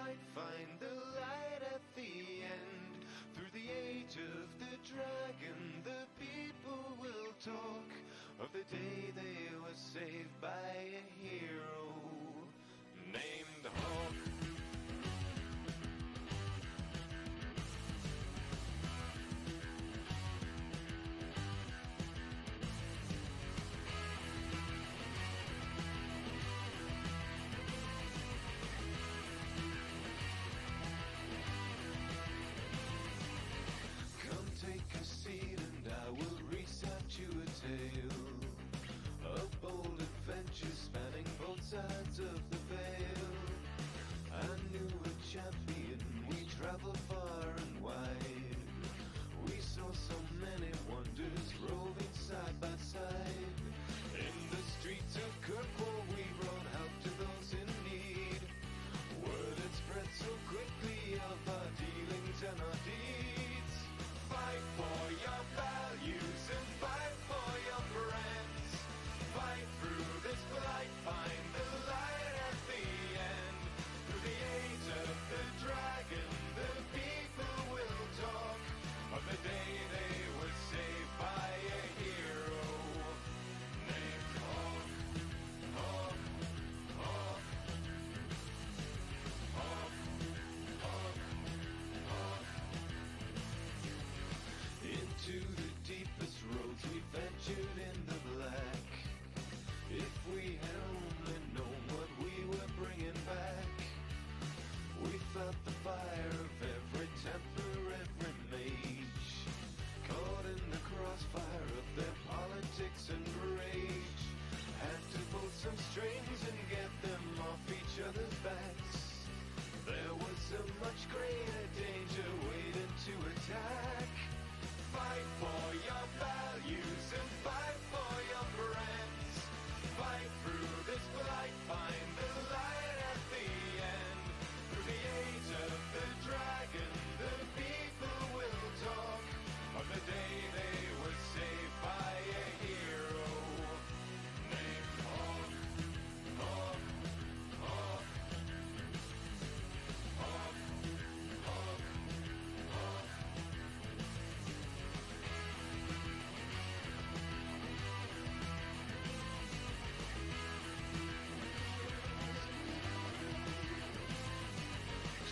might find the light at the end. Through the age of the dragon, the people will talk of the day they were saved by a hero named Hawk. Take a seat and I will recite you a tale of bold adventures spanning both sides of the veil. I knew a champion, we traveled far and wide. We saw so many wonders roving side by side. In the streets of Kirkwall we brought help to those in need. Word had spread so quickly of our dealings and our deeds. Fight for your values and fight for your friends. Fight through this blight, find the light at the end. Through the age of the dragon, the people will talk of the day they were saved by a hero named Hawk. Hawk, Hawk, Hawk, Hawk, Hawk. Into the deepest roads we ventured in the black. If we had only known what we were bringing back. We felt the fire of every temper, every mage, caught in the crossfire of their politics and rage. Had to pull some strings and get them off each other's backs. There was a much greater danger waiting to attack. Fight for your values and fight for your friends. Fight through this blight, find the light at the end. Through the age of the dragon, the people will talk of the day they were saved by a hero named Hawk. Hawk, Hawk, Hawk, Hawk, Hawk.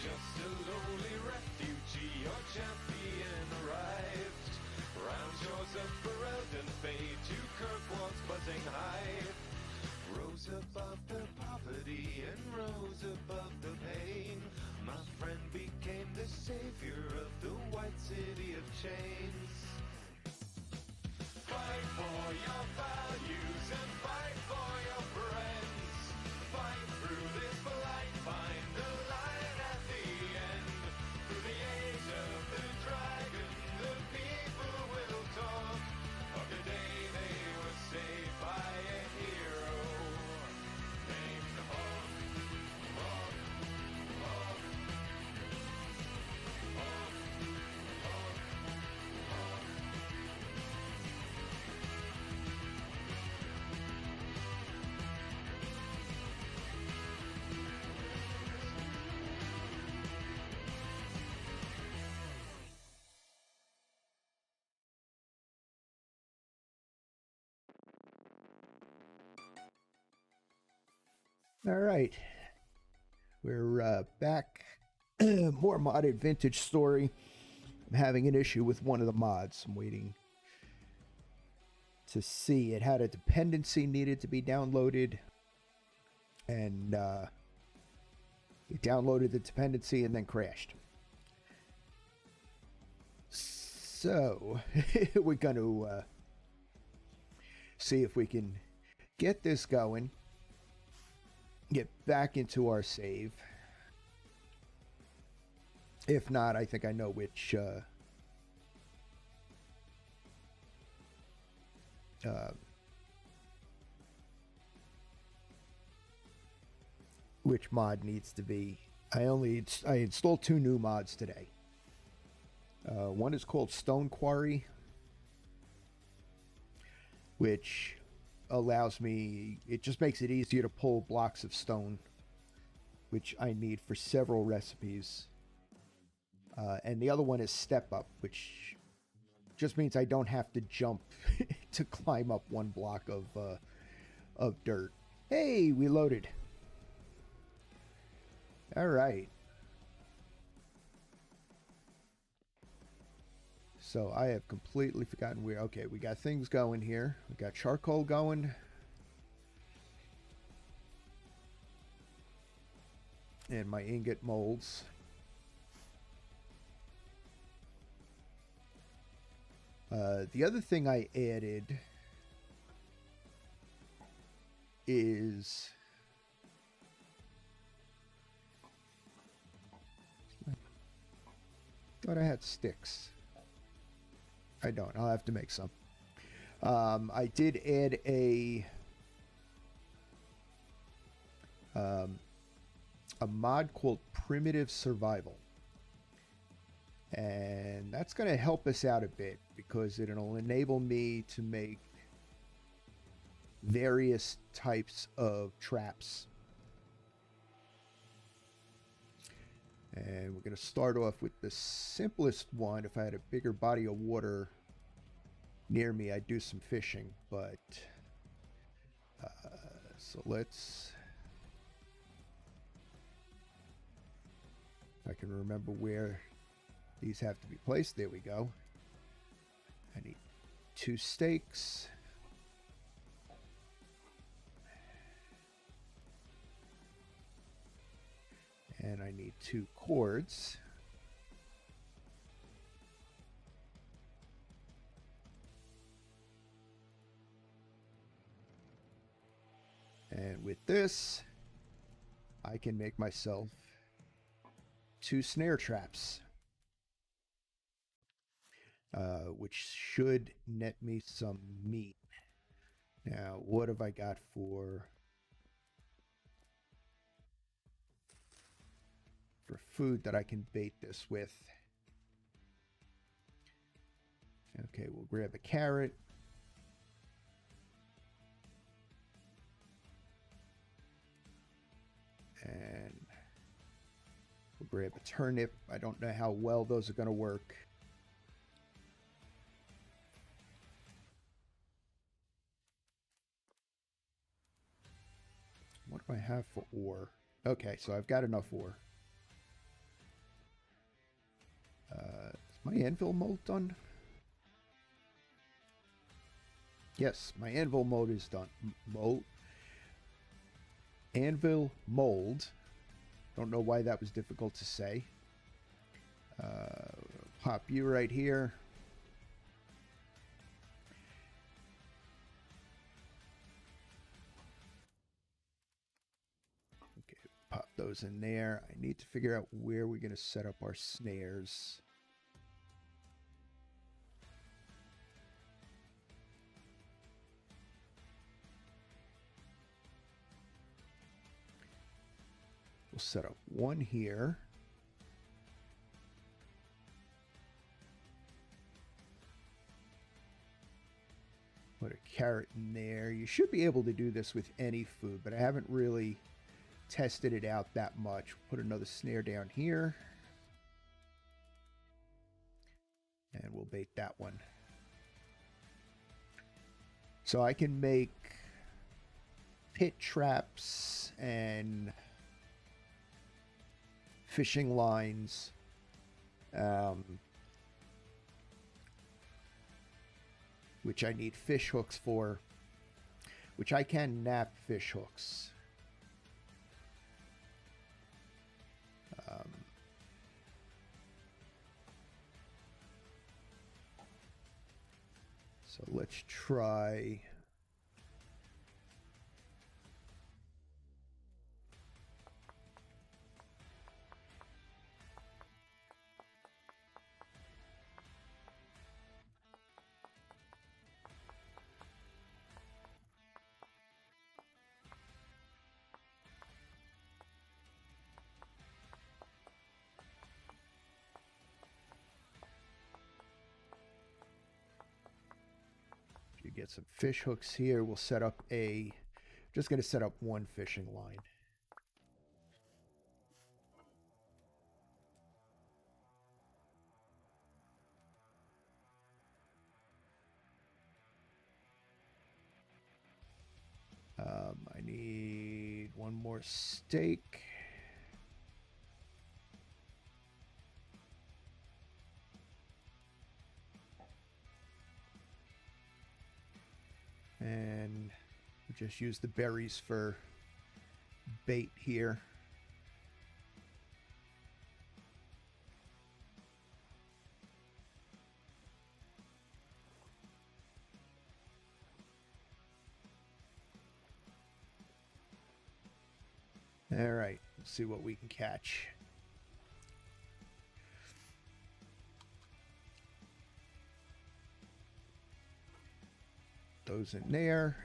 Just a lowly refugee, your champion arrived. Round shores of Ferelden fade to Kirkwall's buzzing hive. Rose above the poverty and rose above the pain. My friend became the savior of the white city of chains. Fight for your values and fight for your friends. Fight through this blight, find the light at the end. Through the age of the dragon, the people will talk of the day they were saved by a hero named Hawk. Hawk, Hawk, Hawk, Hawk, Hawk. All right, we're back. More modded vintage story. I'm having an issue with one of the mods. I'm waiting to see. It had a dependency needed to be downloaded, and it downloaded the dependency and then crashed. So we're going to see if we can get this going. Get back into our save. If not, I think I know which mod needs to be. I installed 2 new mods today. One is called Stone Quarry, which allows me, it just makes it easier to pull blocks of stone which I need for several recipes. And the other one is Step Up, which just means I don't have to jump to climb up one block of dirt. Hey, we loaded. All right. So I have completely forgotten where. Okay, we got things going here. We got charcoal going. And my ingot molds. The other thing I added is thought I had sticks. I don't. I'll have to make some. I did add a mod called Primitive Survival. And that's going to help us out a bit because it'll enable me to make various types of traps. And we're going to start off with the simplest one. If I had a bigger body of water near me, I'd do some fishing. But so let's... If I can remember where these have to be placed. There we go. I need 2 stakes. And I need 2 cords. And with this, I can make myself 2 snare traps. Which should net me some meat. Now, what have I got for food that I can bait this with? Okay, we'll grab a carrot. And we'll grab a turnip. I don't know how well those are going to work. What do I have for ore? Okay, so I've got enough ore. Is my anvil mold done? Yes, my anvil mold is done. Anvil mold. Don't know why that was difficult to say. Pop you right here. Pop those in there. I need to figure out where we're going to set up our snares. We'll set up one here. Put a carrot in there. You should be able to do this with any food, but I haven't really tested it out that much. Put another snare down here. And we'll bait that one. So I can make pit traps and fishing lines. Which I need fish hooks for. Which I can nap fish hooks. So let's try. Get some fish hooks here. We'll set up just going to set up one fishing line. I need one more steak. And we just use the berries for bait here. All right, let's see what we can catch. Those in there.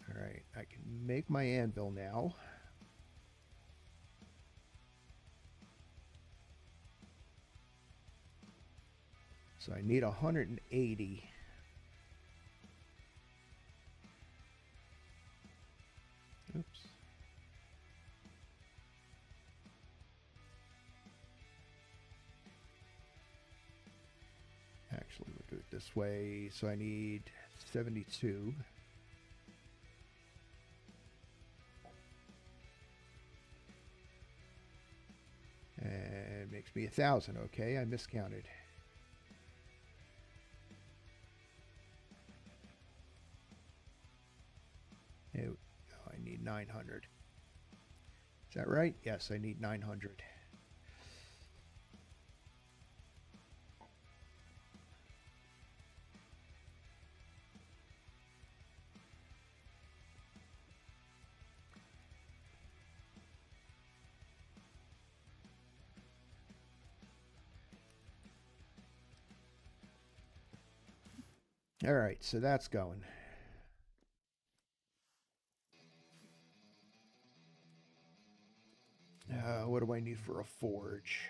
All right, I can make my anvil now. So I need 180. Oops. Actually, we'll do it this way. So I need 72. And makes me 1,000. Okay, I miscounted. Oh, I need 900. Is that right? Yes, I need 900. All right, so that's going. What do I need for a forge?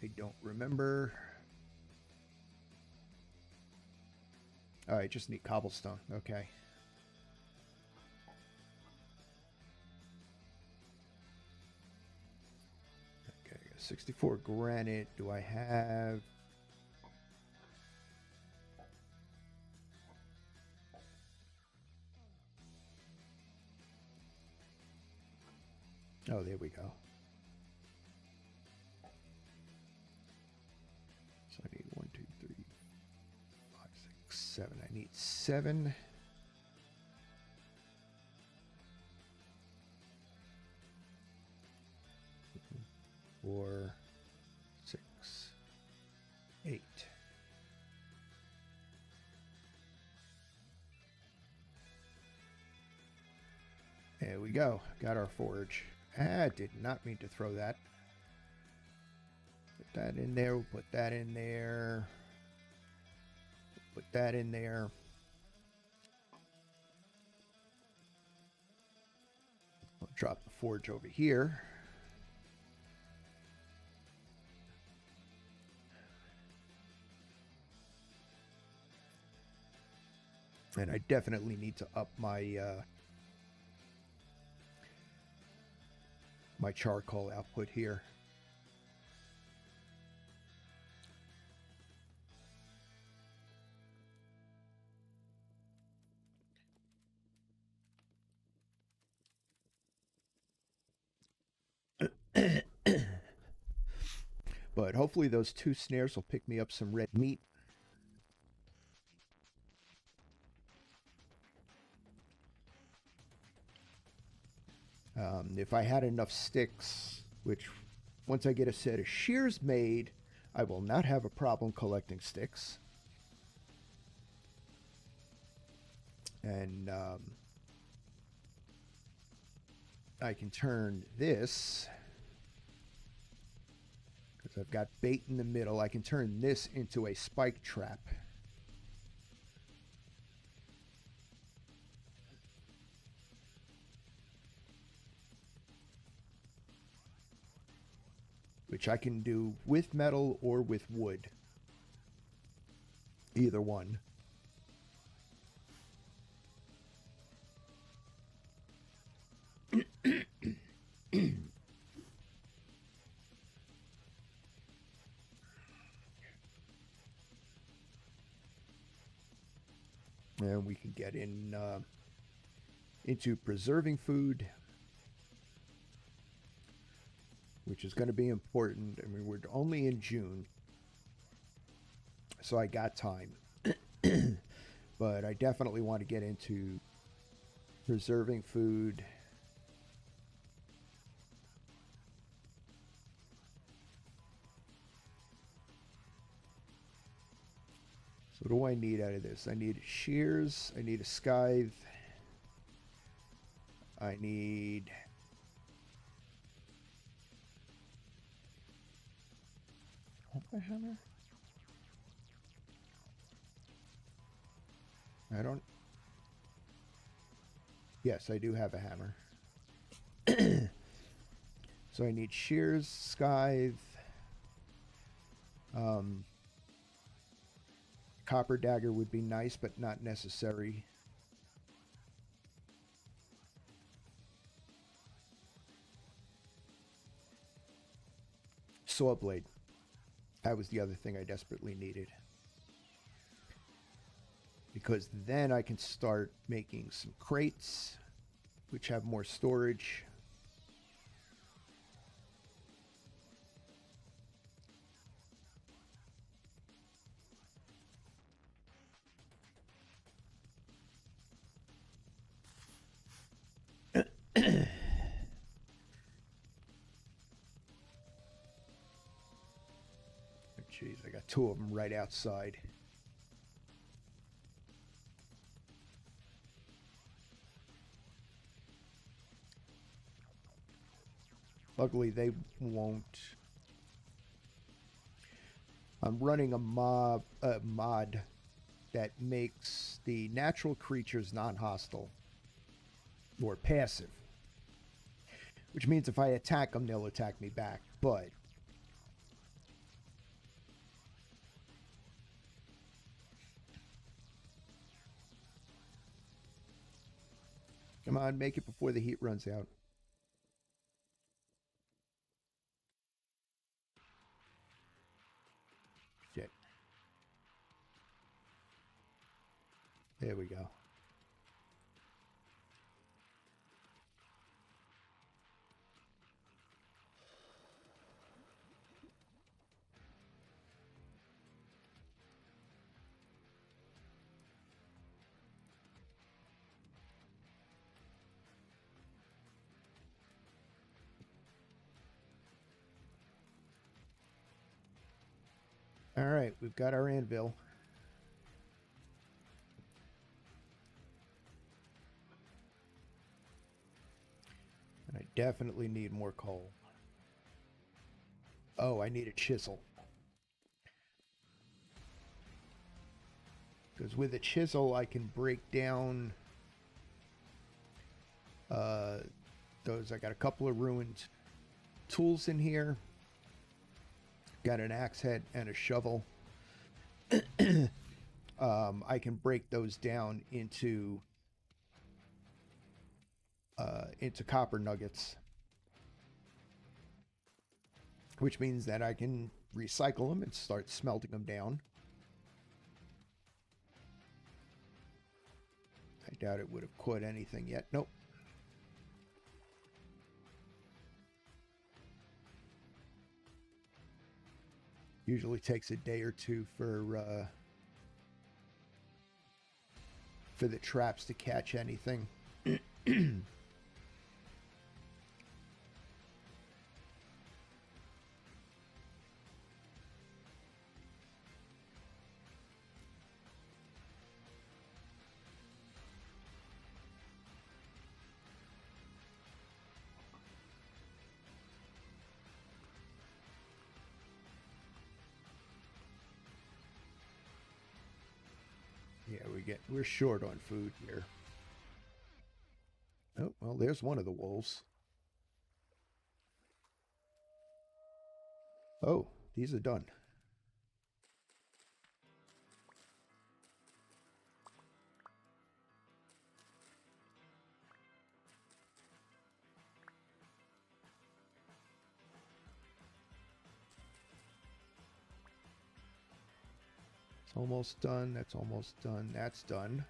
I don't remember. Oh, I just need cobblestone. Okay. Okay, 64 granite. Do I have... Oh, there we go. So I need 1, 2, 3, 5, 6, 7. I need 7. Four, 6, 8. There we go. Got our forge. I did not mean to throw that. Put that in there. We'll put that in there. Put that in there. I'll drop the forge over here. And I definitely need to up my my charcoal output here. But hopefully those 2 snares will pick me up some red meat. If I had enough sticks, which once I get a set of shears made, I will not have a problem collecting sticks. And I can turn this, because I've got bait in the middle, I can turn this into a spike trap. Which I can do with metal or with wood. Either one. And we can get into preserving food, which is going to be important. I mean, we're only in June, so I got time. But I definitely want to get into preserving food. So what do I need out of this? I need shears. I need a scythe. I need... a hammer? I don't... Yes, I do have a hammer. So I need shears, scythe, copper dagger would be nice, but not necessary. Saw blade. That was the other thing I desperately needed. Because then I can start making some crates, which have more storage. Jeez, I got two of them right outside. Luckily, they won't. I'm running a mod that makes the natural creatures non-hostile or passive, which means if I attack them, they'll attack me back. But come on, make it before the heat runs out. Shit. There we go. All right, we've got our anvil. And I definitely need more coal. Oh, I need a chisel. Because with a chisel, I can break down those. I got a couple of ruined tools in here. Got an axe head and a shovel. I can break those down into copper nuggets, which means that I can recycle them and start smelting them down. I doubt it would have caught anything yet. Nope. Usually takes a day or two for the traps to catch anything. Yeah, we're short on food here. Oh, well, there's one of the wolves. Oh, these are done. It's almost done. That's almost done. That's done.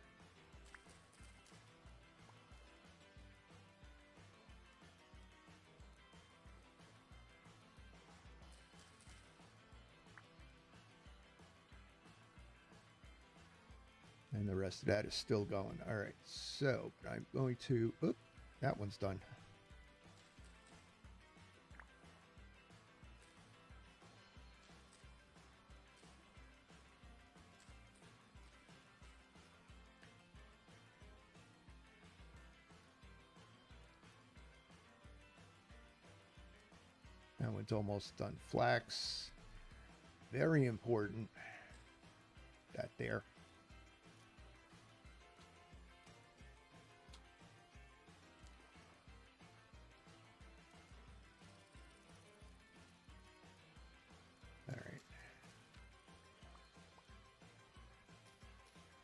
And the rest of that is still going. All right, so I'm going to... Oop, that one's done. That one's almost done. Flax. Very important. That there. All right.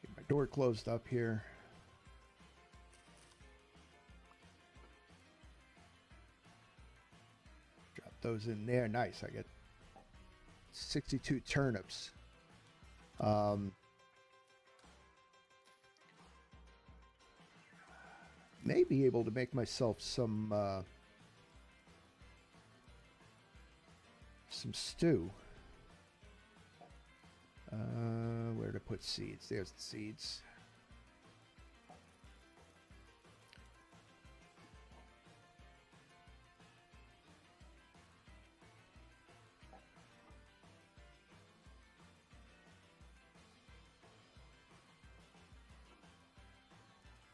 Get my door closed up here. Drop those in there. Nice. I get 62 turnips. May be able to make myself some stew. Where to put seeds? There's the seeds.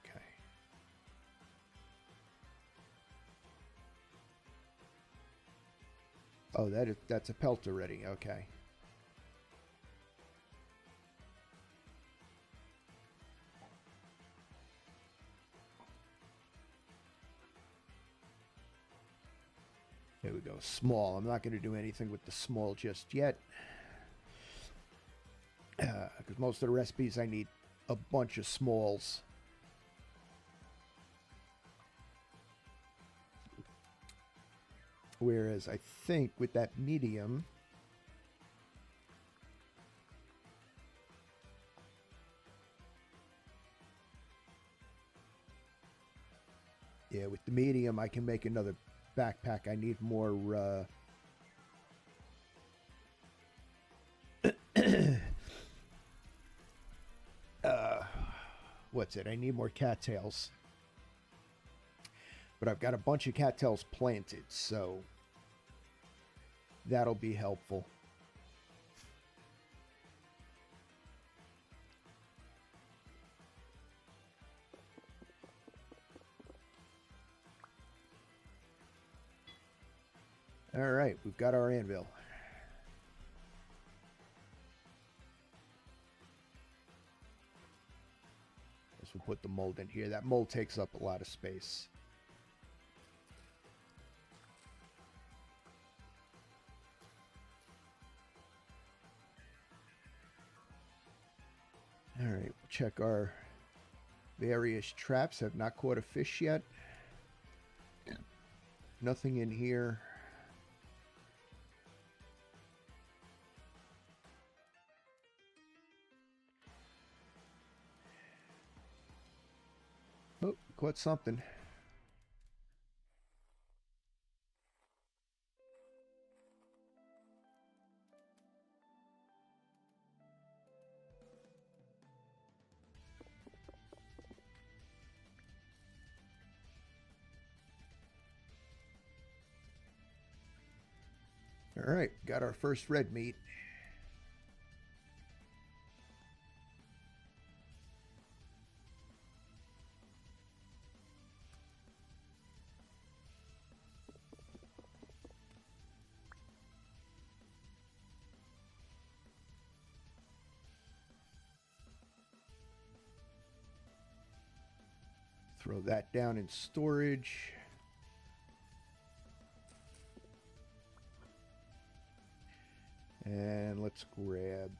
Okay. Oh, that's a pelt already. Okay. There we go. Small. I'm not going to do anything with the small just yet. Because most of the recipes I need a bunch of smalls. Whereas I think with that medium... Yeah, with the medium I can make another backpack. I need more what's it? I need more cattails. But I've got a bunch of cattails planted, so that'll be helpful. All right, we've got our anvil. Guess we'll put the mold in here. That mold takes up a lot of space. All right, we'll check our various traps. Have not caught a fish yet. Nothing in here. Oh, caught something. All right, got our first red meat. Throw that down in storage. And let's grab...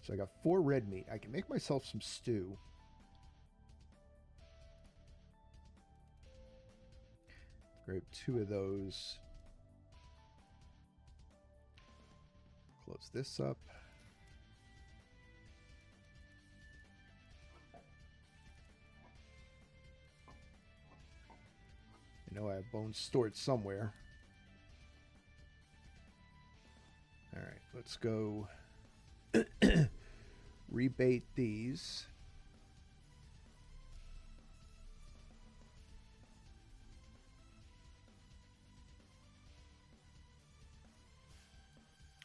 So I got 4 red meat. I can make myself some stew. Grab 2 of those. Close this up. I know I have bones stored somewhere. All right, let's go. rebait these.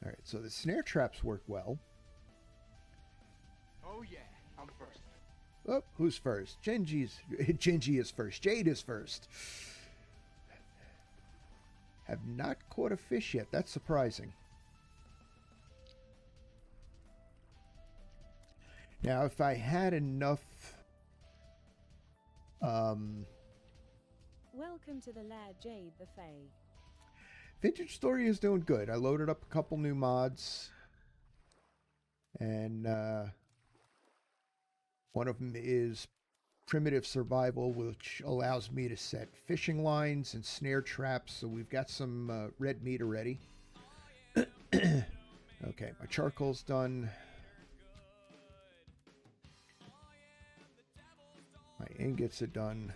All right, so the snare traps work well. Oh yeah, I'm first. Oh, who's first? Genji is first. Jade is first. Have not caught a fish yet. That's surprising. Now, if I had enough... Welcome to the Lair, Jade the Fae. Vintage Story is doing good. I loaded up a couple new mods. And one of them is Primitive Survival, which allows me to set fishing lines and snare traps. So we've got some red meat already. Okay, my charcoal's done. My ingots are done.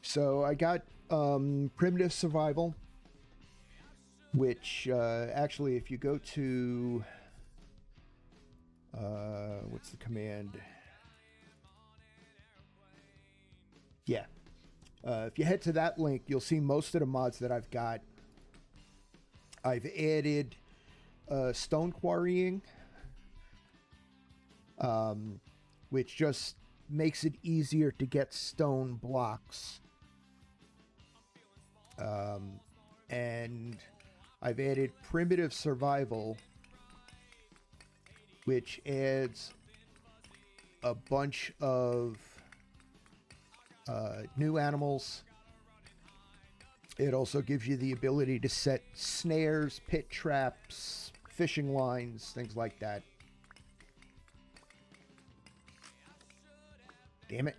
So I got Primitive Survival, which actually, if you go to what's the command? Yeah. If you head to that link, you'll see most of the mods that I've got. I've added stone quarrying, which just makes it easier to get stone blocks. And I've added Primitive Survival, which adds a bunch of new animals. It also gives you the ability to set snares, pit traps, fishing lines, things like that. Damn it.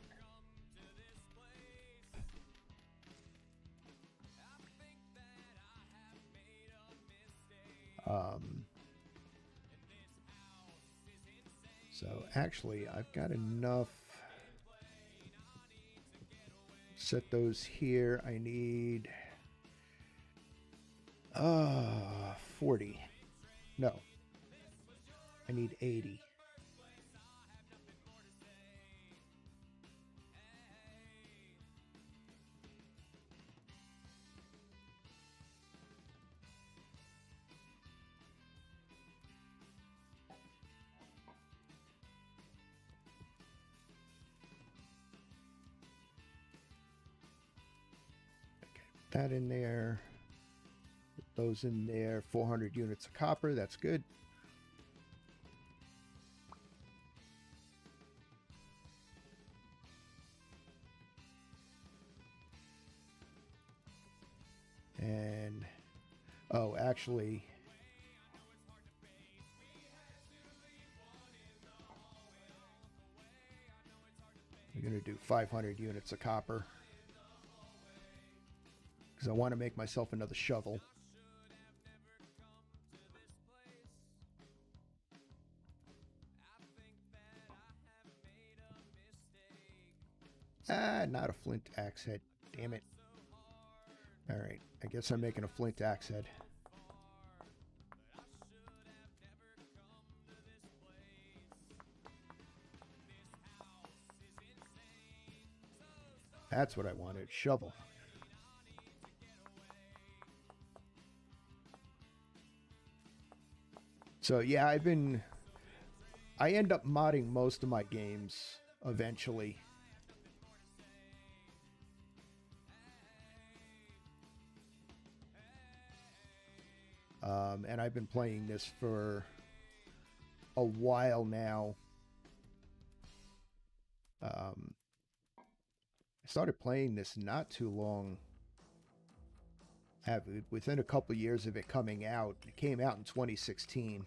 So actually, I've got enough. Set those here. I need 40. No. I need 80. That in there, put those in there. 400 units of copper, that's good. And oh, actually, we're gonna do 500 units of copper, because I want to make myself another shovel. Not a flint axe head. Damn it. Alright, I guess I'm making a flint axe head. That's what I wanted. Shovel. So yeah, I end up modding most of my games eventually. And I've been playing this for a while now. I started playing this not too long. Within a couple of years of it coming out. It came out in 2016.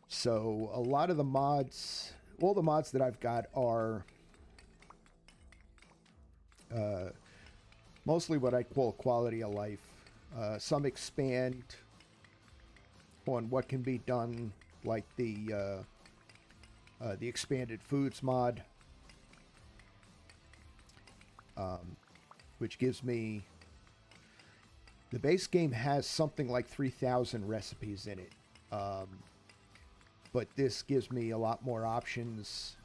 So a lot of the mods, all the mods that I've got are mostly what I call quality of life. Some expand on what can be done, like the expanded foods mod. which gives me... The base game has something like 3,000 recipes in it. But this gives me a lot more options.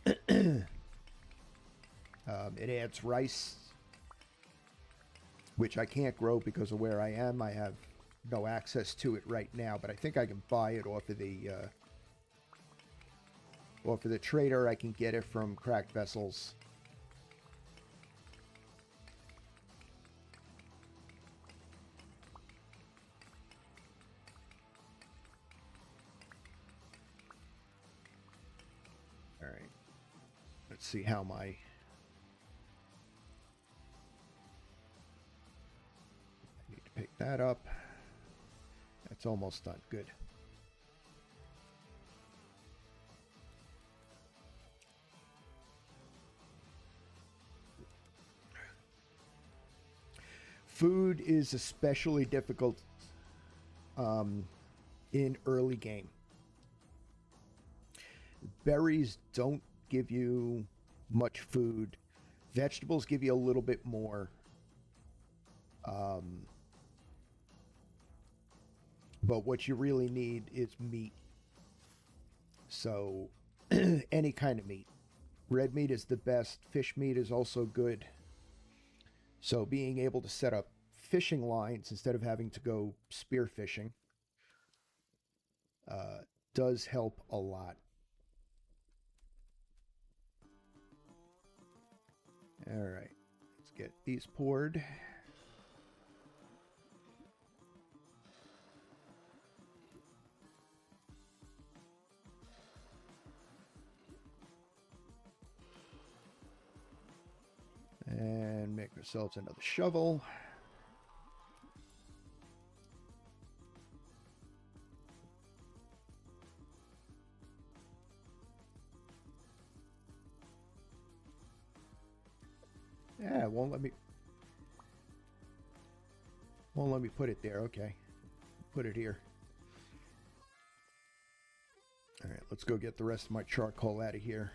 It adds rice, which I can't grow because of where I am. I have no access to it right now, but I think I can buy it off of the trader. I can get it from Cracked Vessels. All right. Let's see how my... I need to pick that up. That's almost done. Good. Food is especially difficult in early game. Berries don't give you much food. Vegetables give you a little bit more. But what you really need is meat. So, any kind of meat. Red meat is the best. Fish meat is also good. So being able to set up fishing lines instead of having to go spear fishing does help a lot. All right, let's get these poured. And make ourselves another shovel. Yeah, it won't let me put it there. Okay. Put it here. All right, let's go get the rest of my charcoal out of here.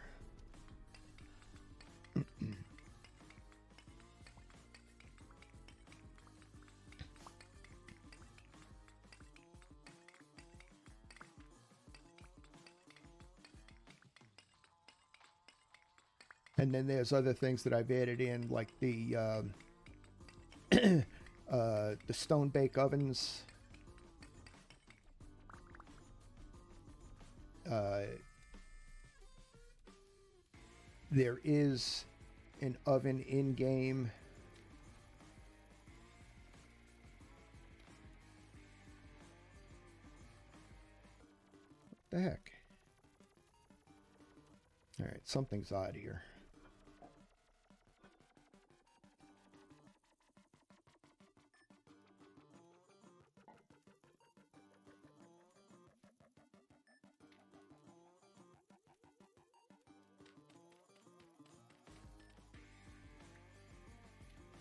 And then there's other things that I've added in, like the stone bake ovens. There is an oven in game. What the heck? All right, something's odd here.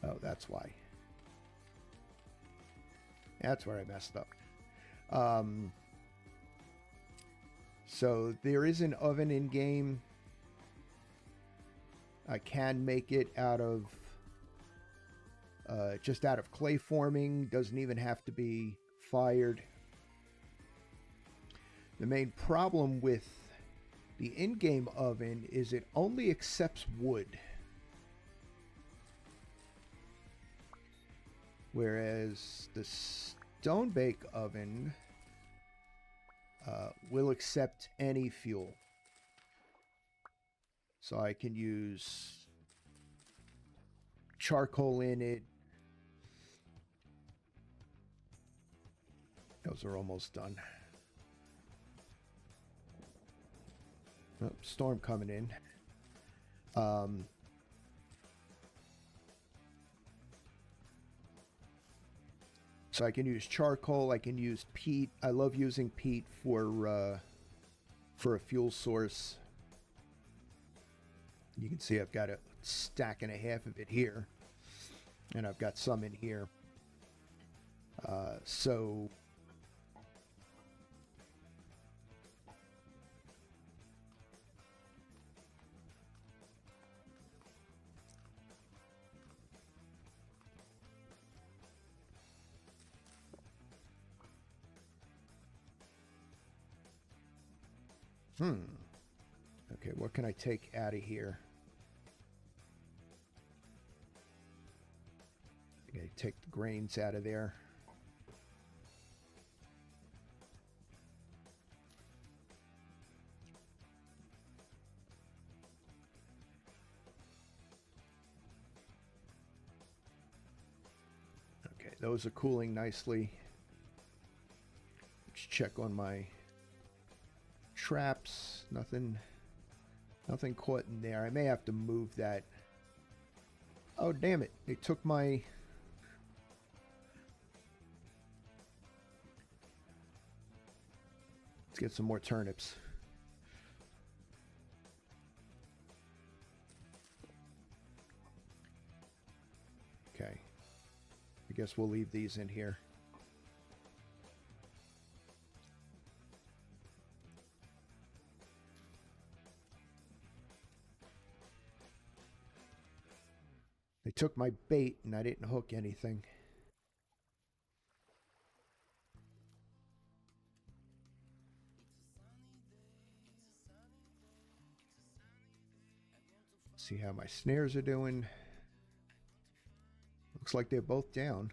Oh, that's why. That's where I messed up. So there is an oven in game. I can make it out of just out of clay forming. Doesn't even have to be fired. The main problem with the in-game oven is it only accepts wood. Whereas the stone bake oven will accept any fuel. So I can use charcoal in it. Those are almost done. Oh, storm coming in. So I can use charcoal. I can use peat. I love using peat for a fuel source. You can see I've got a stack and a half of it here, and I've got some in here. So Okay, what can I take out of here? Okay, take the grains out of there. Okay, those are cooling nicely. Let's check on my traps. Nothing caught in there. I may have to move that. Oh, damn it. They took my... Let's get some more turnips. Okay. I guess we'll leave these in here. They took my bait and I didn't hook anything. See how my snares are doing. Looks like they're both down.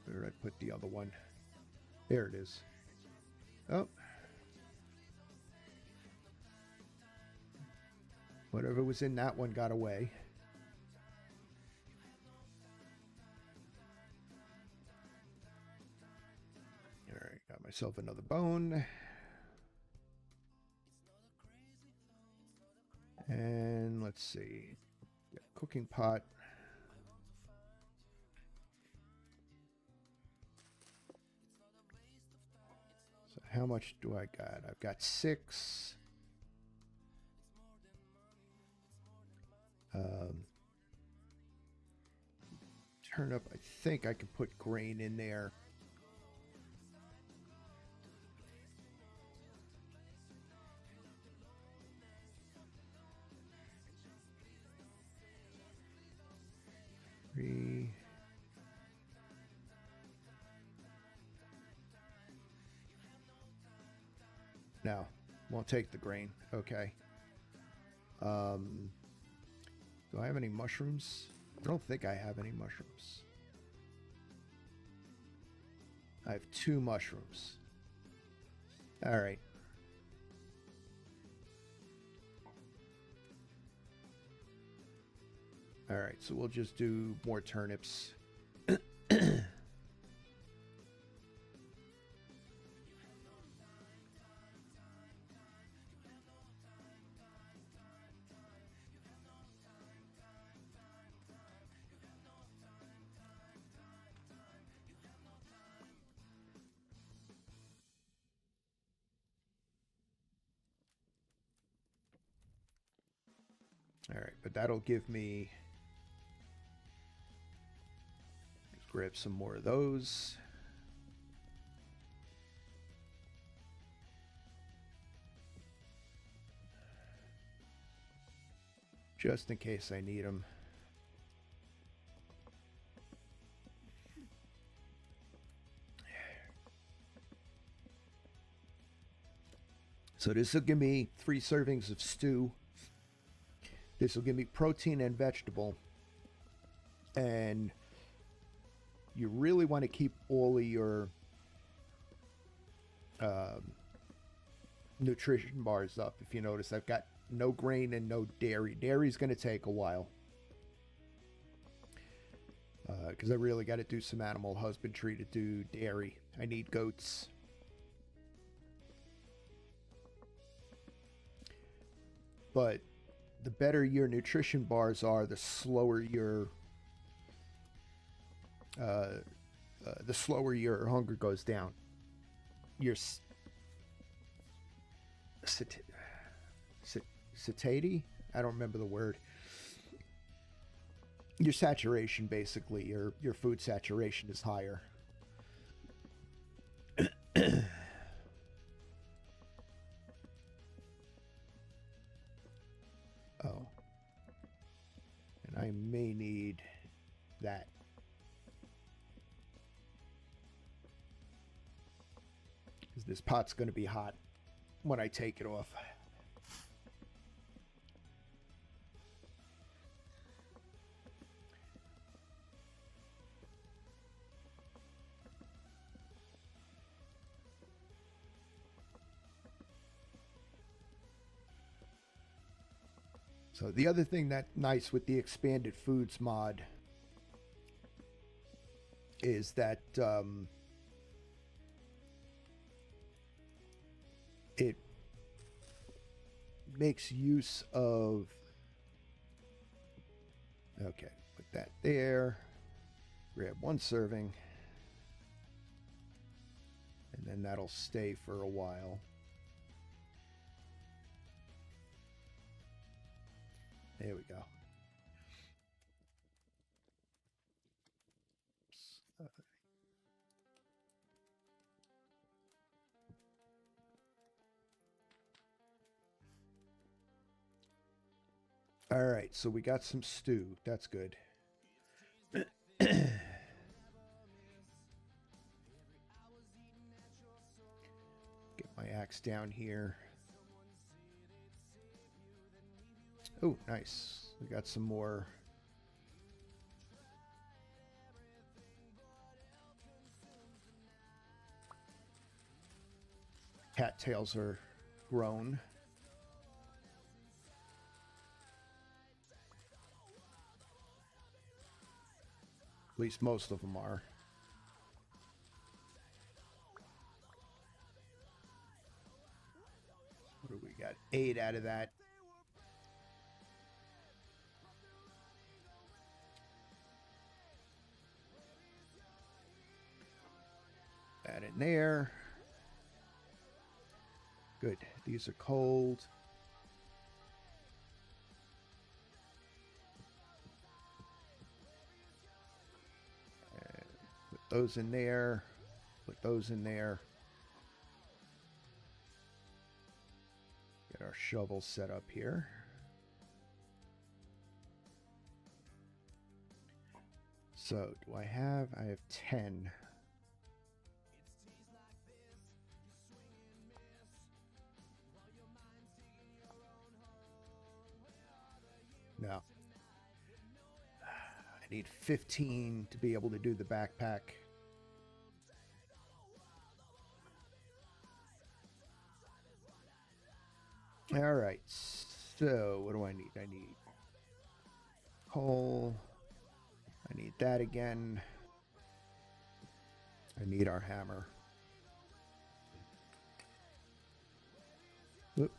Where did I put the other one? There it is. Oh. Whatever was in that one got away. All right, got myself another bone. And let's see. Got a cooking pot. So how much do I got? I've got 6. Turnip, I think I can put grain in there. Three. No, won't take the grain. Okay. Do I have any mushrooms? I don't think I have any mushrooms. I have 2 mushrooms. All right. All right, so we'll just do more turnips. All right, but that'll give me... Let's grab some more of those. Just in case I need them. So this will give me 3 servings of stew. This will give me protein and vegetable. And you really want to keep all of your nutrition bars up. If you notice, I've got no grain and no dairy. Dairy's going to take a while. Because I really got to do some animal husbandry to do dairy. I need goats. But the better your nutrition bars are, the slower your hunger goes down. Your satiety? I don't remember the word. Your saturation, basically, your food saturation is higher. I may need that. Because this pot's going to be hot when I take it off. So the other thing that's nice with the expanded foods mod is that it makes use of, okay, put that there, grab one serving, and then that'll stay for a while. There we go. All right, so we got some stew. That's good. Get my axe down here. Oh, nice. We got some more. Cattails are grown. At least most of them are. What do we got? 8 out of that. That in there. Good. These are cold. Put those in there. Put those in there. Get our shovel set up here. So, do I have 10. No. I need 15 to be able to do the backpack. All right. So, what do I need? I need coal. I need that again. I need our hammer. Whoop.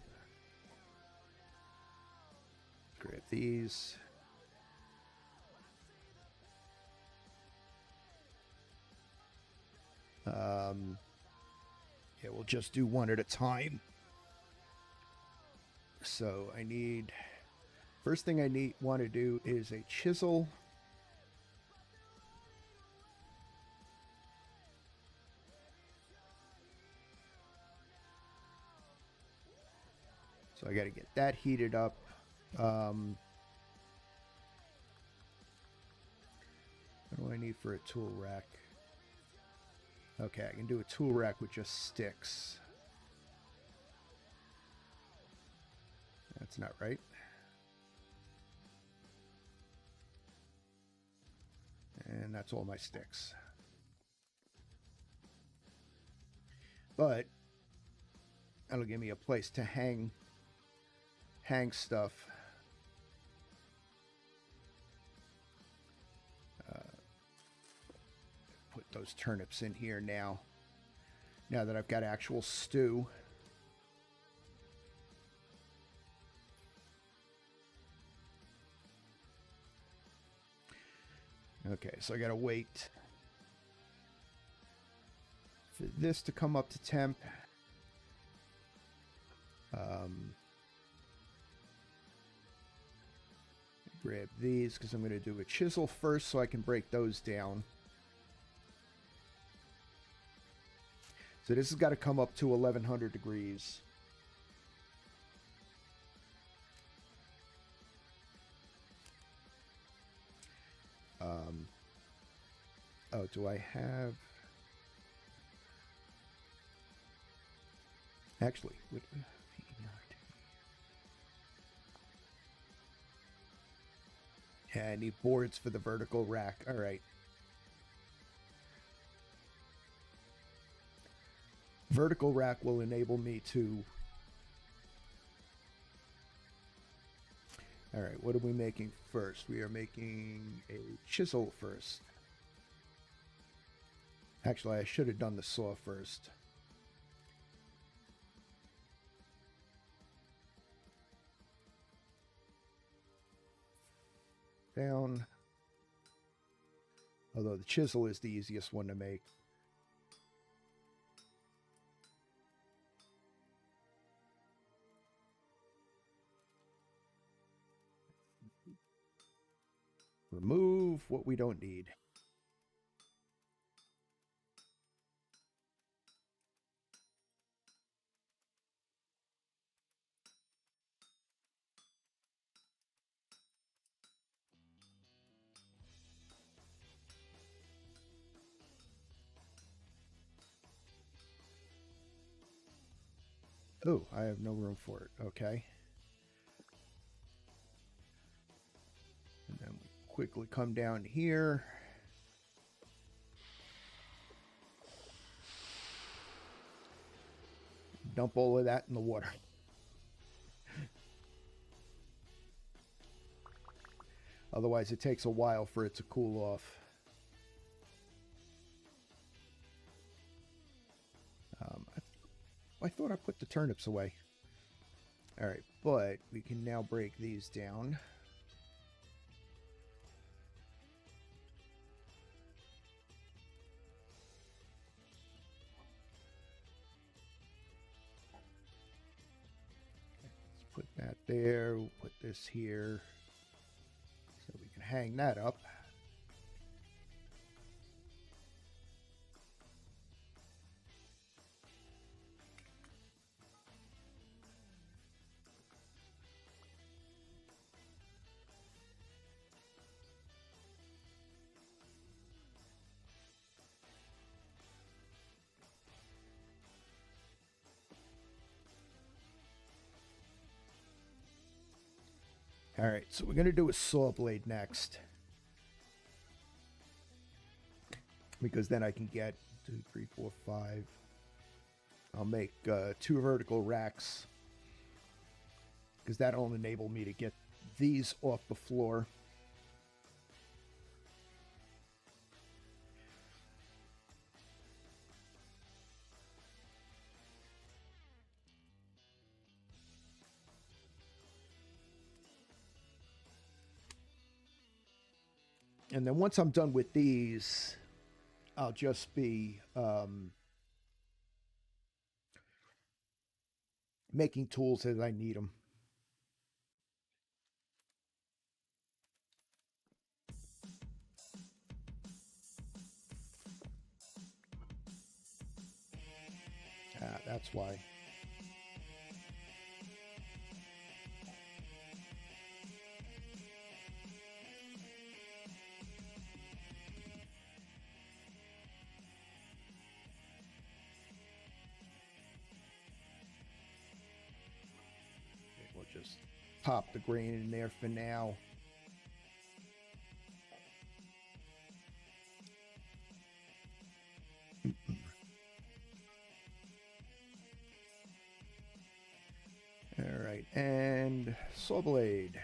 Grab these. Yeah, we'll just do one at a time. So I need, first thing I want to do is a chisel. So I got to get that heated up. What do I need for a tool rack? Okay, I can do a tool rack with just sticks. That's not right. And that's all my sticks. But that'll give me a place to hang stuff. Put those turnips in here now that I've got actual stew. Okay, so I gotta wait for this to come up to temp. Grab these because I'm going to do a chisel first so I can break those down. So this has got to come up to 1100 degrees. Oh, do I have... Actually, yeah, I need boards for the vertical rack. All right. Vertical rack will enable me to... All right, what are we making first? We are making a chisel first. Actually, I should have done the saw first. Down. Although the chisel is the easiest one to make. Remove what we don't need. Oh, I have no room for it. Okay. And then we quickly come down here. Dump all of that in the water. Otherwise, it takes a while for it to cool off. I thought I put the turnips away. All right, but we can now break these down. Let's put that there. We'll put this here so we can hang that up. All right, so we're going to do a saw blade next. Because then I can get 2, 3, 4, 5. I'll make 2 vertical racks. Because that'll enable me to get these off the floor. And then once I'm done with these, I'll just be making tools as I need them. That's why. We'll just pop the grain in there for now. All right, and saw blade.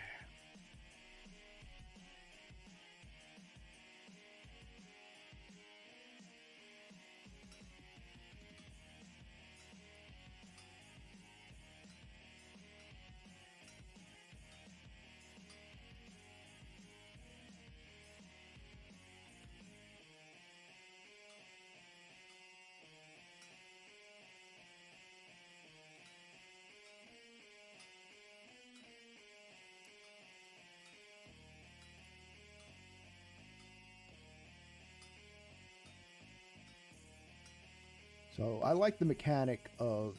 So I like the mechanic of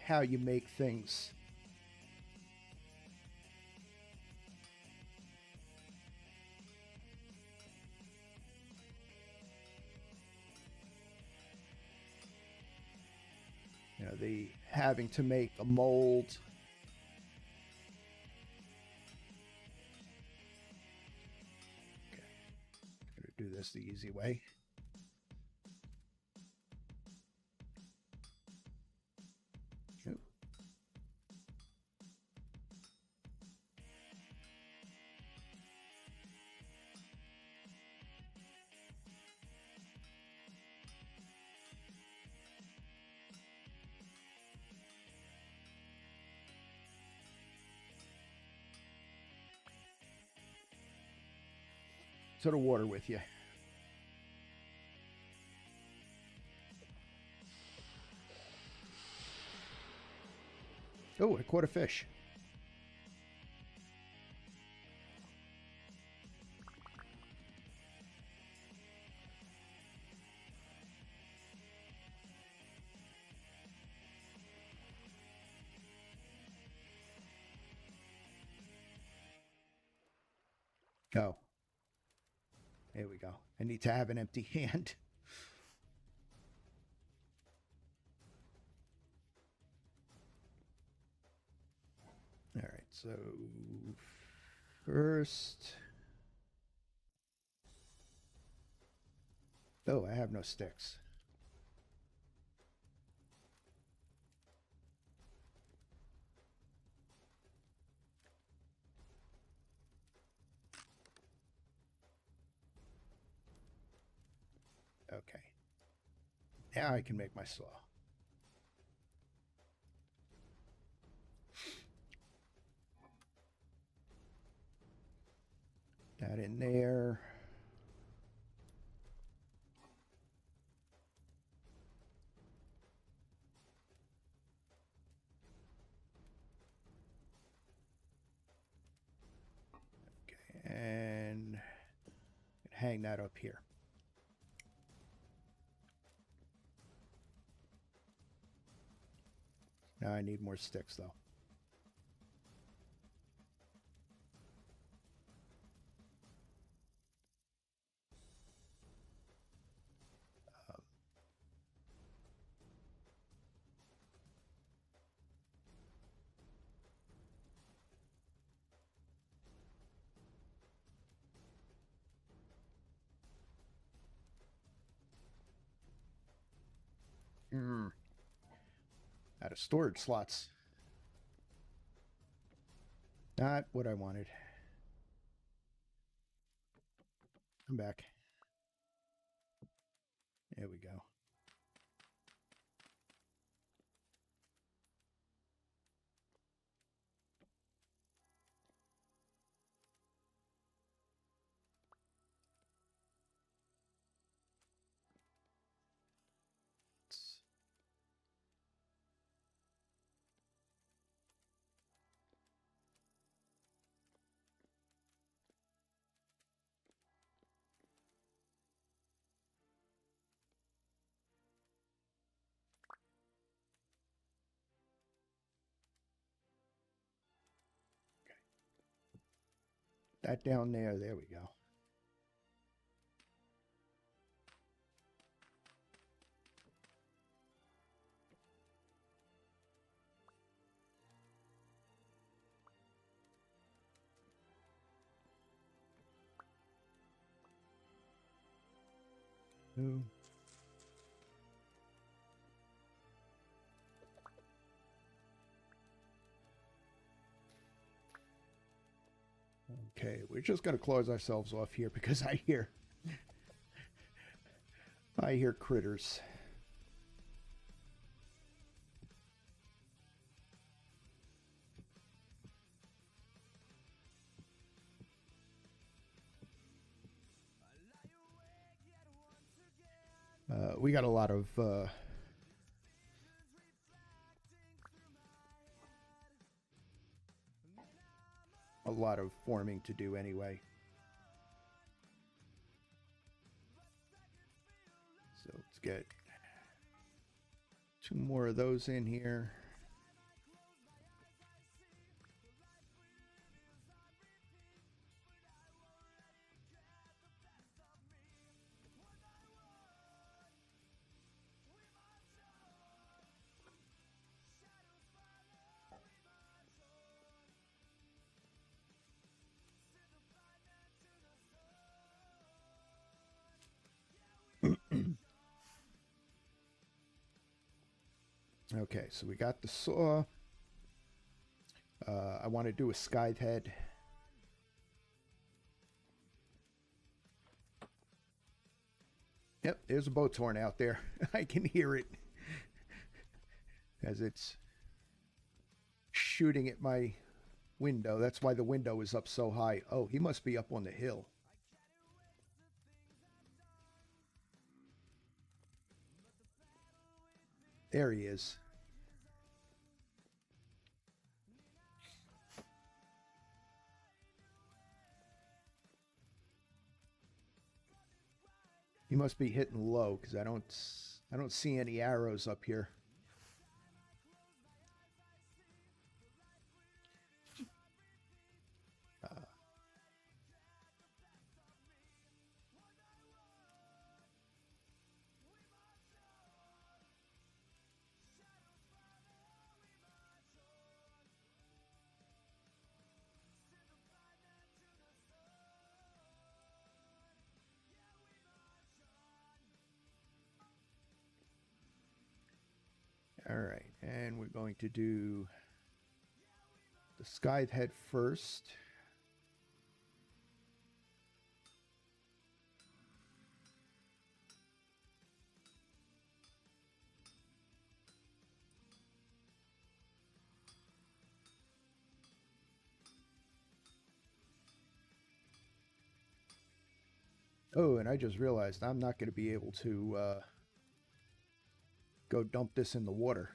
how you make things. the having to make a mold. Okay. I'm gonna do this the easy way. Oop. To the water with you. Oh, I caught a fish. Oh. There we go. I need to have an empty hand. All right, so first... Oh, I have no sticks. Okay. Now I can make my saw. That in there. Okay, and hang that up here. Now I need more sticks, though. Out of storage slots. Not what I wanted. I'm back. There we go. That down there. There we go. Ooh. Okay, we're just gonna close ourselves off here because I hear critters. We got a lot of forming to do anyway. So let's get 2 more of those in here. Okay, so we got the saw. I want to do a scythe head. Yep, there's a boat torn out there. I can hear it as it's shooting at my window. That's why the window is up so high. Oh, he must be up on the hill. There he is. He must be hitting low because I don't see any arrows up here. All right, and we're going to do the scythe head first. Oh, and I just realized I'm not going to be able to go dump this in the water.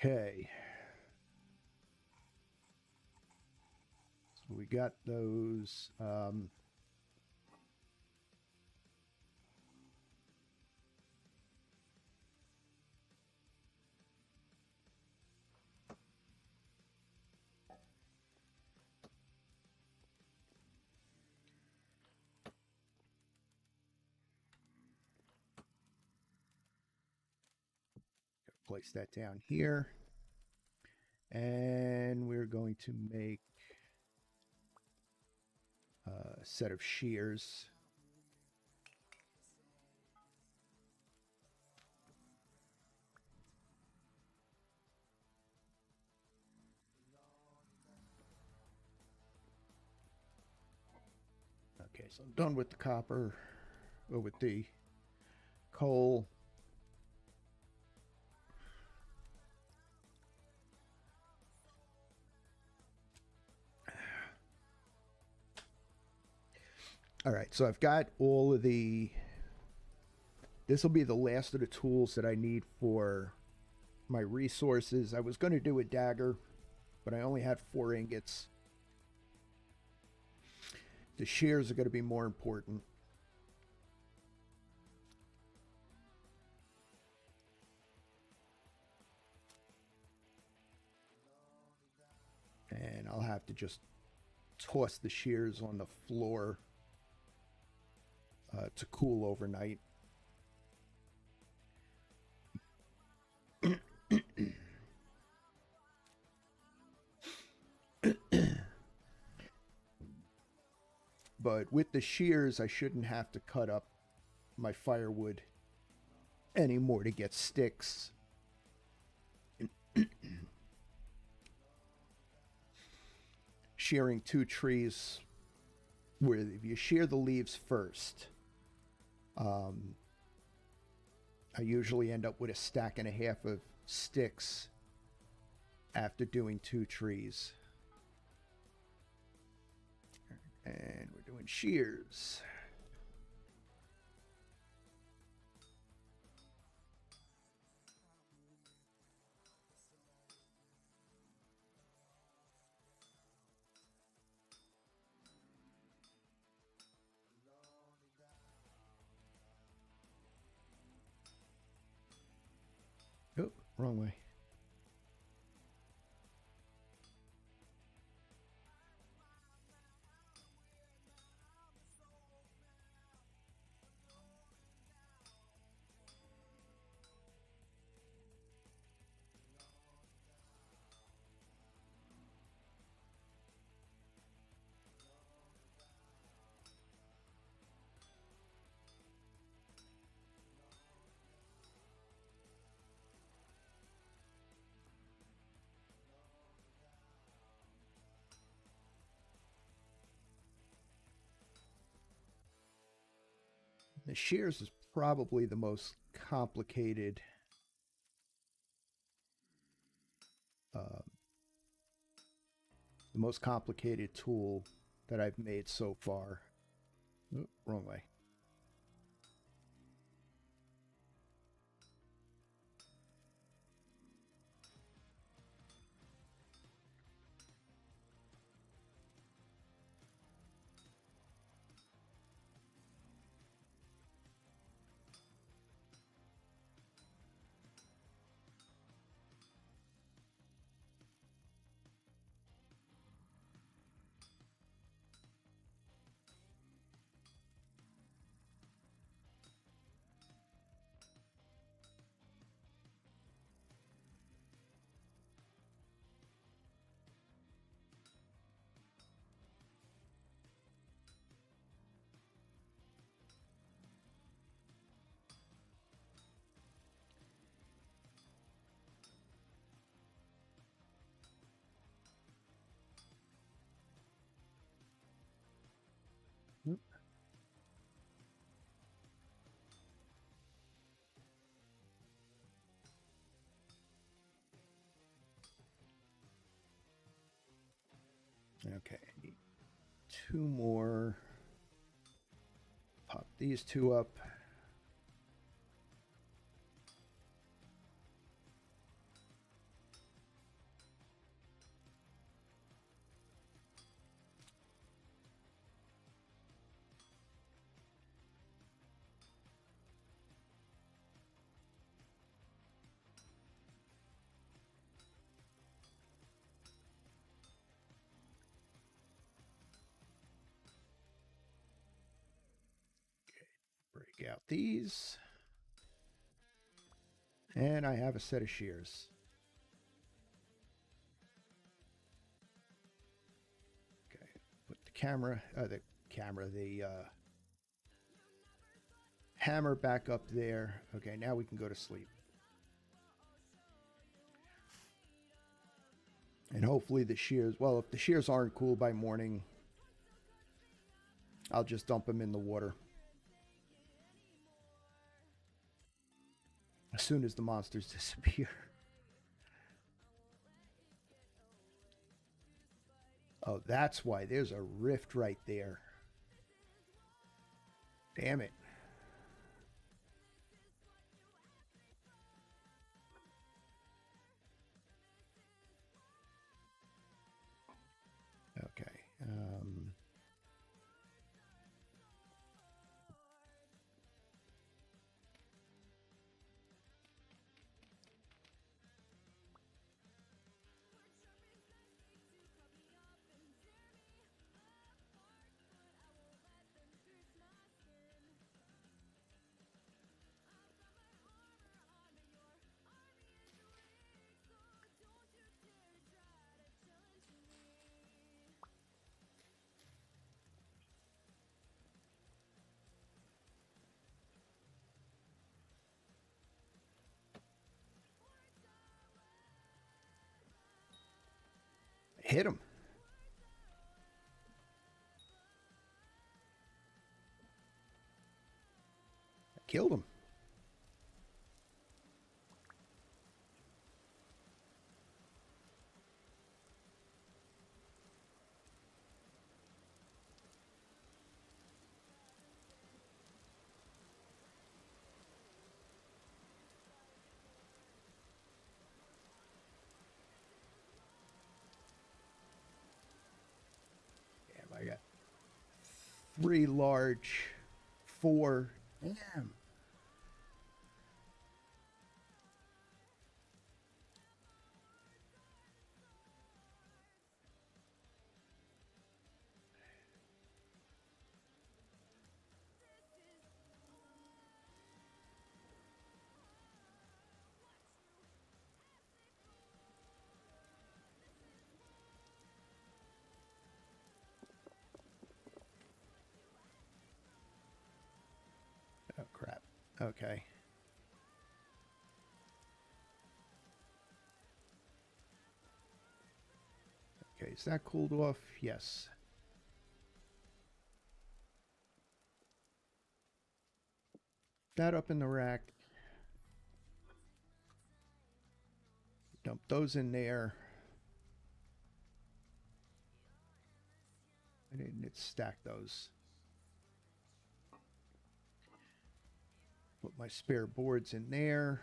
Okay. So we got those. Place that down here. And we're going to make a set of shears. Okay, so I'm done with the copper, or with the coal. All right, so I've got all of the... This will be the last of the tools that I need for my resources. I was going to do a dagger, but I only had 4 ingots. The shears are going to be more important. And I'll have to just toss the shears on the floor to cool overnight. But with the shears, I shouldn't have to cut up my firewood anymore to get sticks. Shearing 2 trees, where if you shear the leaves first, I usually end up with a stack and a half of sticks after doing 2 trees. And we're doing shears. Oh, wrong way. The shears is probably the most complicated tool that I've made so far. Oh, wrong way. Okay, I need 2 more. Pop these 2 up. Break out these. And I have a set of shears. Okay, put the hammer back up there. Okay, now we can go to sleep. And hopefully the shears, well, if the shears aren't cool by morning, I'll just dump them in the water as soon as the monsters disappear. Oh, that's why. There's a rift right there. Damn it. Okay. Hit him. killed him. Damn, I got 3 large, 4. Damn. Oh, crap. Okay. Okay, is that cooled off? Yes. That up in the rack. Dump those in there. I didn't stack those. Put my spare boards in there.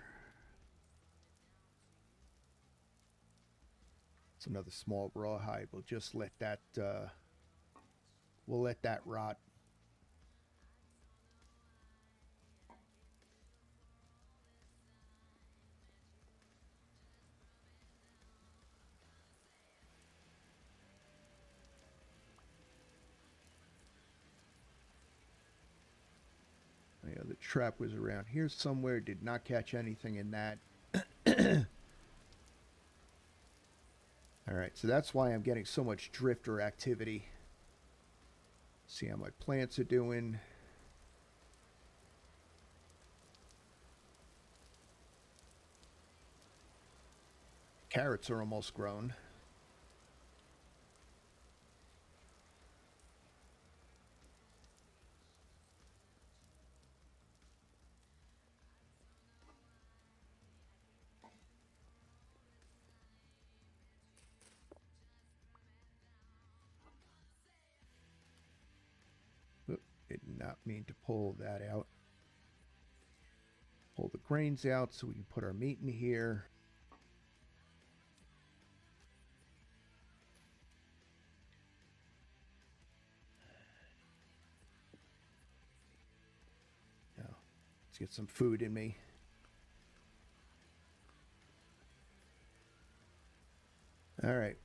It's another small rawhide. We'll just let that we'll let that rot. Yeah, the trap was around here somewhere. Did not catch anything in that. All right, so that's why I'm getting so much drifter activity. See how my plants are doing. Carrots are almost grown. Did not mean to pull that out. Pull the grains out so we can put our meat in here. Now, let's get some food in me. All right.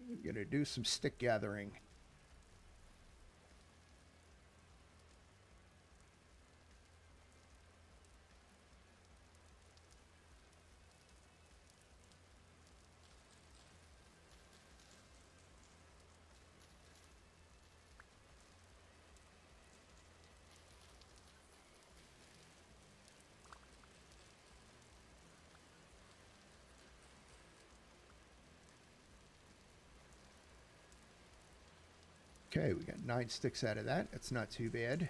We're going to do some stick gathering. Okay, we got 9 sticks out of that. That's not too bad.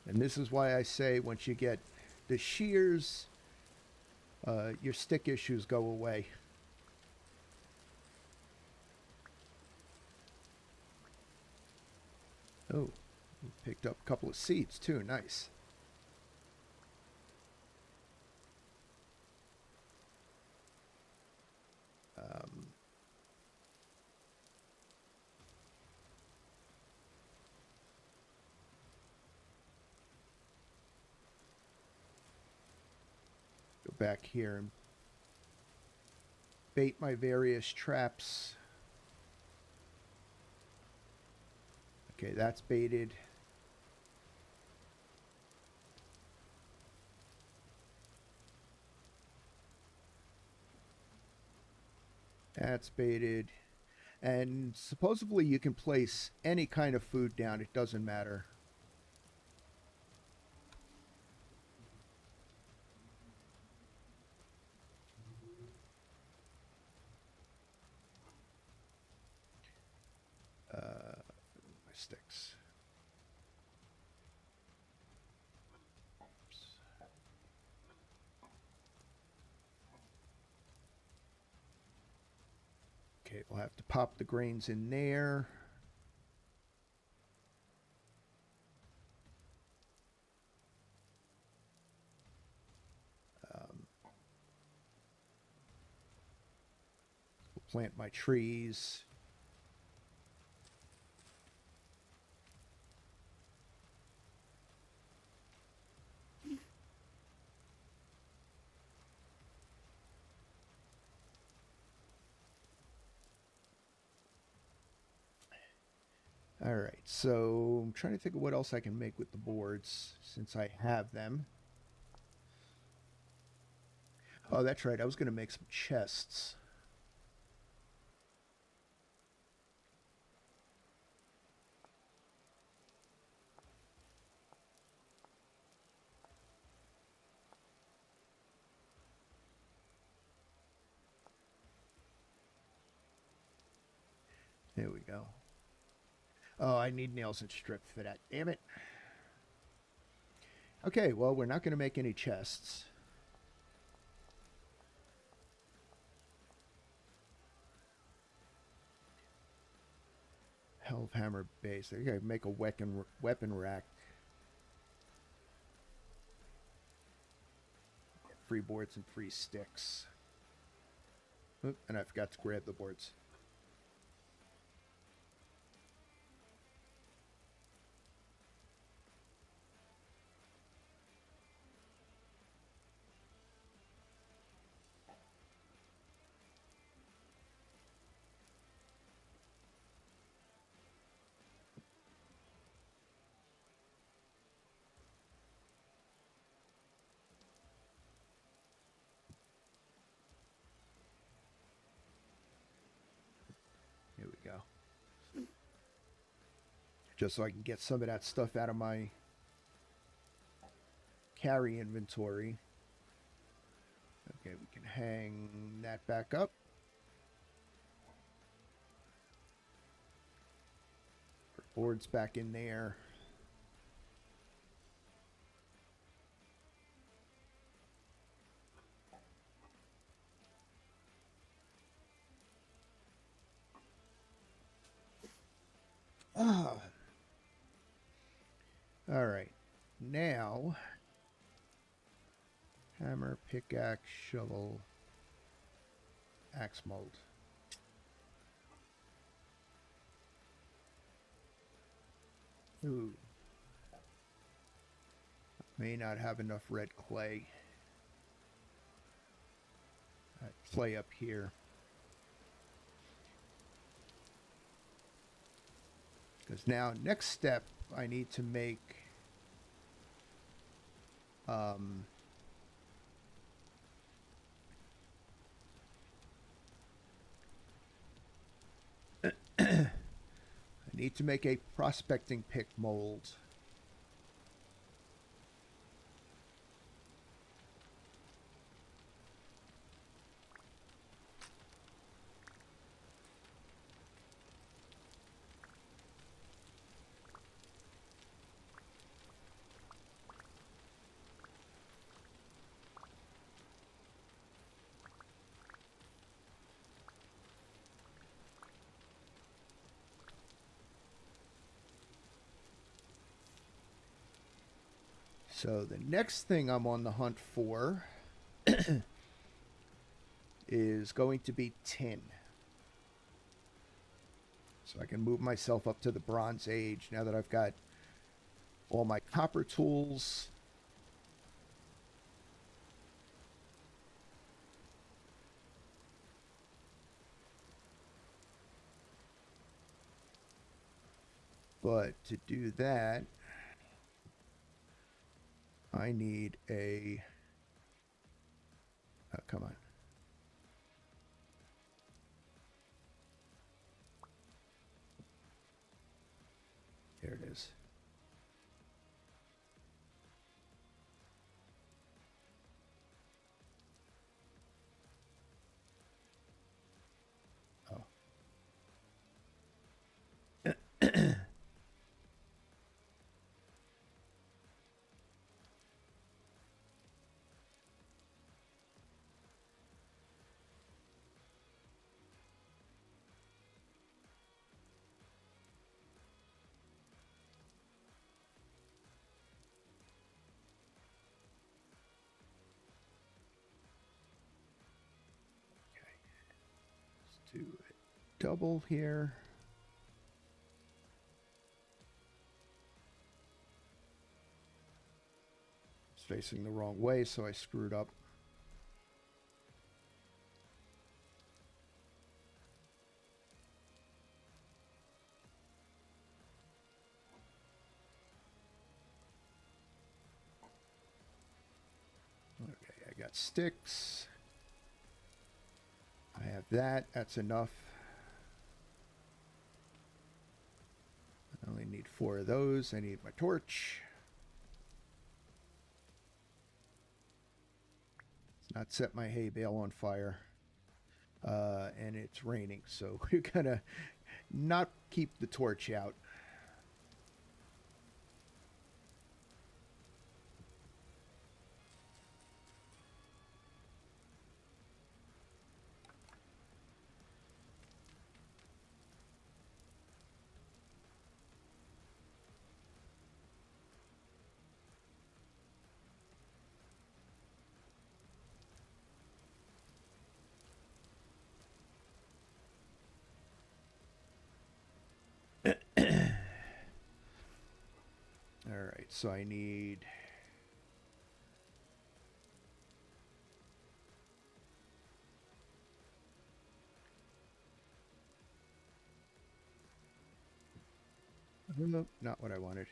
And this is why I say once you get the shears, your stick issues go away. Oh, picked up a couple of seeds too. Nice. Go back here and bait my various traps. Okay, that's baited. That's baited. And supposedly you can place any kind of food down. It doesn't matter. sticks. Oops. Okay, we'll have to pop the grains in there. We'll plant my trees. All right, so I'm trying to think of what else I can make with the boards since I have them. Oh, that's right. I was going to make some chests. There we go. Oh, I need nails and strip for that. Damn it. Okay, well, we're not going to make any chests. Hellhammer base. I gotta make a weapon rack. 3 boards and 3 sticks. Oop, and I forgot to grab the boards. Here we go. Just so I can get some of that stuff out of my carry inventory. Okay, we can hang that back up. Put boards back in there. Ah. All right. Now, hammer, pickaxe, shovel, axe mold. Ooh. May not have enough red clay. Clay up here. Because now, next step, I need to make I need to make a prospecting pick mold. So the next thing I'm on the hunt for is going to be tin. So I can move myself up to the Bronze Age now that I've got all my copper tools. But to do that, I need a... Oh, come on. There it is. Oh. do a double here. It's facing the wrong way, so I screwed up. Okay, I got sticks. I have that. That's enough. I only need 4 of those. I need my torch. Let's not set my hay bale on fire. And it's raining, so we're gonna not keep the torch out. All right, so I need nope, not what I wanted.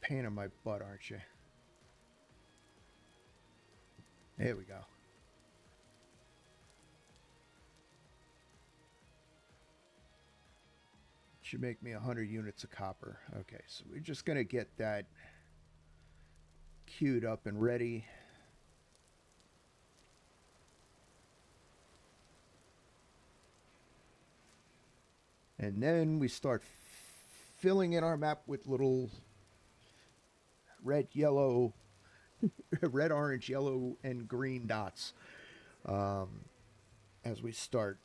Pain in my butt, aren't you? There we go. Should make me 100 units of copper. Okay, so we're just gonna get that queued up and ready. And then we start filling in our map with little red, yellow, red, orange, yellow, and green dots as we start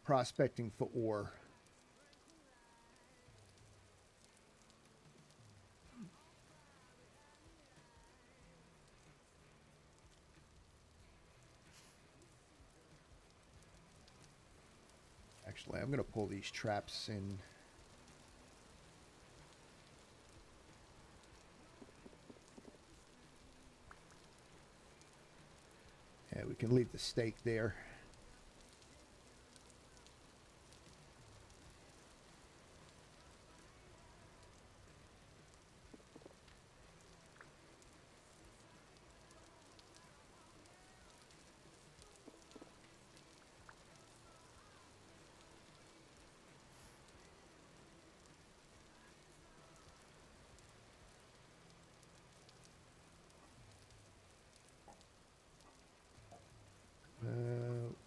prospecting for ore. Actually, I'm going to pull these traps in. Yeah, we can leave the stake there.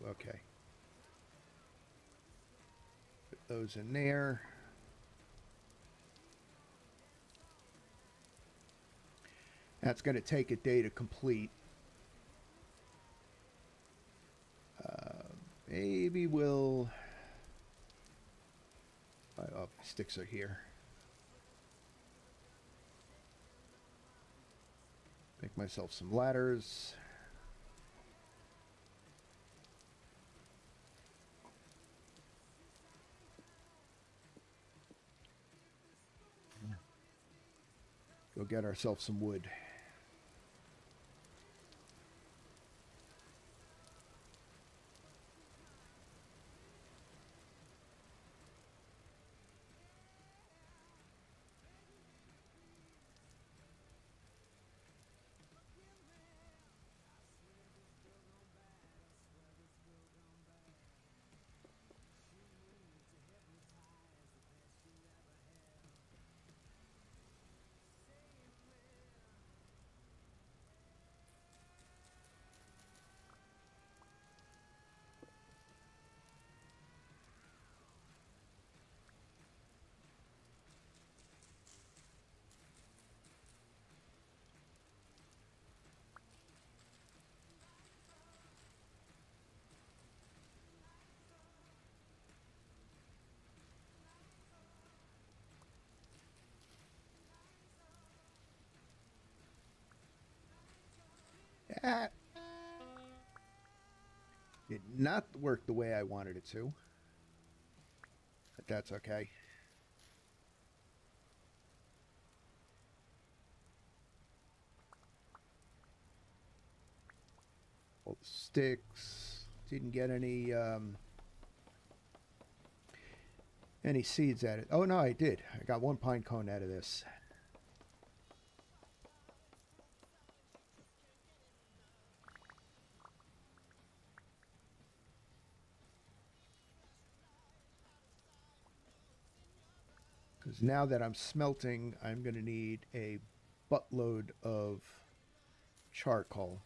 Okay. Put those in there. That's going to take a day to complete. Maybe we'll... Oh, sticks are here. Make myself some ladders. Go get ourselves some wood. Did not work the way I wanted it to. But that's okay. All the sticks. Didn't get any seeds at it. Oh no, I did. I got one pine cone out of this. Because now that I'm smelting, I'm going to need a buttload of charcoal.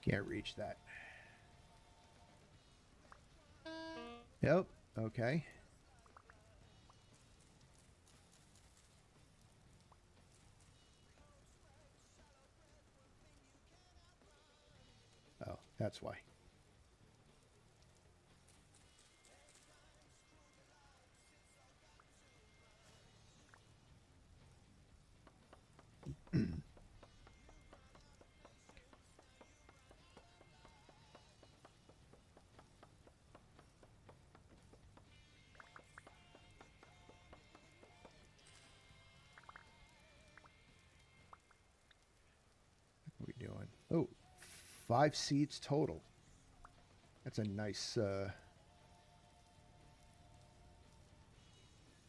Can't reach that. Yep, okay. Oh, that's why. What are we doing? Oh, 5 seeds total. That's a nice,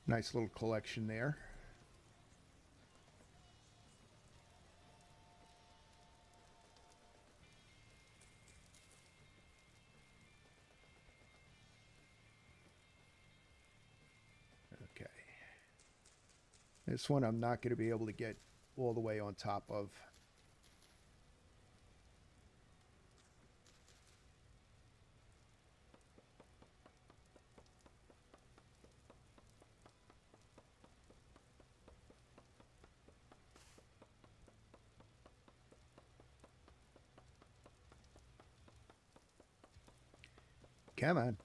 nice little collection there. Okay. This one I'm not going to be able to get all the way on top of. Come on.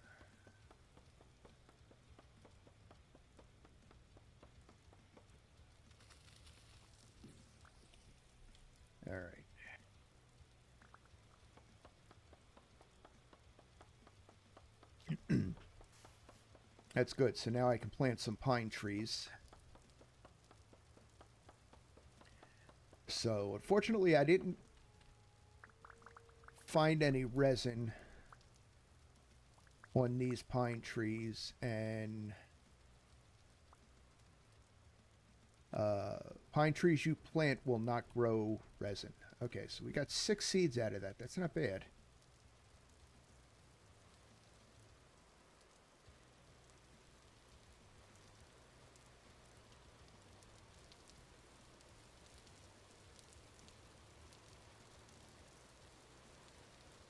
All right. That's good. So now I can plant some pine trees. So unfortunately, I didn't find any resin on these pine trees, and pine trees you plant will not grow resin. Okay, so we got 6 seeds out of that. That's not bad.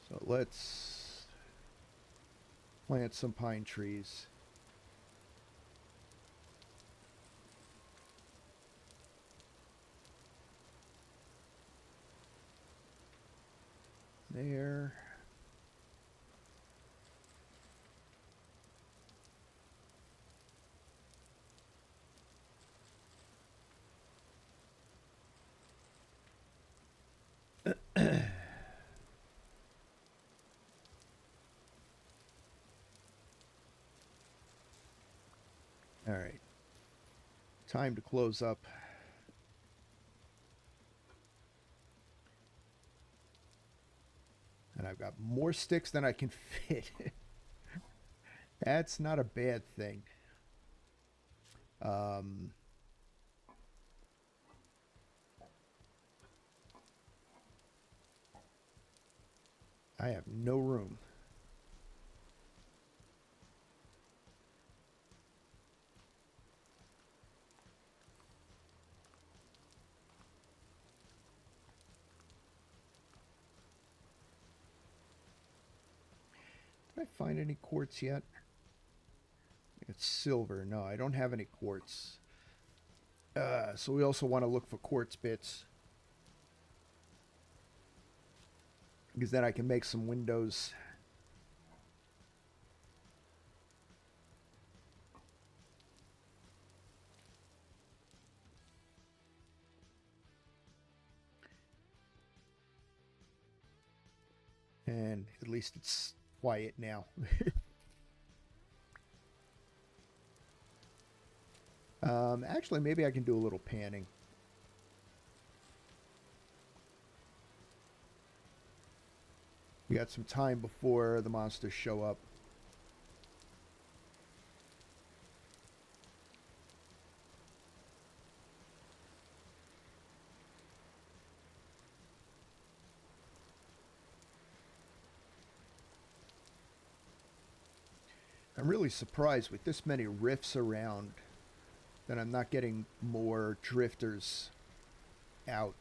So let's plant some pine trees. There. All right. Time to close up. And I've got more sticks than I can fit. That's not a bad thing. I have no room. Did I find any quartz yet? It's silver. No, I don't have any quartz. So we also want to look for quartz bits. Because then I can make some windows. And at least it's quiet now. Actually, maybe I can do a little panning. We got some time before the monsters show up. I'm really surprised with this many rifts around that I'm not getting more drifters out.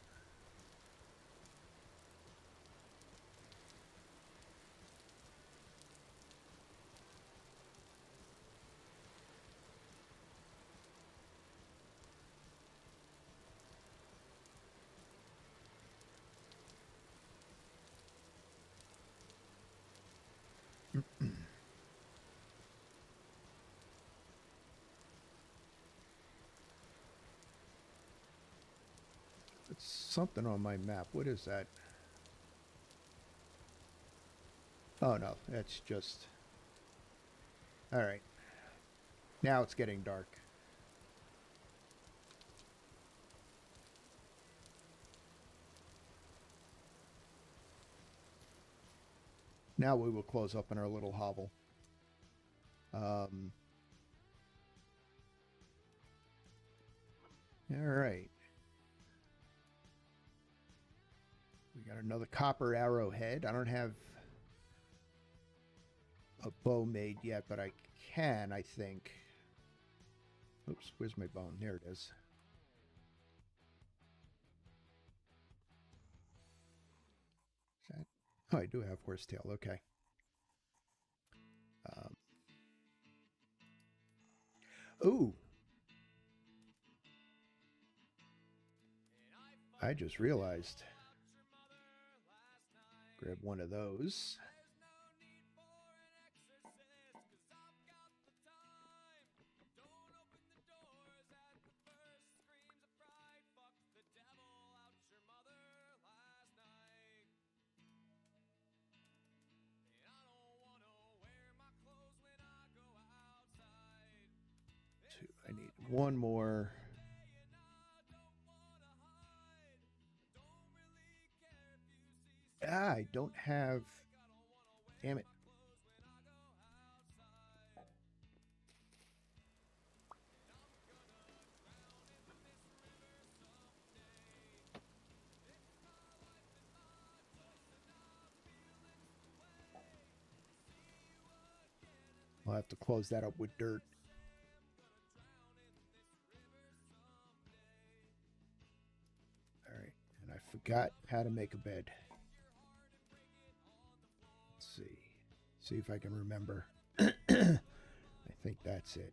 It's something on my map. What is that? Oh no, that's just... Alright. Now it's getting dark. Now we will close up in our little hovel. Alright. We got another copper arrowhead. I don't have a bow made yet, but I can, I think. Oops, where's my bone? There it is. Is that? Oh, I do have horsetail. Okay. Ooh. I just realized. Grab one of those. Two. I need one more. Ah, I don't have... Damn it. I'll have to close that up with dirt. Alright, and I forgot how to make a bed. Let's see. See if I can remember. I think that's it.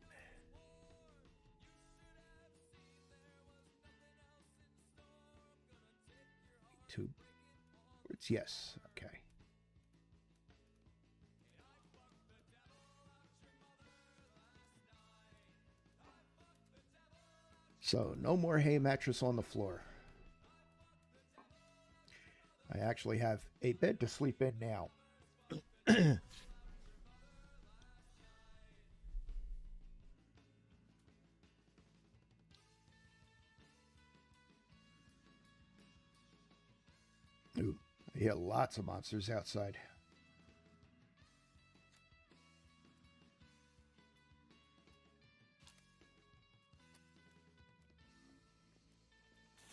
Two. It's yes. Okay. So, no more hay mattress on the floor. I actually have a bed to sleep in now. Ooh, I hear lots of monsters outside.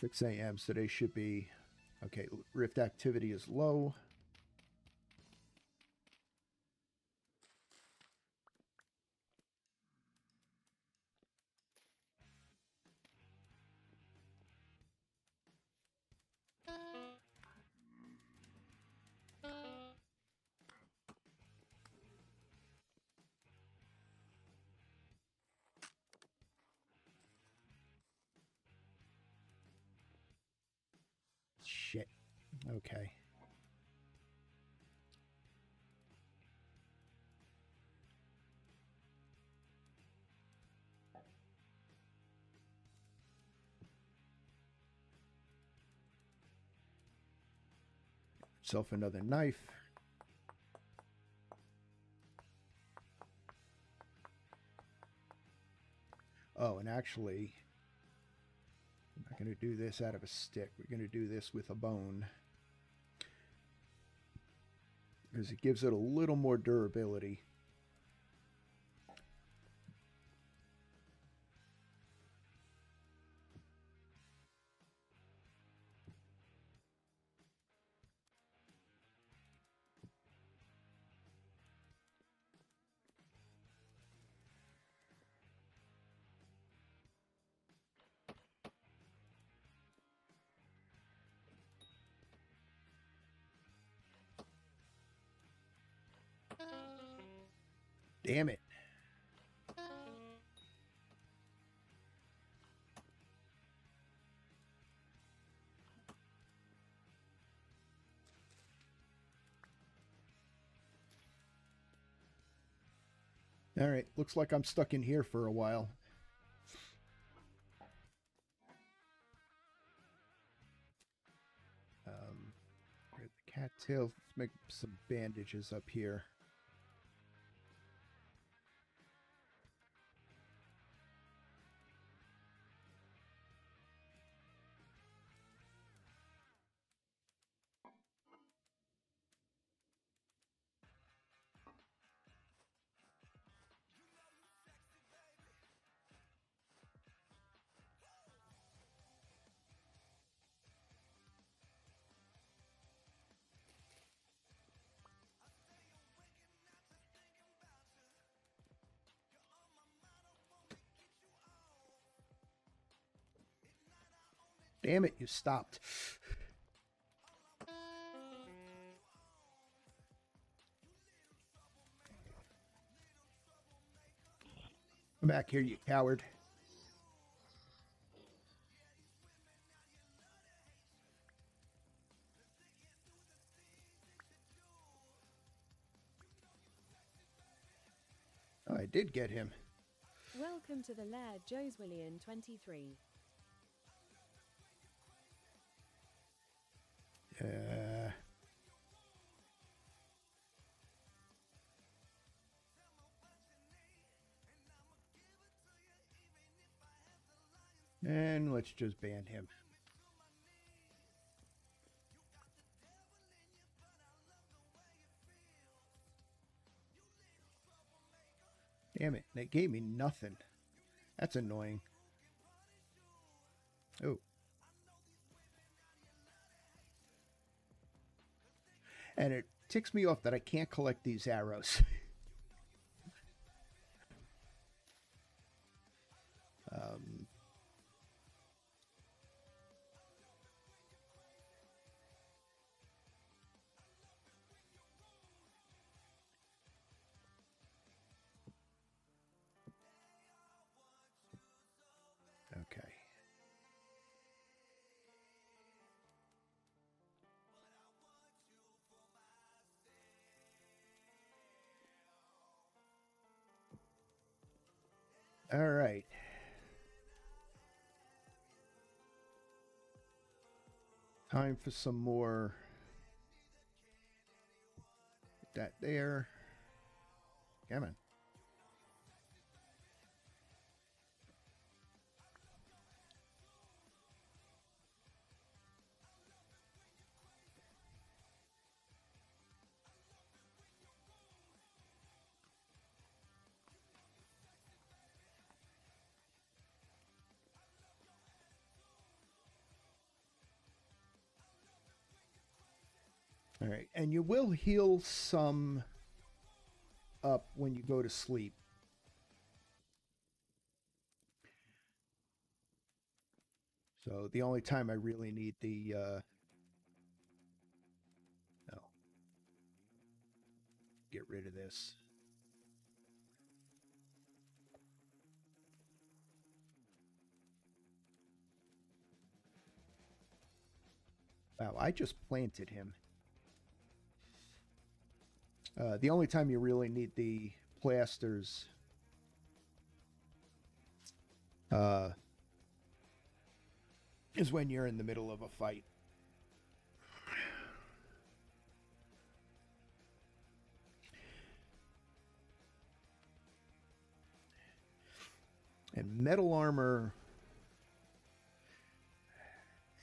Six a.m. So they should be... Okay, rift activity is low. Okay. Self another knife. Oh, and actually, I'm not going to do this out of a stick. We're going to do this with a bone. Because it gives it a little more durability. Damn it. All right, looks like I'm stuck in here for a while. Grab the cattail. Let's make some bandages up here. Damn it, you stopped. Come back here, you coward. Oh, I did get him. Welcome to the lair, Joe's William 23. And let's just ban him. Damn it, they gave me nothing. That's annoying. Oh. And it ticks me off that I can't collect these arrows. Okay. All right. Time for some more. Put that there. Come on. All right, and you will heal some up when you go to sleep. So the only time I really need the no. Get rid of this. Wow, I just planted him. The only time you really need the plasters is when you're in the middle of a fight. And metal armor,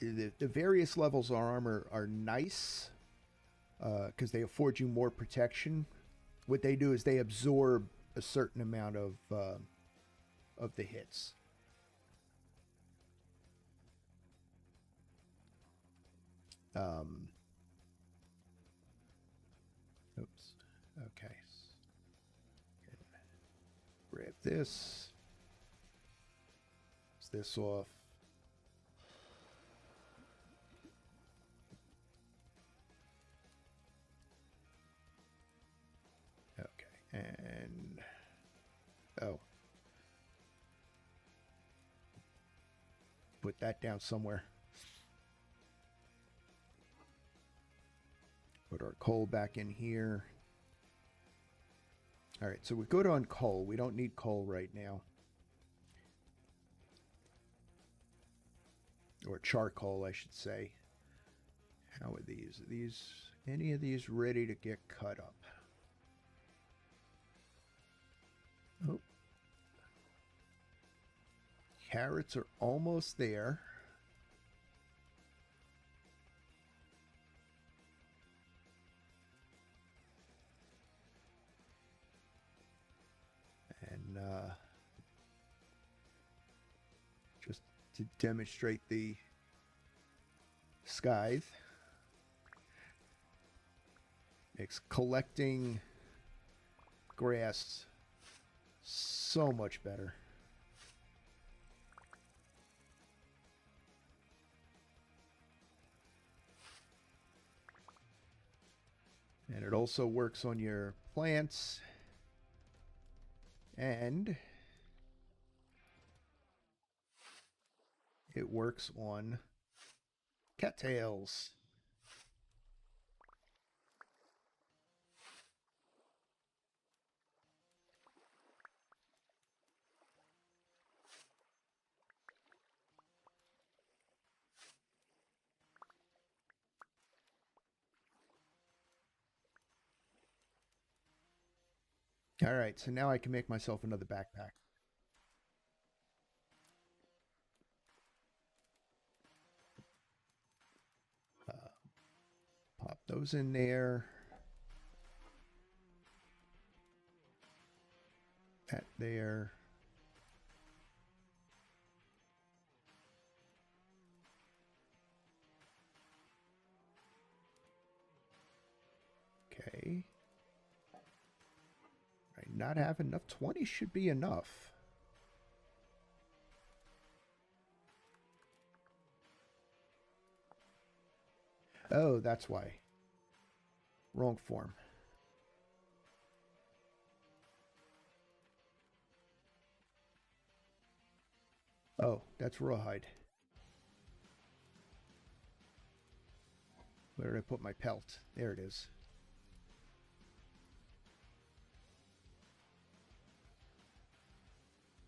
the various levels of armor are nice because they afford you more protection. What they do is they absorb a certain amount of the hits. Oops. Okay. Grab this. This off. Okay, and oh, put that down somewhere. Put our coal back in here. All right, so we're good on coal. We don't need coal right now. Or charcoal, I should say. How are these? Are these, any of these ready to get cut up? Oh. Carrots are almost there. And just to demonstrate the scythe, makes collecting grass so much better. And it also works on your plants. And it works on cattails. All right, so now I can make myself another backpack. Pop those in there. That there. Okay. I not have enough. 20 should be enough. Oh, that's why. Wrong form. Oh, that's rawhide. Where did I put my pelt? There it is.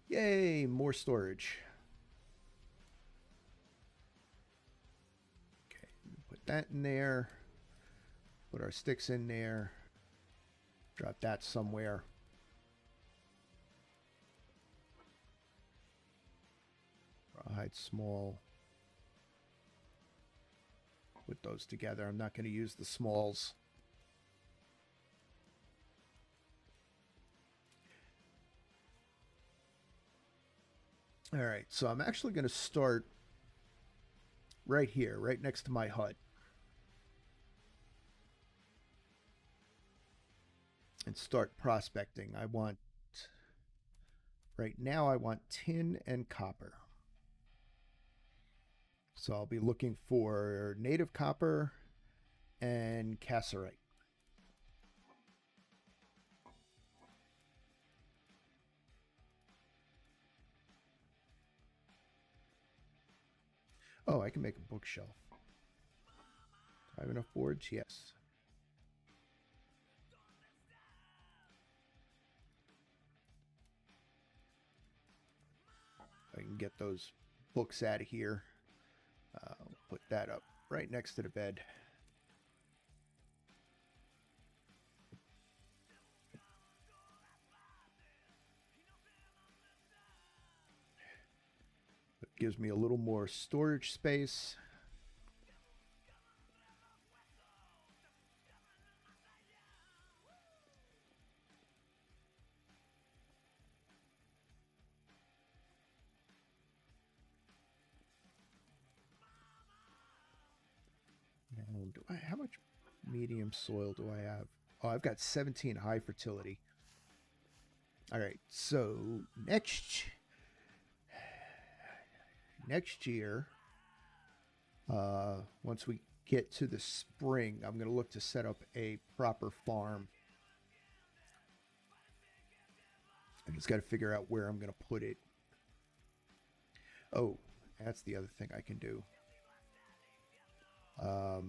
Yay, more storage. Okay, put that in there. Put our sticks in there. Drop that somewhere. Rawhide small. Put those together. I'm not going to use the smalls. All right, so I'm actually going to start right here, right next to my hut. And start prospecting. I want, right now I want tin and copper. So I'll be looking for native copper and cassiterite. Oh, I can make a bookshelf. I have enough boards? Yes. I can get those books out of here. Put that up right next to the bed. It gives me a little more storage space. And how much medium soil do I have? Oh, I've got 17 high fertility. All right, so next year, once we get to the spring, I'm going to look to set up a proper farm. I just got to figure out where I'm going to put it. Oh, that's the other thing I can do. I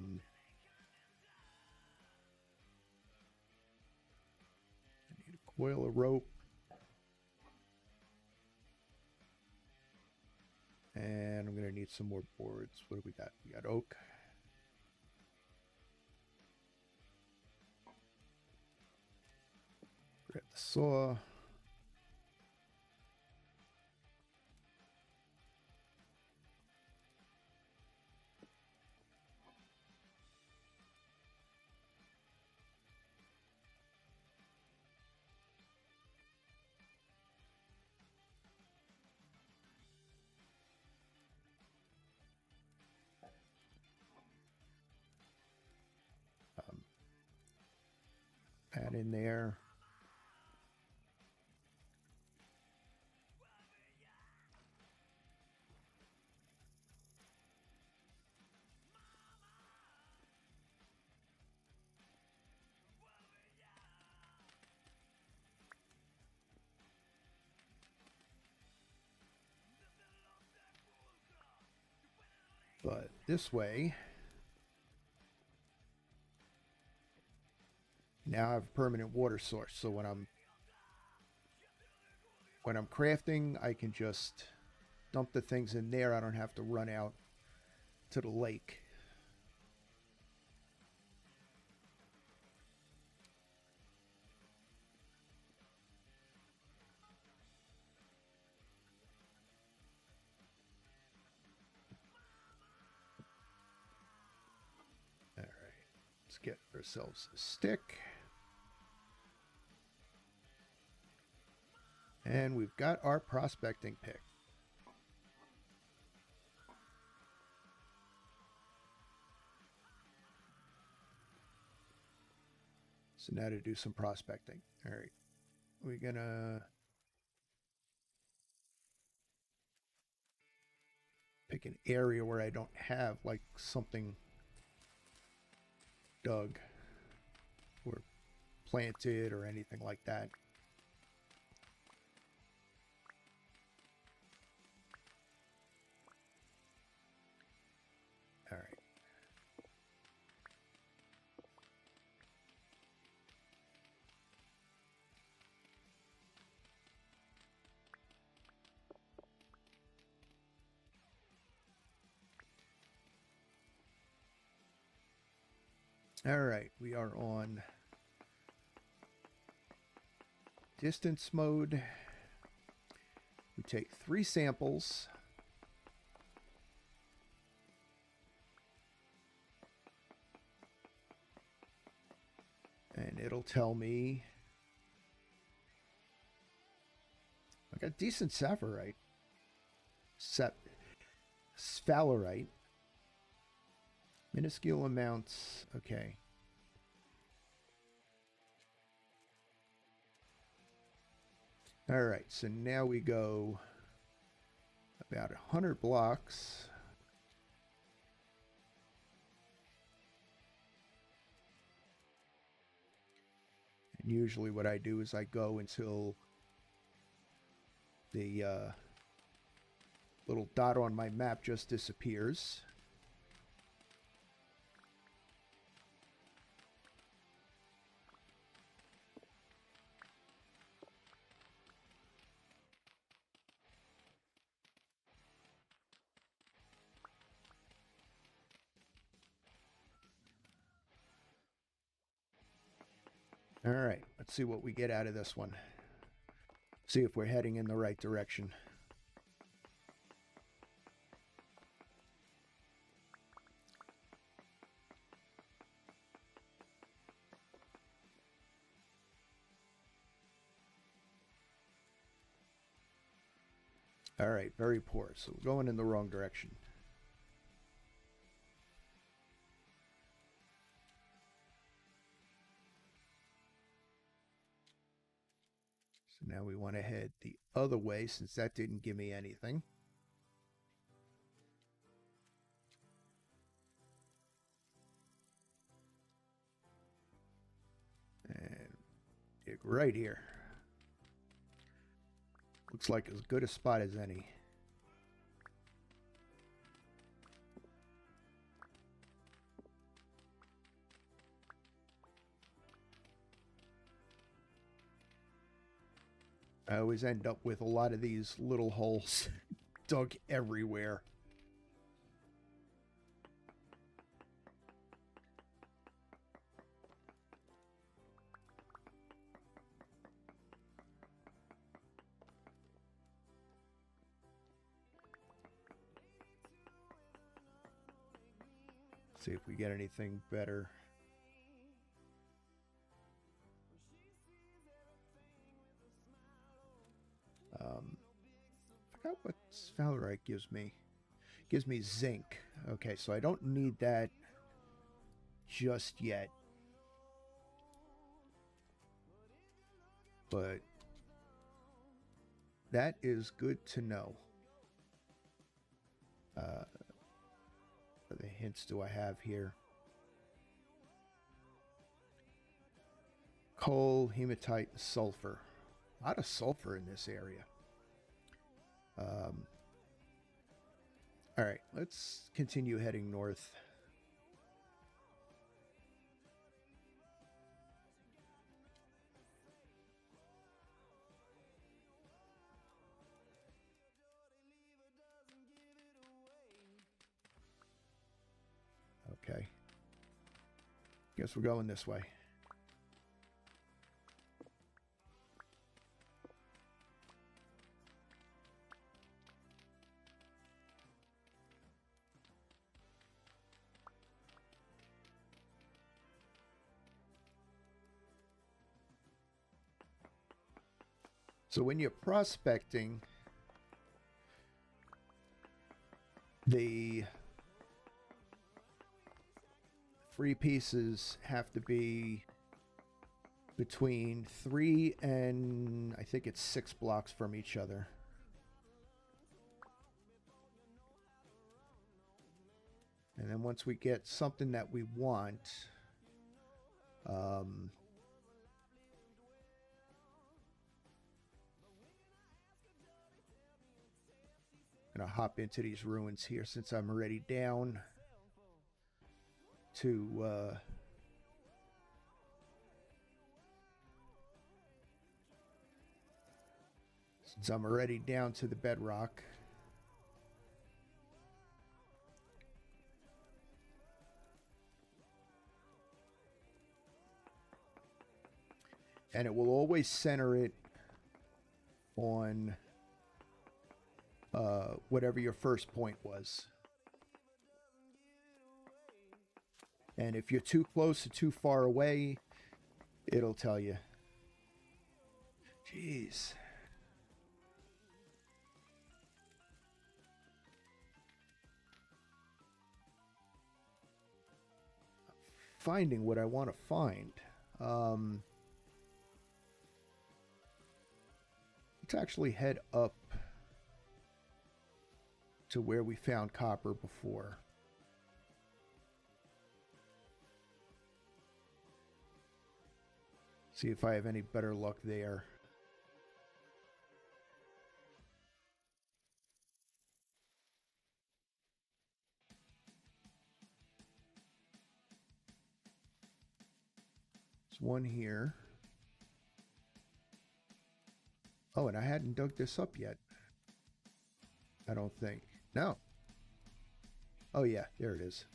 need a coil of rope. And I'm going to need some more boards. What do we got? We got oak. Grab the saw. That in there. But this way, now I have a permanent water source. So when I'm crafting, I can just dump the things in there. I don't have to run out to the lake. All right, let's get ourselves a stick. And we've got our prospecting pick. So now to do some prospecting. All right, we're gonna pick an area where I don't have like something dug or planted or anything like that. All right. All right, we are on distance mode. We take 3 samples. And it'll tell me I got decent sapphirite. Sphalerite. Minuscule amounts. Okay. All right, so now we go about 100 blocks. And usually what I do is I go until the little dot on my map just disappears. All right, let's see what we get out of this one. See if we're heading in the right direction. All right, very poor. So we're going in the wrong direction. So now we want to head the other way since that didn't give me anything. And dig right here. Looks like as good a spot as any. I always end up with a lot of these little holes dug everywhere. See if we get anything better. I forgot what Sphalerite gives me. Gives me zinc. Okay, so I don't need that just yet. But that is good to know. What other hints do I have here? Coal, hematite, and sulfur. A lot of sulfur in this area. All right, let's continue heading north. Okay. Guess we're going this way. So when you're prospecting, the free pieces have to be between 3 and I think it's 6 blocks from each other. And then once we get something that we want, gonna hop into these ruins here since I'm already down to the bedrock. And it will always center it on whatever your first point was. And if you're too close or too far away, it'll tell you. Jeez. Finding what I want to find. Let's actually head up to where we found copper before. See if I have any better luck there. There's one here. Oh, and I hadn't dug this up yet. I don't think. No. Oh yeah, there it is.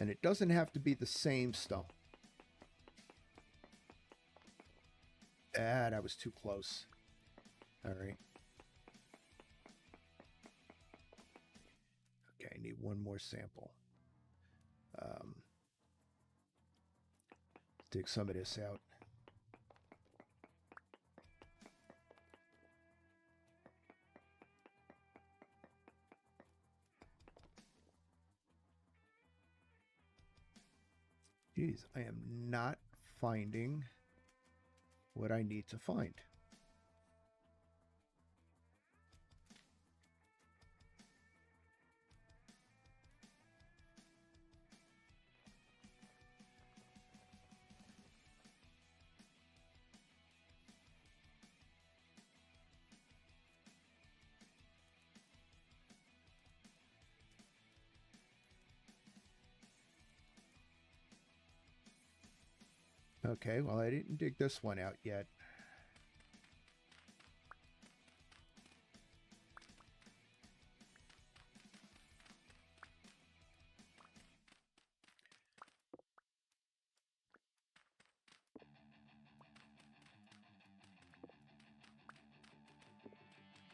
And it doesn't have to be the same stump. Ah, that was too close. All right. Okay, I need one more sample. Dig some of this out. Geez, I am not finding what I need to find. Okay, well, I didn't dig this one out yet.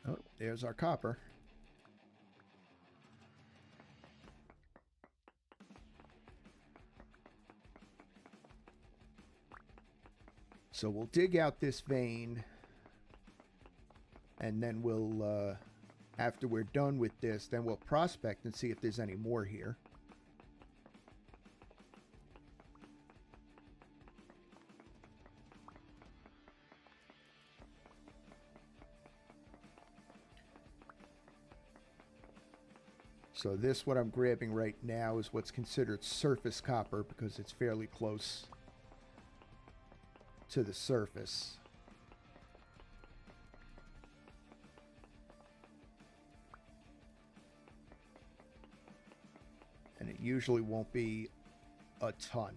Oh, there's our copper. So we'll dig out this vein, and then we'll, after we're done with this, then we'll prospect and see if there's any more here. So this, what I'm grabbing right now, is what's considered surface copper because it's fairly close to the surface. And it usually won't be a ton.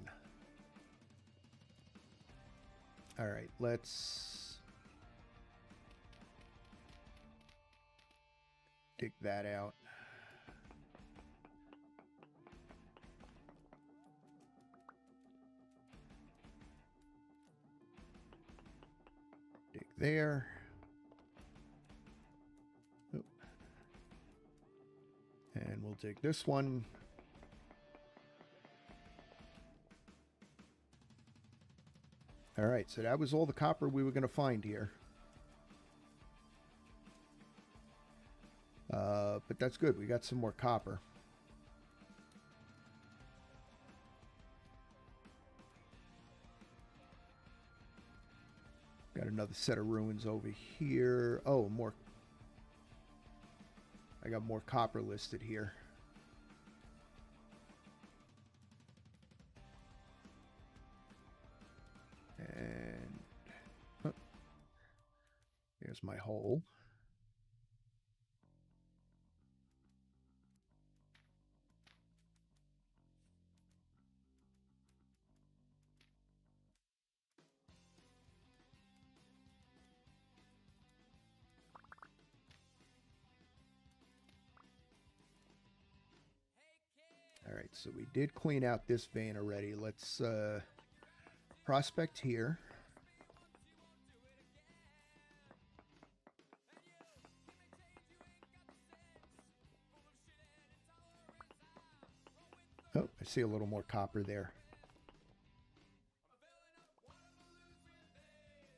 All right, let's dig that out. Dig there. Oop. And we'll dig this one. All right, so that was all the copper we were going to find here. But that's good. We got some more copper. Got another set of ruins over here. Oh, more. I got more copper listed here. And oh, there's my hole. All right, so we did clean out this vein already. Let's prospect here. Oh, I see a little more copper there.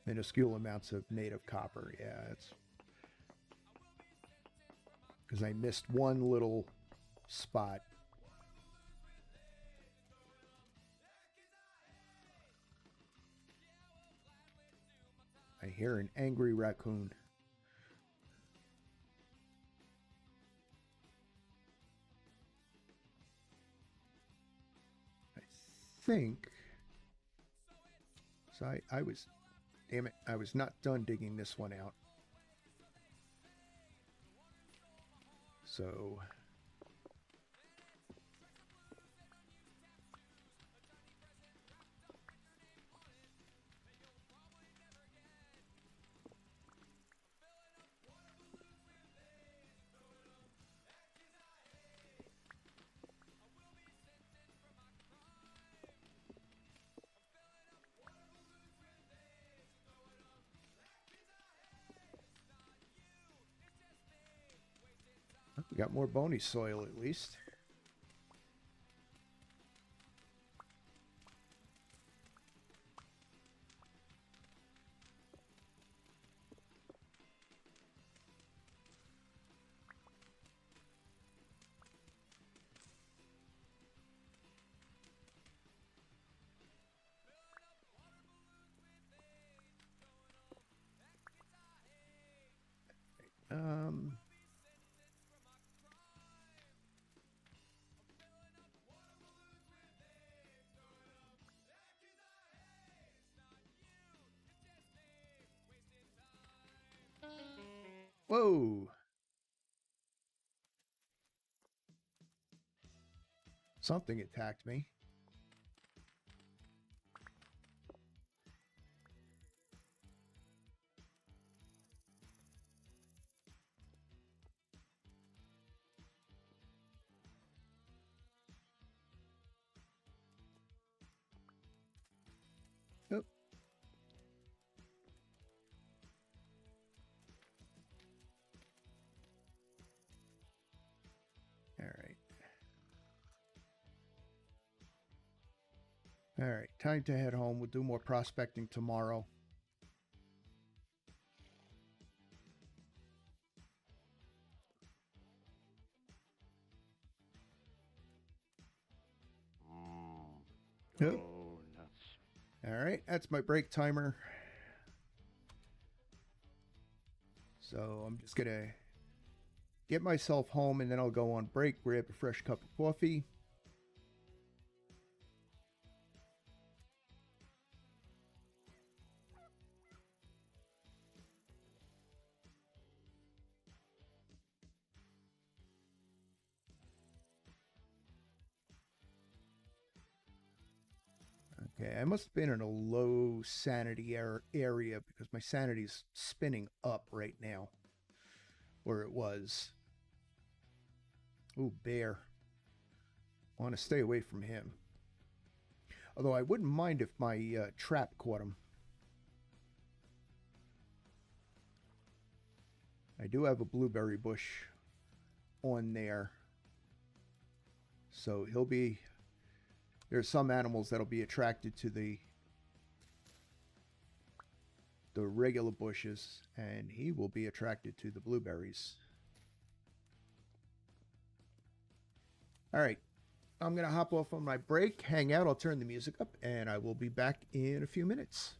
Minuscule amounts of native copper. Yeah, it's because I missed one little spot. I hear an angry raccoon. I think. So I was, damn it, I was not done digging this one out. So We got more bony soil at least. Um, Whoa! Something attacked me. Oop. All right. All right, time to head home. We'll do more prospecting tomorrow. Yep. Oh, nuts. All right, that's my break timer. So I'm just gonna get myself home and then I'll go on break, grab a fresh cup of coffee. Okay, I must have been in a low sanity area because my sanity's spinning up right now. Where it was. Ooh, bear. I want to stay away from him. Although I wouldn't mind if my trap caught him. I do have a blueberry bush on there. So he'll be... There's some animals that'll be attracted to the regular bushes, and he will be attracted to the blueberries. All right, I'm going to hop off on my break, hang out, I'll turn the music up, and I will be back in a few minutes.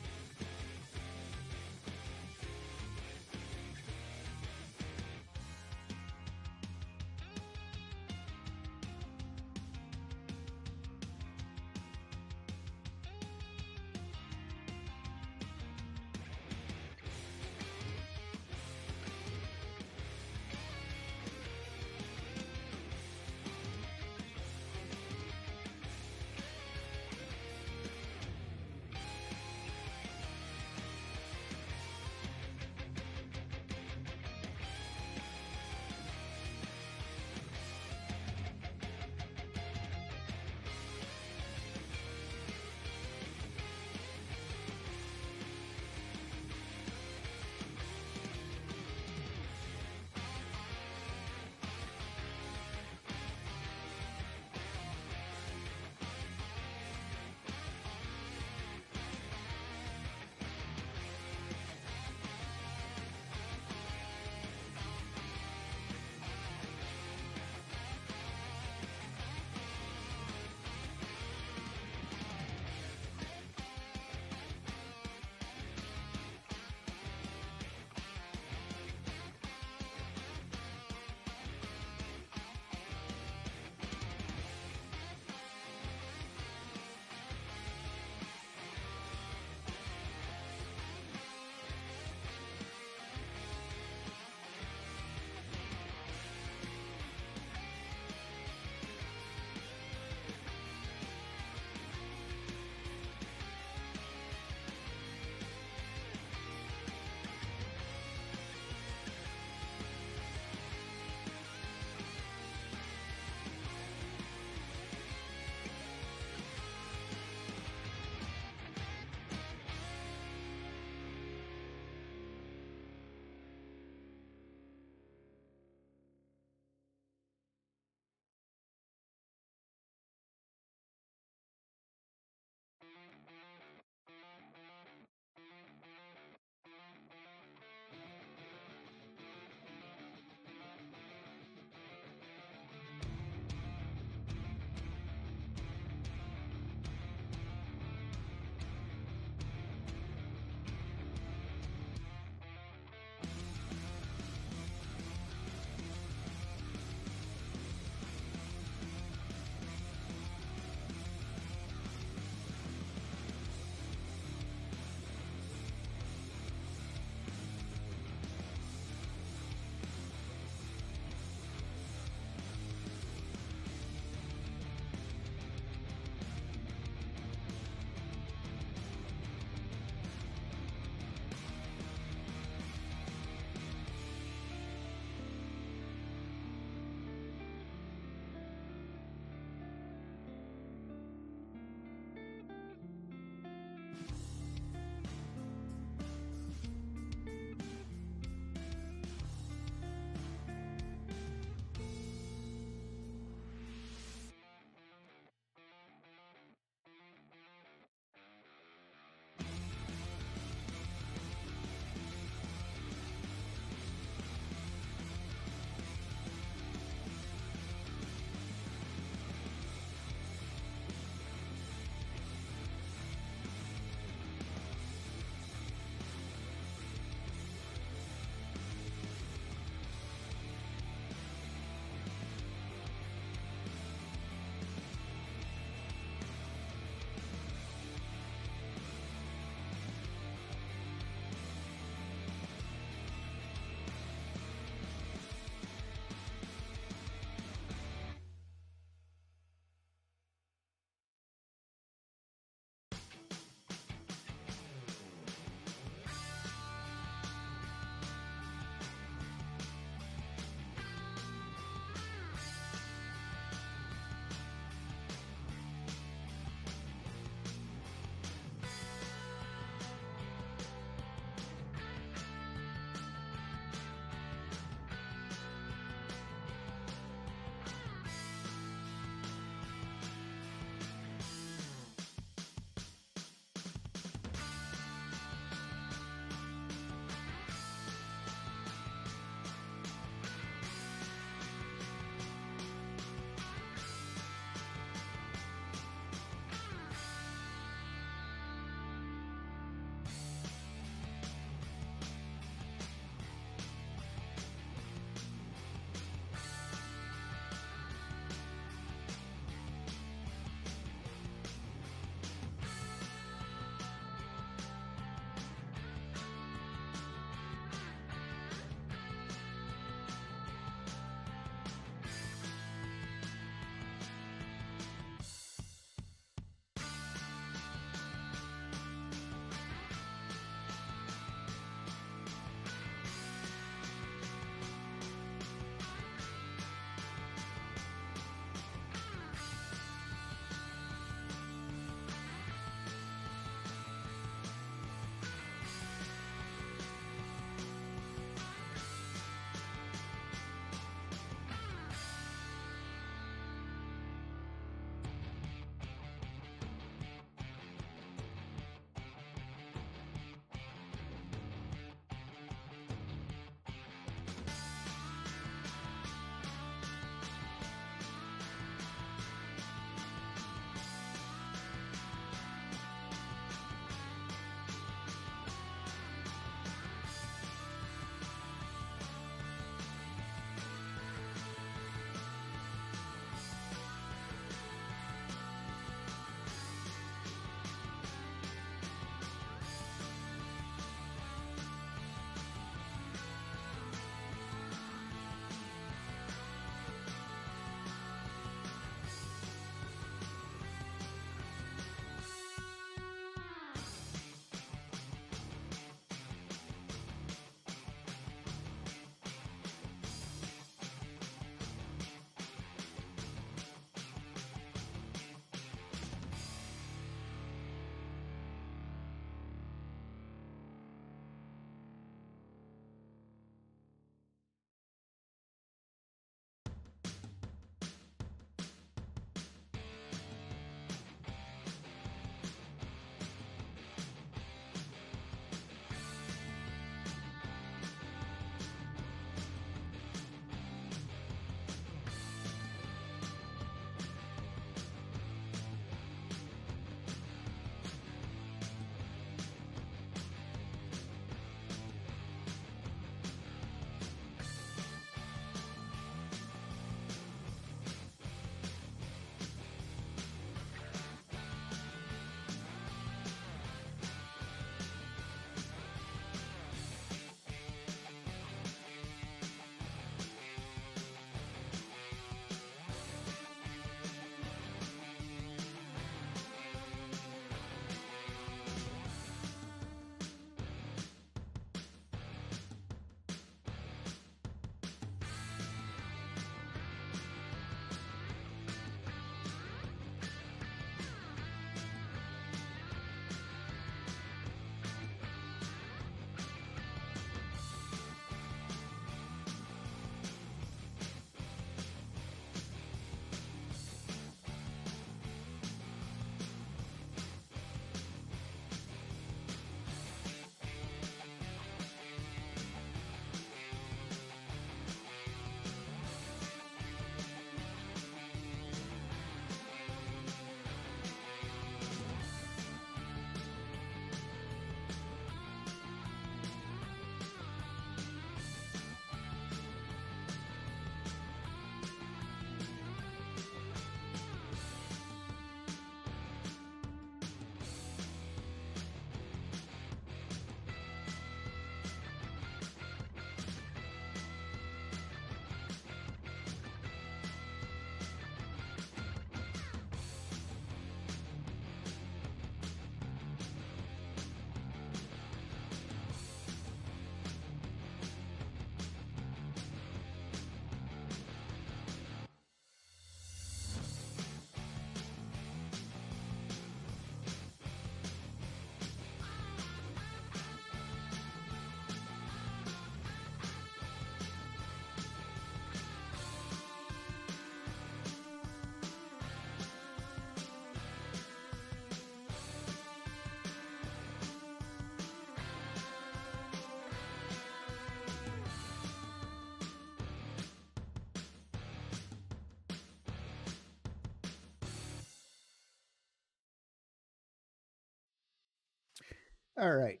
All right.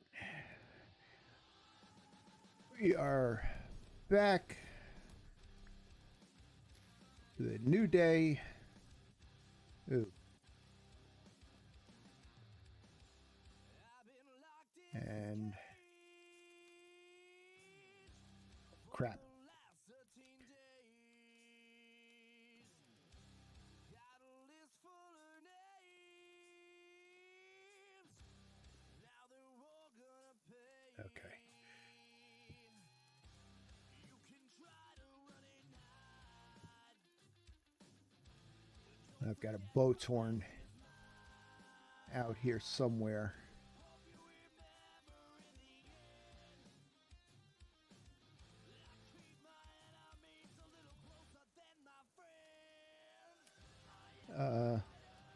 We are back to the new day. Ooh. And crap. Okay. I've got a boat's horn out here somewhere.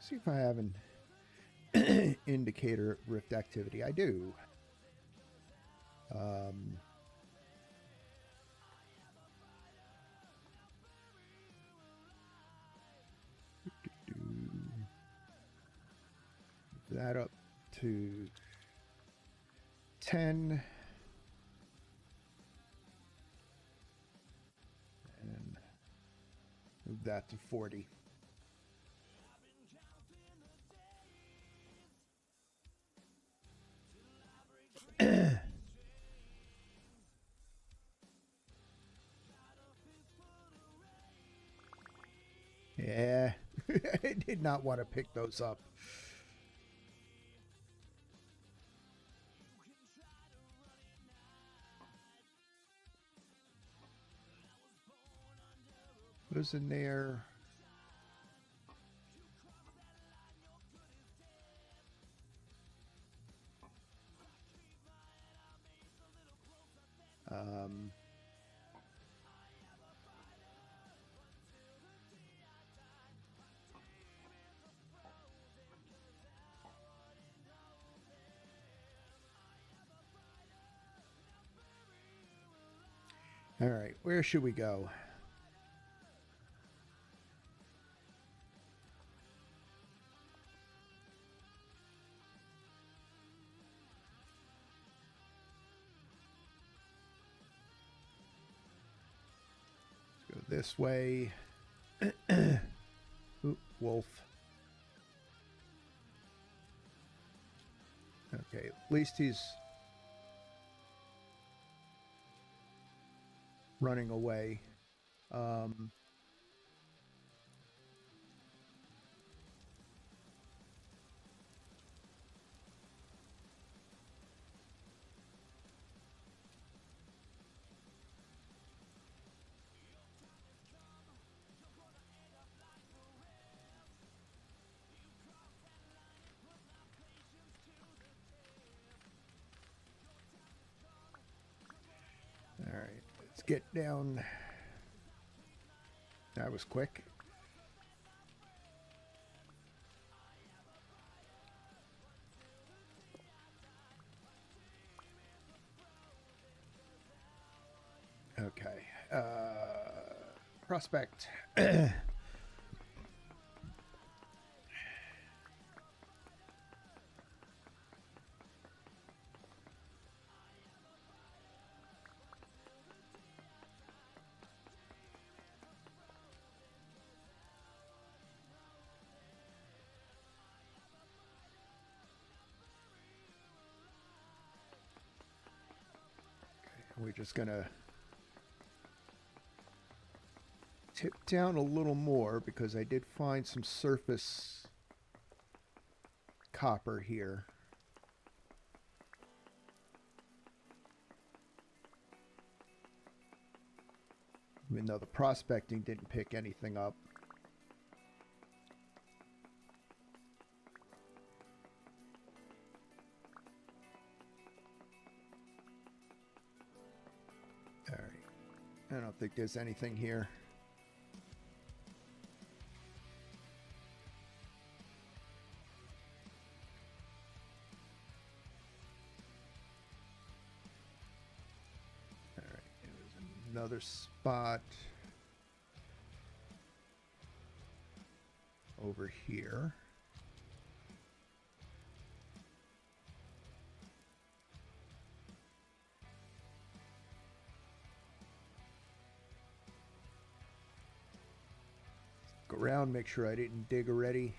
See if I have an indicator of rift activity. I do. That up to 10. And move that to 40. Yeah, I did not want to pick those up. What's in there? All right, where should we go? Let's go this way. Oop, wolf. Okay, at least he's running away. All right, let's get down. That was quick. Okay. Prospect. We're just gonna tip down a little more because I did find some surface copper here. Even though the prospecting didn't pick anything up. All right. I don't think there's anything here. All right. There's another spot over here. Go around, make sure I didn't dig already.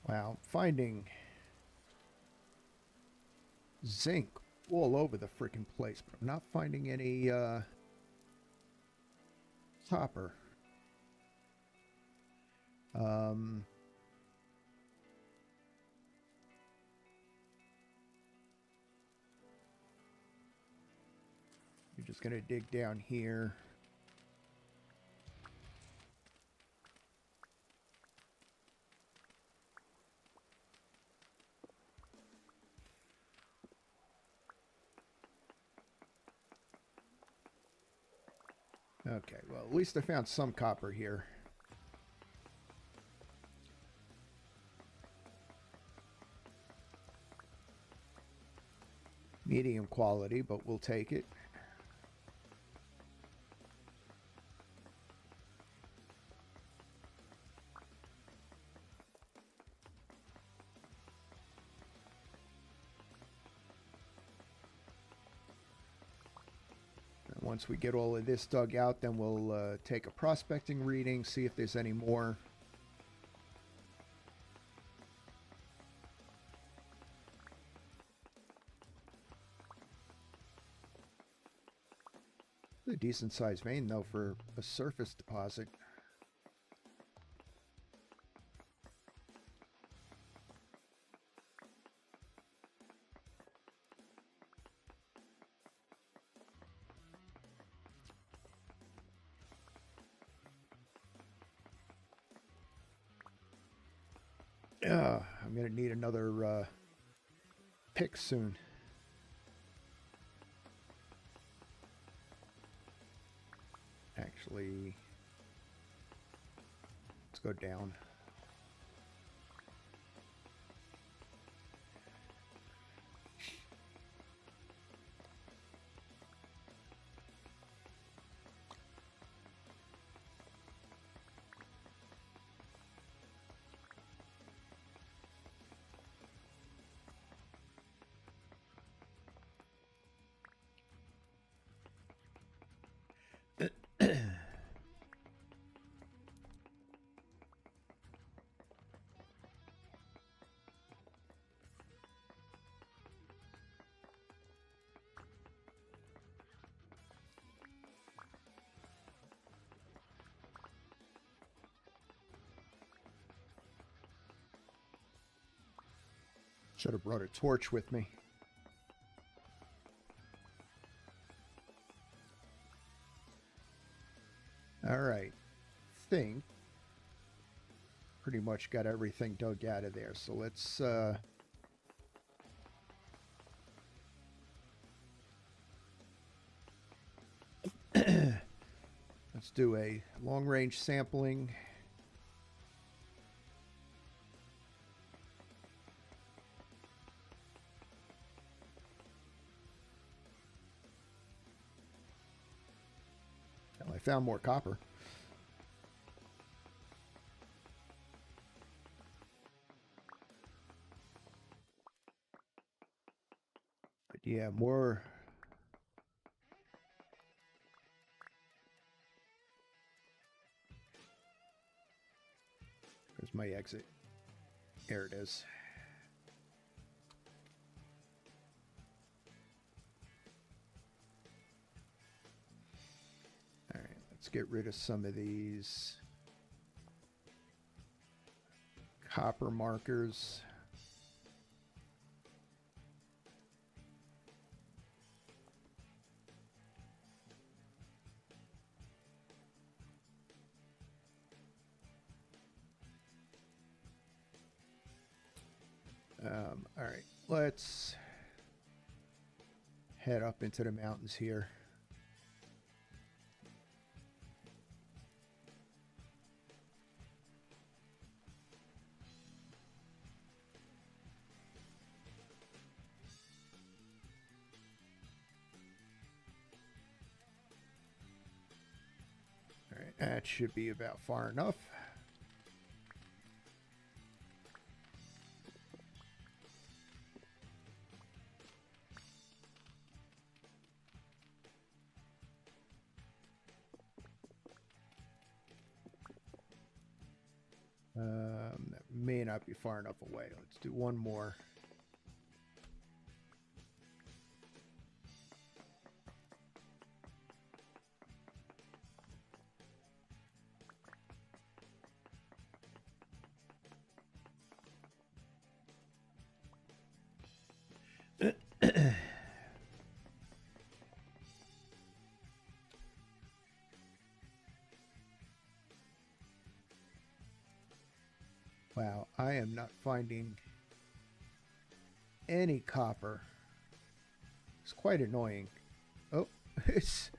Wow, finding zinc all over the freaking place, but I'm not finding any copper. You're just gonna dig down here. Okay, well, at least I found some copper here. Medium quality, but we'll take it. And once we get all of this dug out, then we'll take a prospecting reading, see if there's any more. A decent sized vein though for a surface deposit. I'm gonna need another pick soon. Actually, let's go down. Should have brought a torch with me. All right. Think pretty much got everything dug out of there. So let's let's do a long-range sampling. I found more copper. But yeah, more. There's my exit. There it is. All right, let's get rid of some of these. copper markers. All right, let's head up into the mountains here. All right, that should be about far enough. That may not be far enough away. Let's do one more. Wow, I am not finding any copper. It's quite annoying. Oh, it's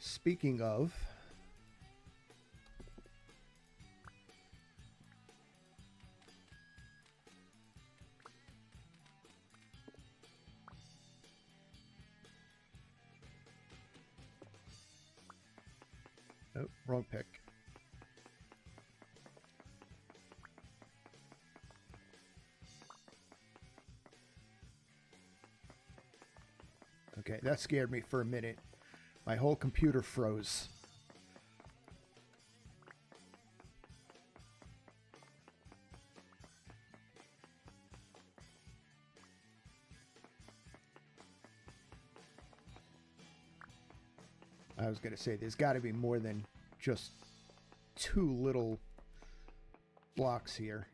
speaking of. Oh, wrong pick. Okay, that scared me for a minute. My whole computer froze. I was going to say, there's got to be more than just two little blocks here.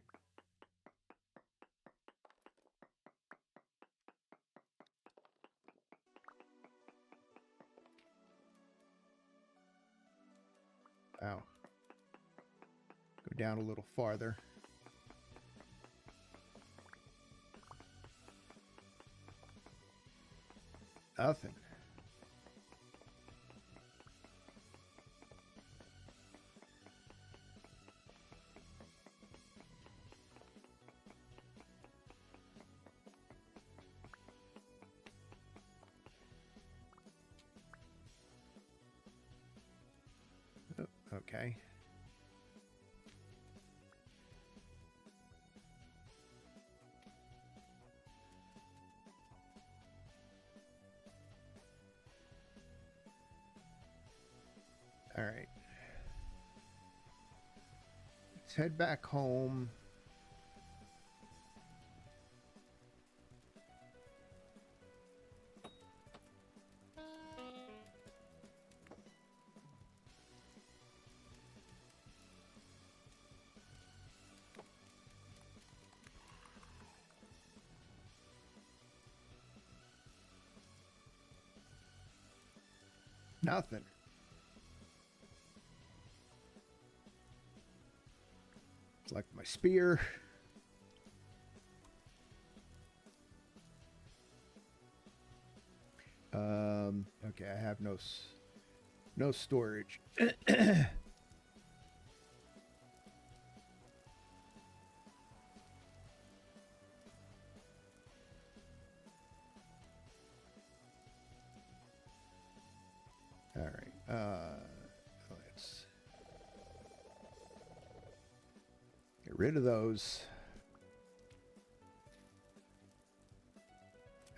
Ow. Go down a little farther. Nothing. Okay. All right. Let's head back home. Nothing. Select my spear. Okay, I have no storage. All right. Let's get rid of those.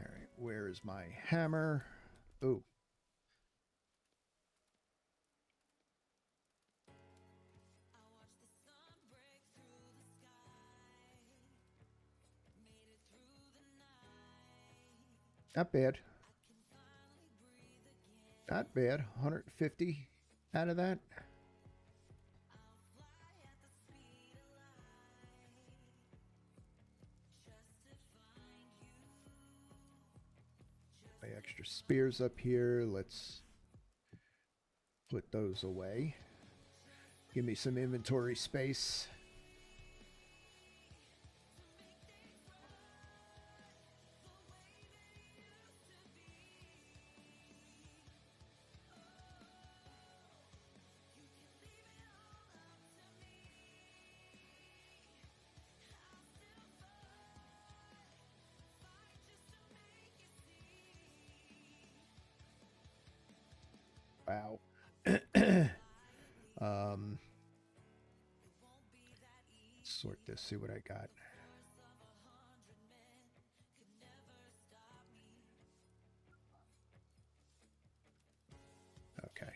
All right. Where is my hammer? Oh. Not bad. Not bad. 150 out of that. extra spears up here. Let's put those away. Give me some inventory space. Wow. Sort this, see what I got. Okay.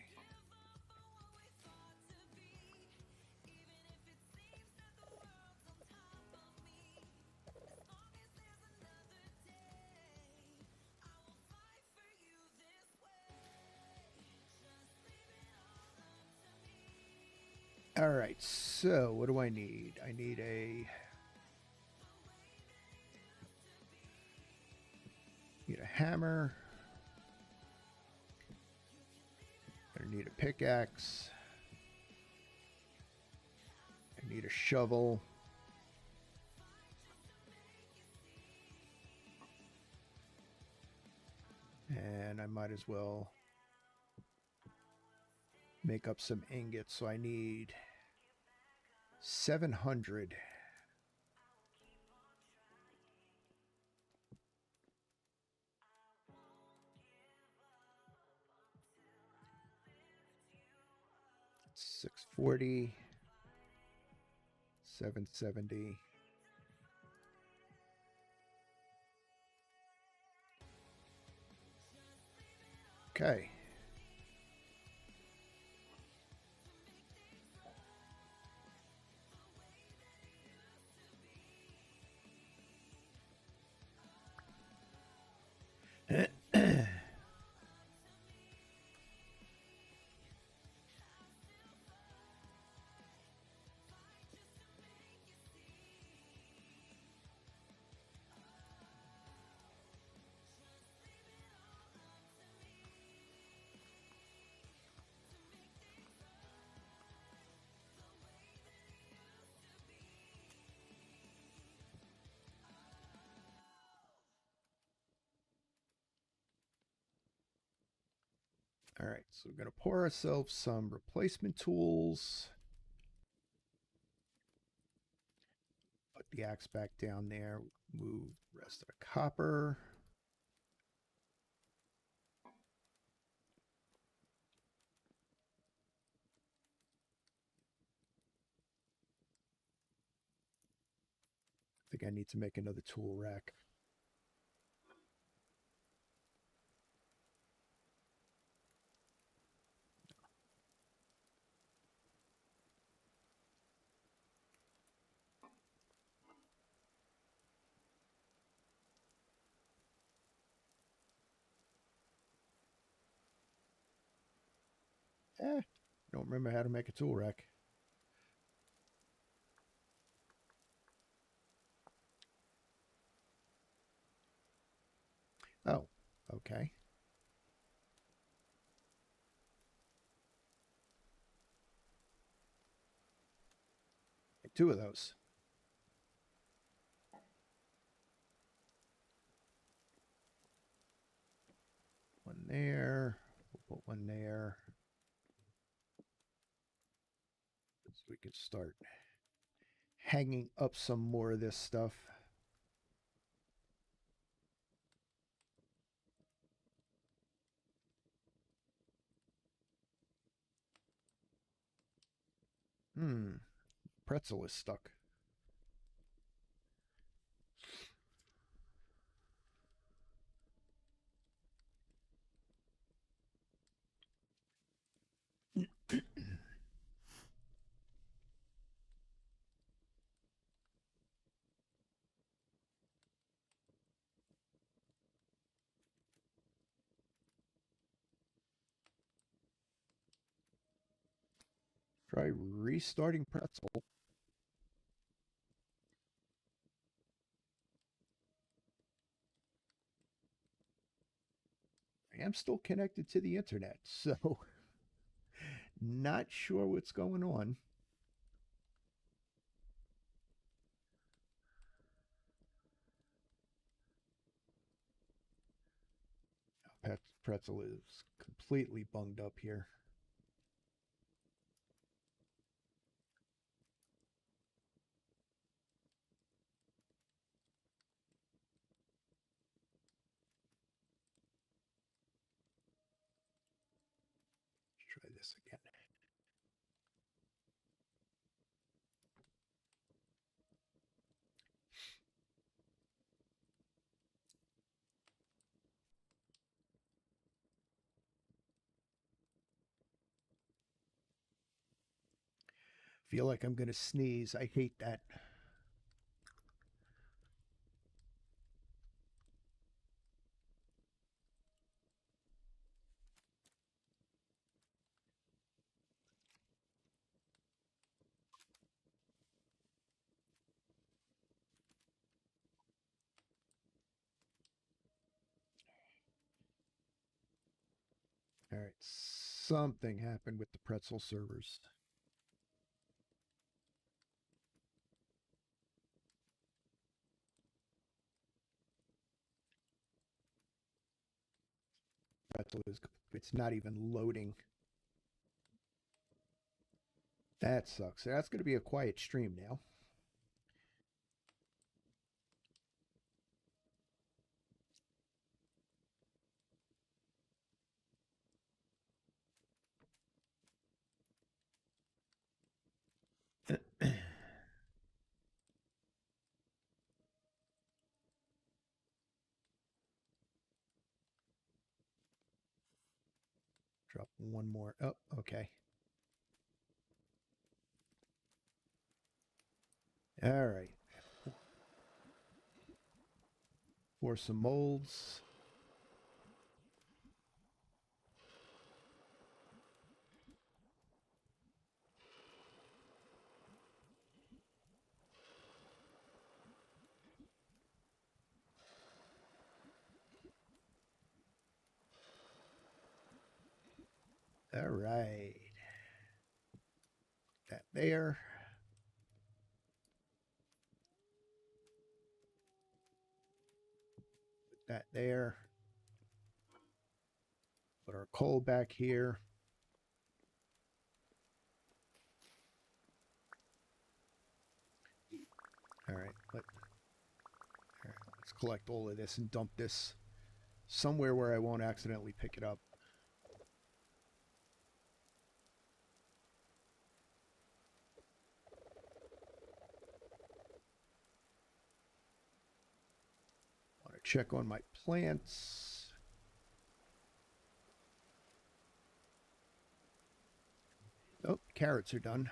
All right, so what do I need? I need a hammer. I need a pickaxe. I need a shovel. And I might as well make up some ingots. So I need 700. $640, 770. Okay. All right, so we're going to pour ourselves some replacement tools. Put the axe back down there. Move the rest of the copper. I think I need to make another tool rack. Don't remember how to make a tool rack. Oh, okay. Two of those. One there. We'll put one there. So we can start hanging up some more of this stuff. Pretzel is stuck. Try restarting pretzel. am still connected to the internet, so not sure what's going on. Pretzel is completely bunged up here. Let's try this again. Feel like I'm going to sneeze. I hate that. All right, something happened with the pretzel servers. Pretzel is, it's not even loading. That sucks. That's going to be a quiet stream now. Drop one more. Oh, okay. All right. For some molds. All right. That there. Put that there. Put our coal back here. All right. Let's collect all of this and dump this somewhere where I won't accidentally pick it up. Want to check on my plants. Oh, carrots are done.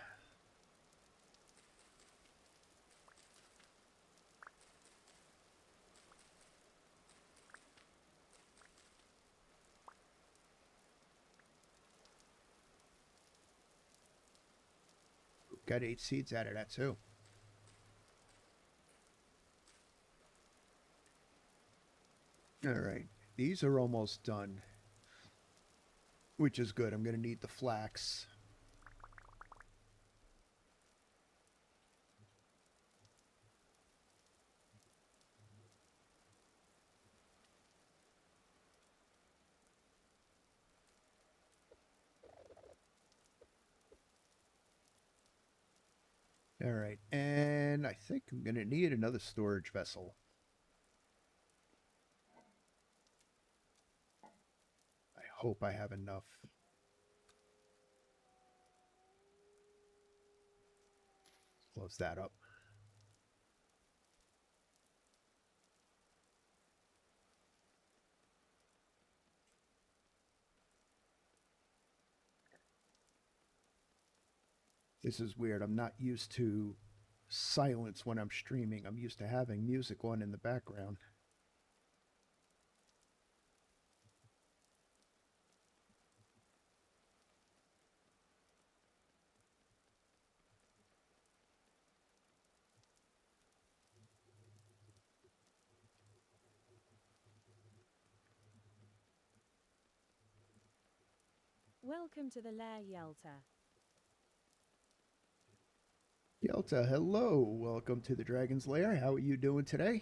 Got 8 seeds out of that too. All right, these are almost done, which is good. I'm going to need the flax. All right, and I think I'm going to need another storage vessel. I hope I have enough. Close that up. This is weird. I'm not used to silence when I'm streaming. I'm used to having music on in the background. Welcome to the lair, Yelta. Yelta, hello. Welcome to the Dragon's Lair. How are you doing today?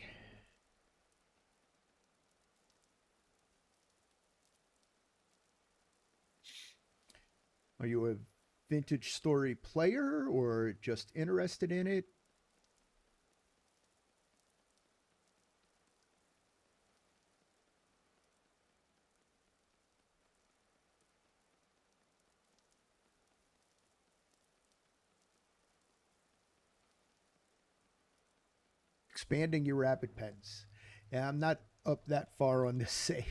Are you a vintage story player or just interested in it? Expanding your rabbit pens. Yeah, I'm not up that far on this save.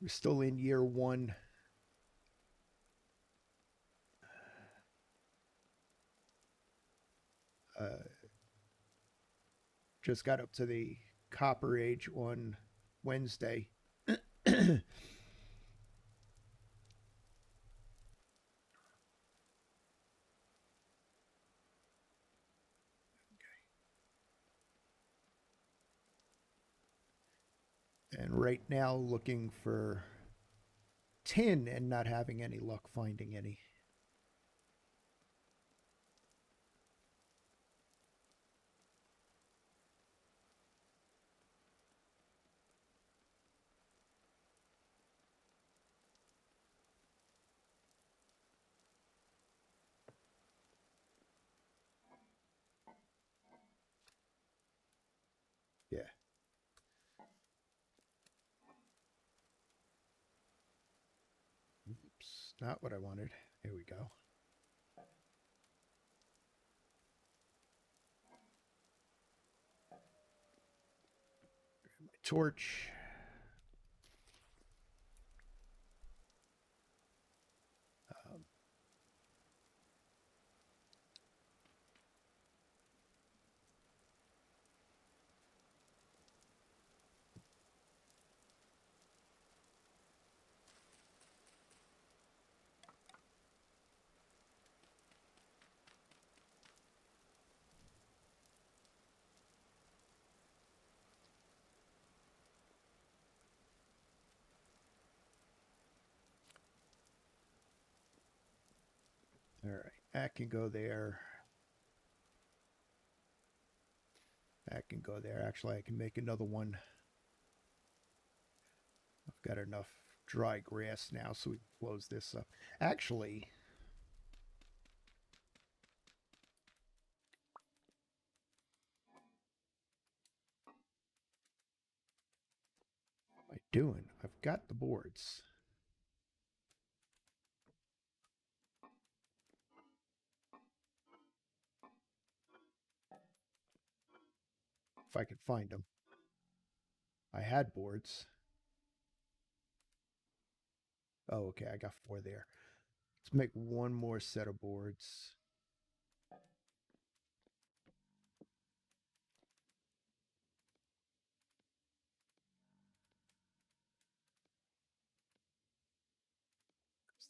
We're still in year one. Just got up to the Copper Age on Wednesday. And right now looking for tin and not having any luck finding any. Yeah. Oops, not what I wanted. Here we go. My torch. All right, that can go there. That can go there. Actually, I can make another one. I've got enough dry grass now, so we can close this up. Actually, what am I doing? I've got the boards. If I could find them. I had boards. Oh, okay, I got 4 there. Let's make one more set of boards.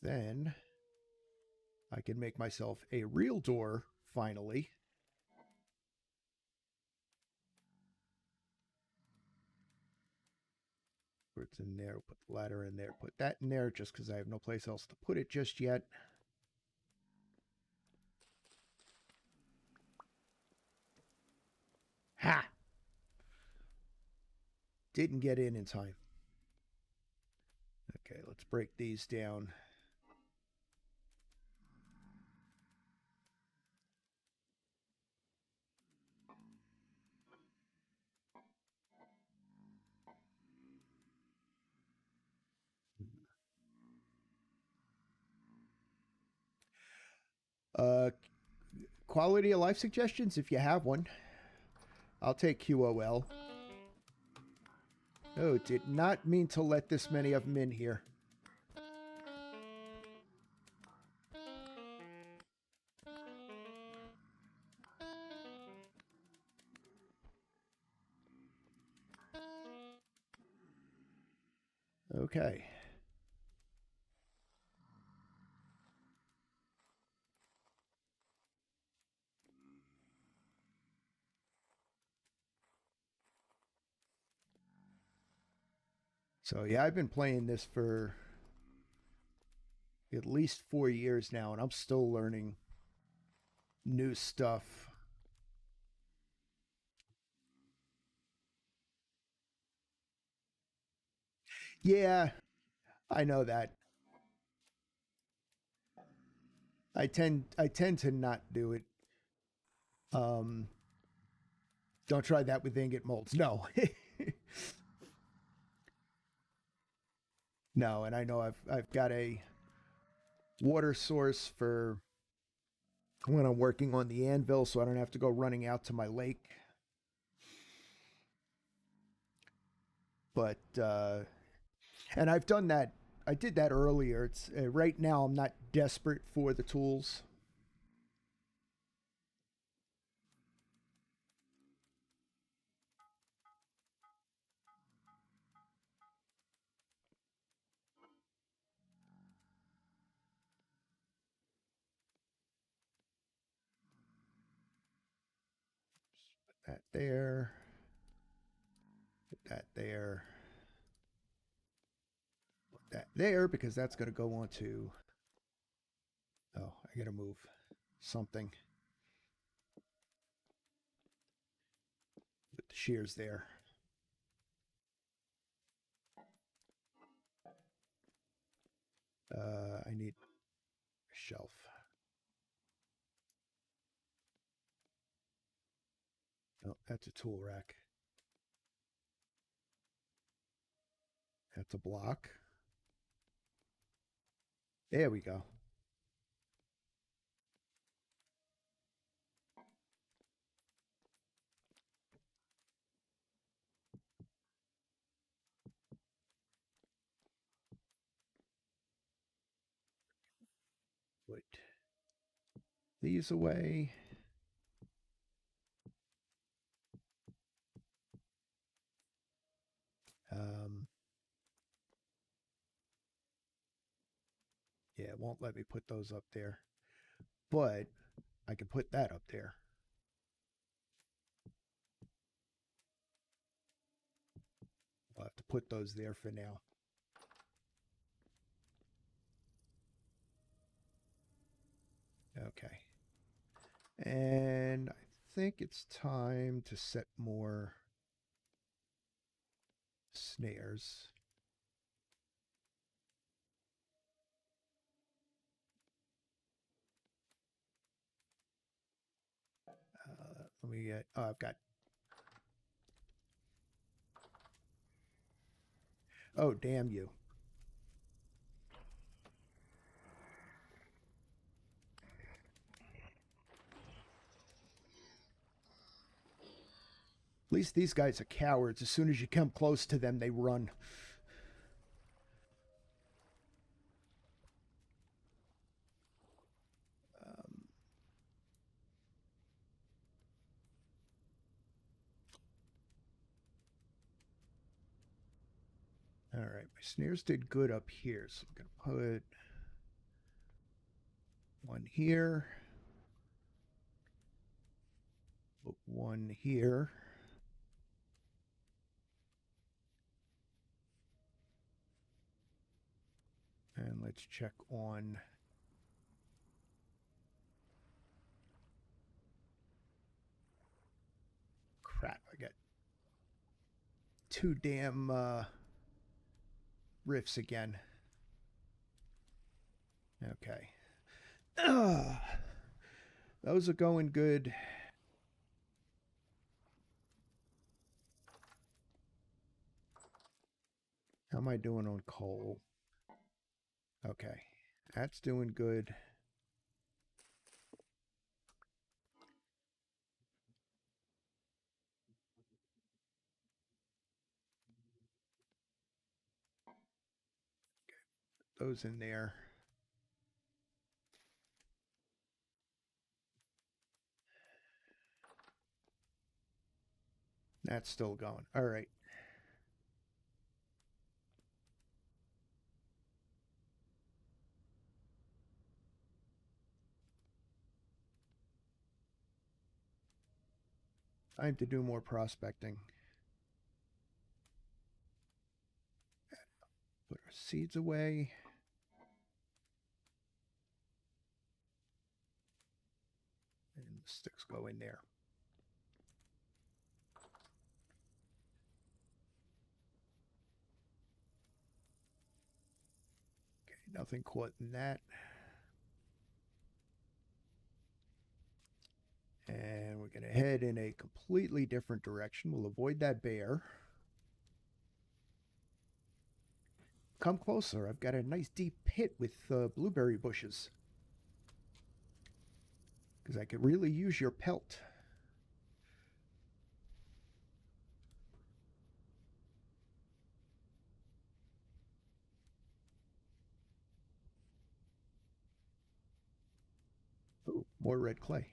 Then I can make myself a real door, finally. It's in there, put the ladder in there, put that in there, just because I have no place else to put it just yet. Ha! Didn't get in time. Okay, let's break these down. Quality of life suggestions, if you have one. I'll take QOL. Oh, did not mean to let this many of them in here. Okay. So yeah, I've been playing this for at least 4 years now, and I'm still learning new stuff. Yeah, I know that. I tend to not do it. Um, don't try that with ingot molds. No, no. And I know I've got a water source for when I'm working on the anvil, so I don't have to go running out to my lake. But and I've done that. I did that earlier. It's right now. I'm not desperate for the tools. Put that there. Put that there. Put that there because that's going to go on to. Oh, I got to move something. Put the shears there. I need a shelf. Oh, that's a tool rack. That's a block. There we go. Put these away. Um, yeah, it won't let me put those up there, but I can put that up there. I'll have to put those there for now. Okay. And I think it's time to set more snares. Let me get, oh, I've got, oh, damn you. At least these guys are cowards. As soon as you come close to them, they run. All right, my snares did good up here, so I'm going to put one here, put one here. And let's check on crap. I got two damn riffs again. Okay. Those are going good. How am I doing on coal? Okay. That's doing good. Those in there. That's still going. All right. Time to do more prospecting. Put our seeds away. go in there. Okay, nothing caught in that. And we're going to head in a completely different direction. We'll avoid that bear. Come closer. I've got a nice deep pit with blueberry bushes. Because I could really use your pelt. Oh, more red clay.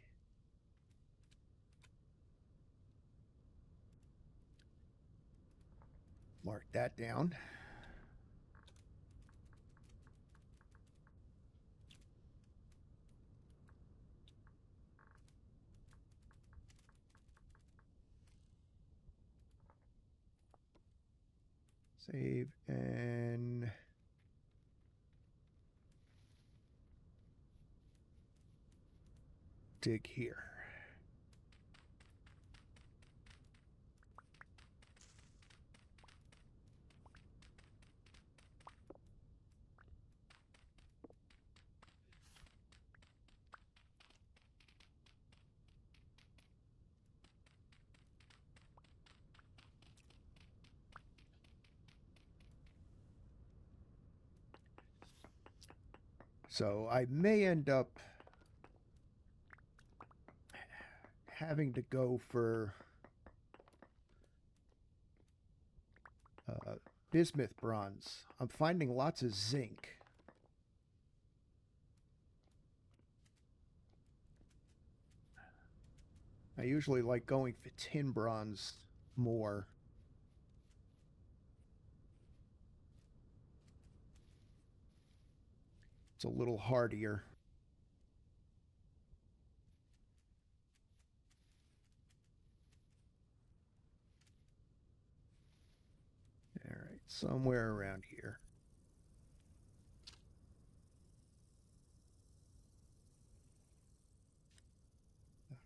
Mark that down. Save and dig here. So I may end up having to go for bismuth bronze. I'm finding lots of zinc. I usually like going for tin bronze more. It's a little hardier. All right, somewhere around here. Okay.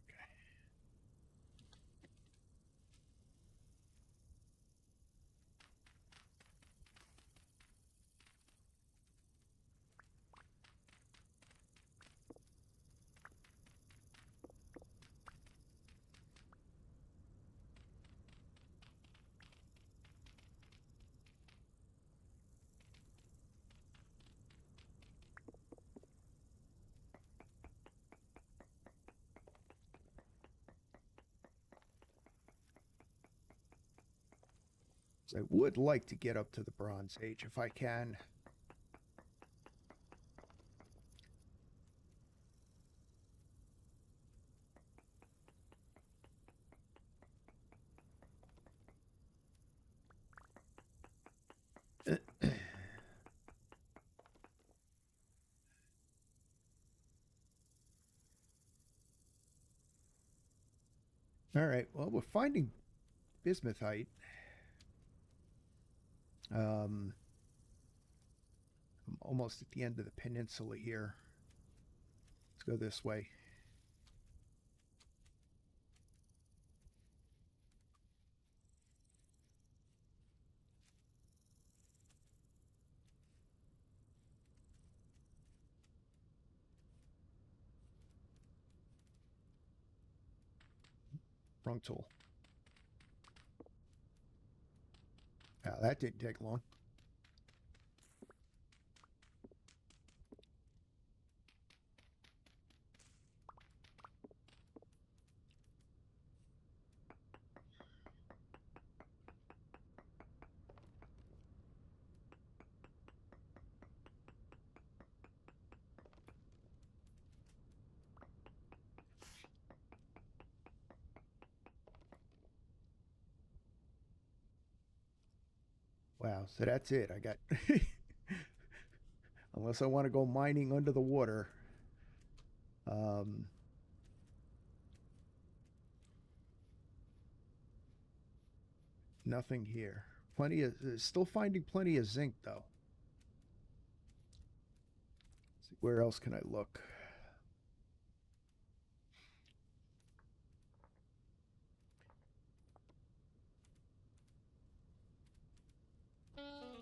So I would like to get up to the Bronze Age if I can. All right, well, we're finding bismuthite. I'm almost at the end of the peninsula here. Let's go this way. Wrong tool. Now, that didn't take long. Wow, so that's it. I got... Unless I want to go mining under the water. Nothing here. Still finding plenty of zinc, though. Let's see, where else can I look?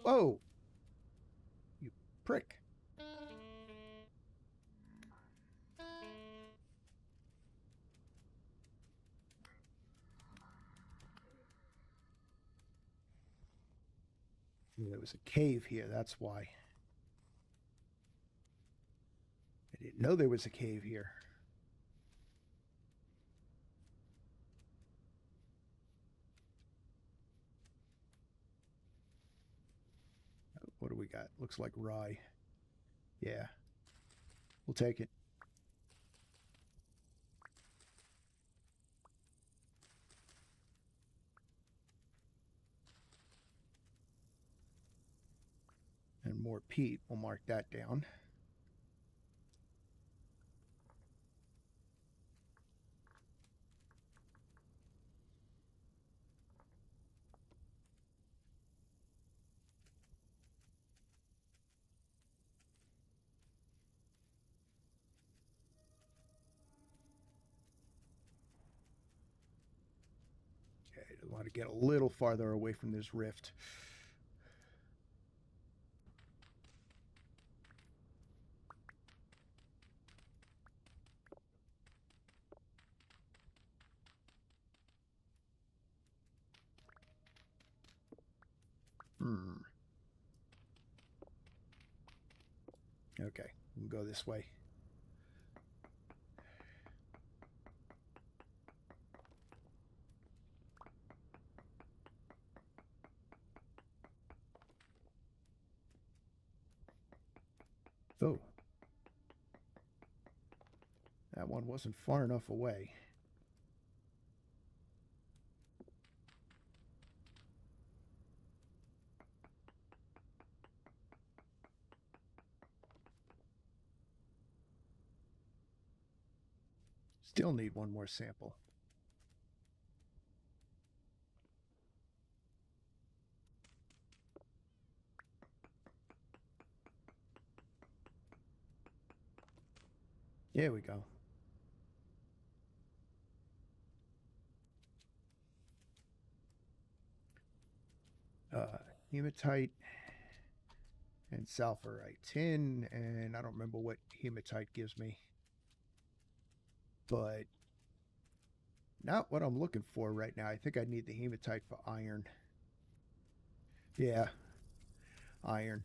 Whoa! You prick. There was a cave here, that's why. I didn't know there was a cave here. What do we got? Looks like rye. Yeah. We'll take it. And more peat. We'll mark that down. Okay, I want to get a little farther away from this rift. Okay, we'll go this way. Oh. That one wasn't far enough away. Still need one more sample. There we go. Hematite and sulfurite tin, and I don't remember what hematite gives me, but not what I'm looking for right now. I think I need the hematite for iron. Yeah, iron.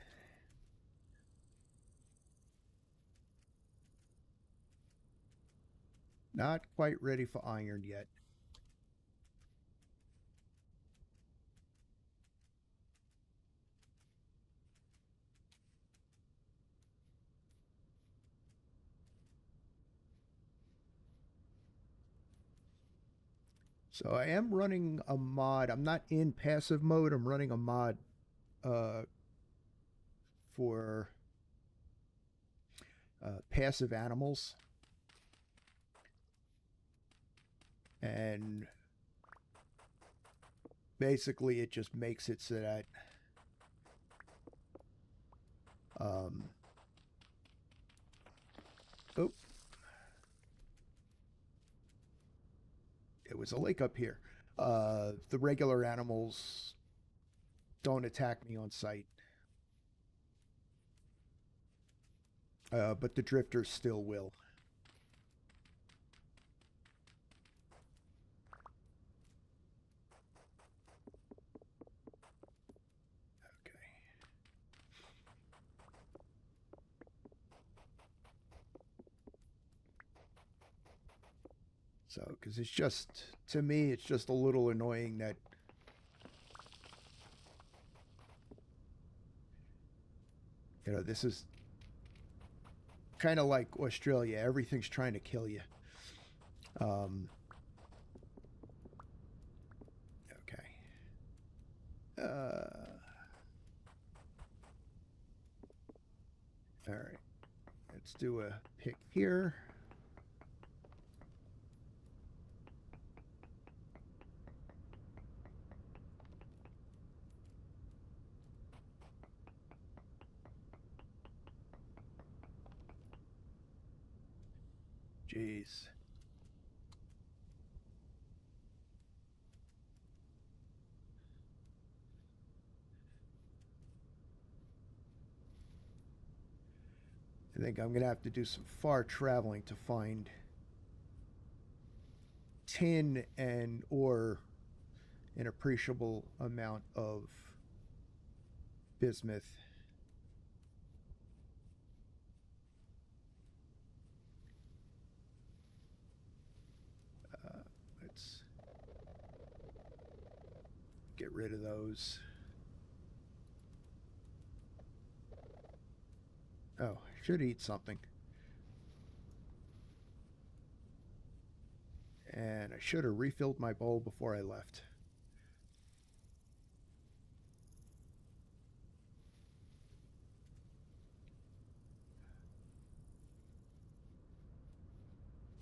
Not quite ready for iron yet. So I am running a mod. I'm not in passive mode. I'm running a mod for passive animals. And basically it just makes it so that oh, it was a lake up here. The regular animals don't attack me on sight. But the drifters still will. So, because it's just, to me, it's just a little annoying that this is kind of like Australia. Everything's trying to kill you. Okay. All right. Let's do a pick here. Jeez. I think I'm going to have to do some far traveling to find tin and or an appreciable amount of bismuth. Let's get rid of those. Oh, I should eat something. And I should have refilled my bowl before I left.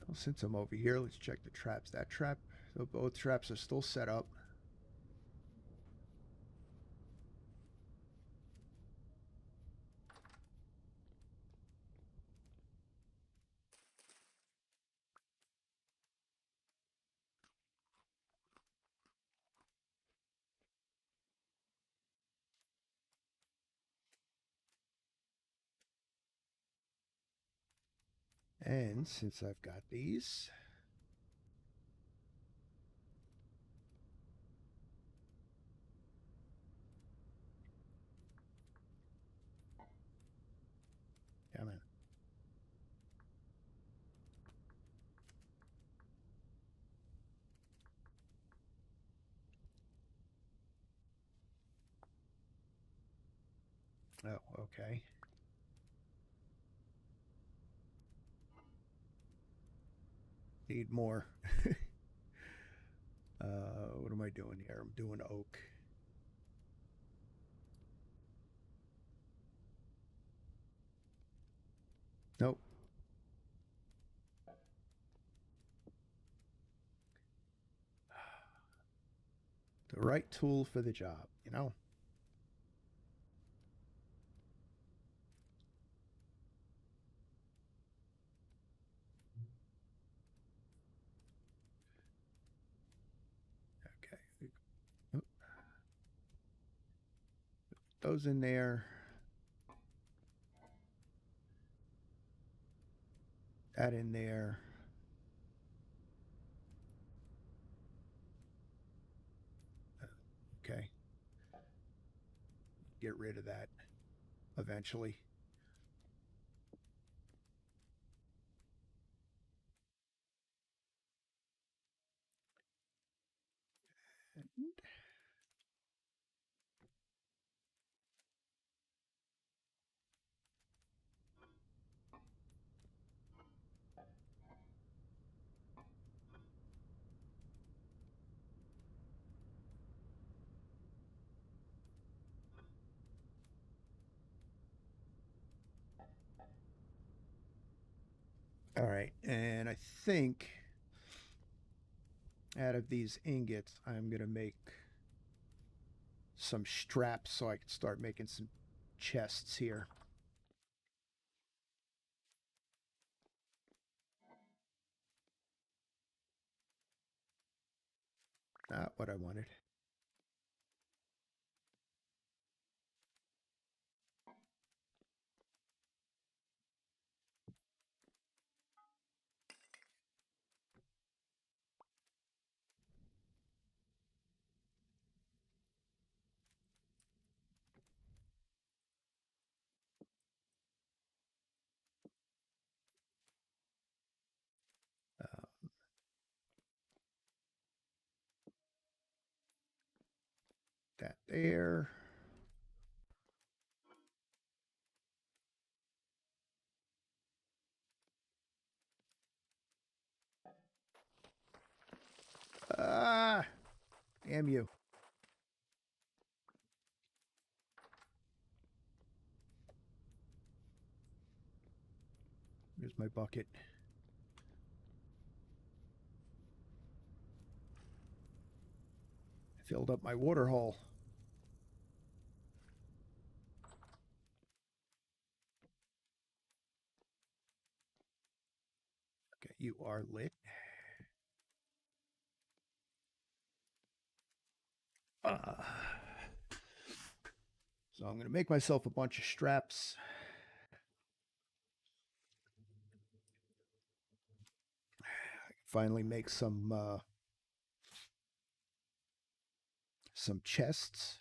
Well, since I'm over here, let's check the traps. That trap, both traps are still set up. And since I've got these, come on. Oh, okay. Need more. What am I doing here? I'm doing oak. Nope. The right tool for the job, you know? Okay. Oop. Those in there. That in there. Okay. Get rid of that eventually. All right. And I think out of these ingots, I'm going to make some straps so I can start making some chests here. Not what I wanted. That there. Ah, damn you. Here's my bucket. I filled up my water hole. Okay, you are lit. So I'm going to make myself a bunch of straps. finally make some chests.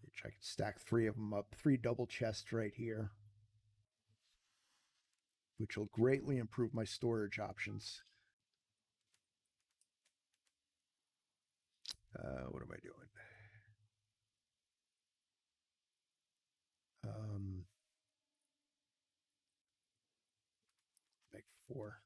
Which I can stack 3 of them up, 3 double chests right here, which will greatly improve my storage options. What am I doing? Make 4.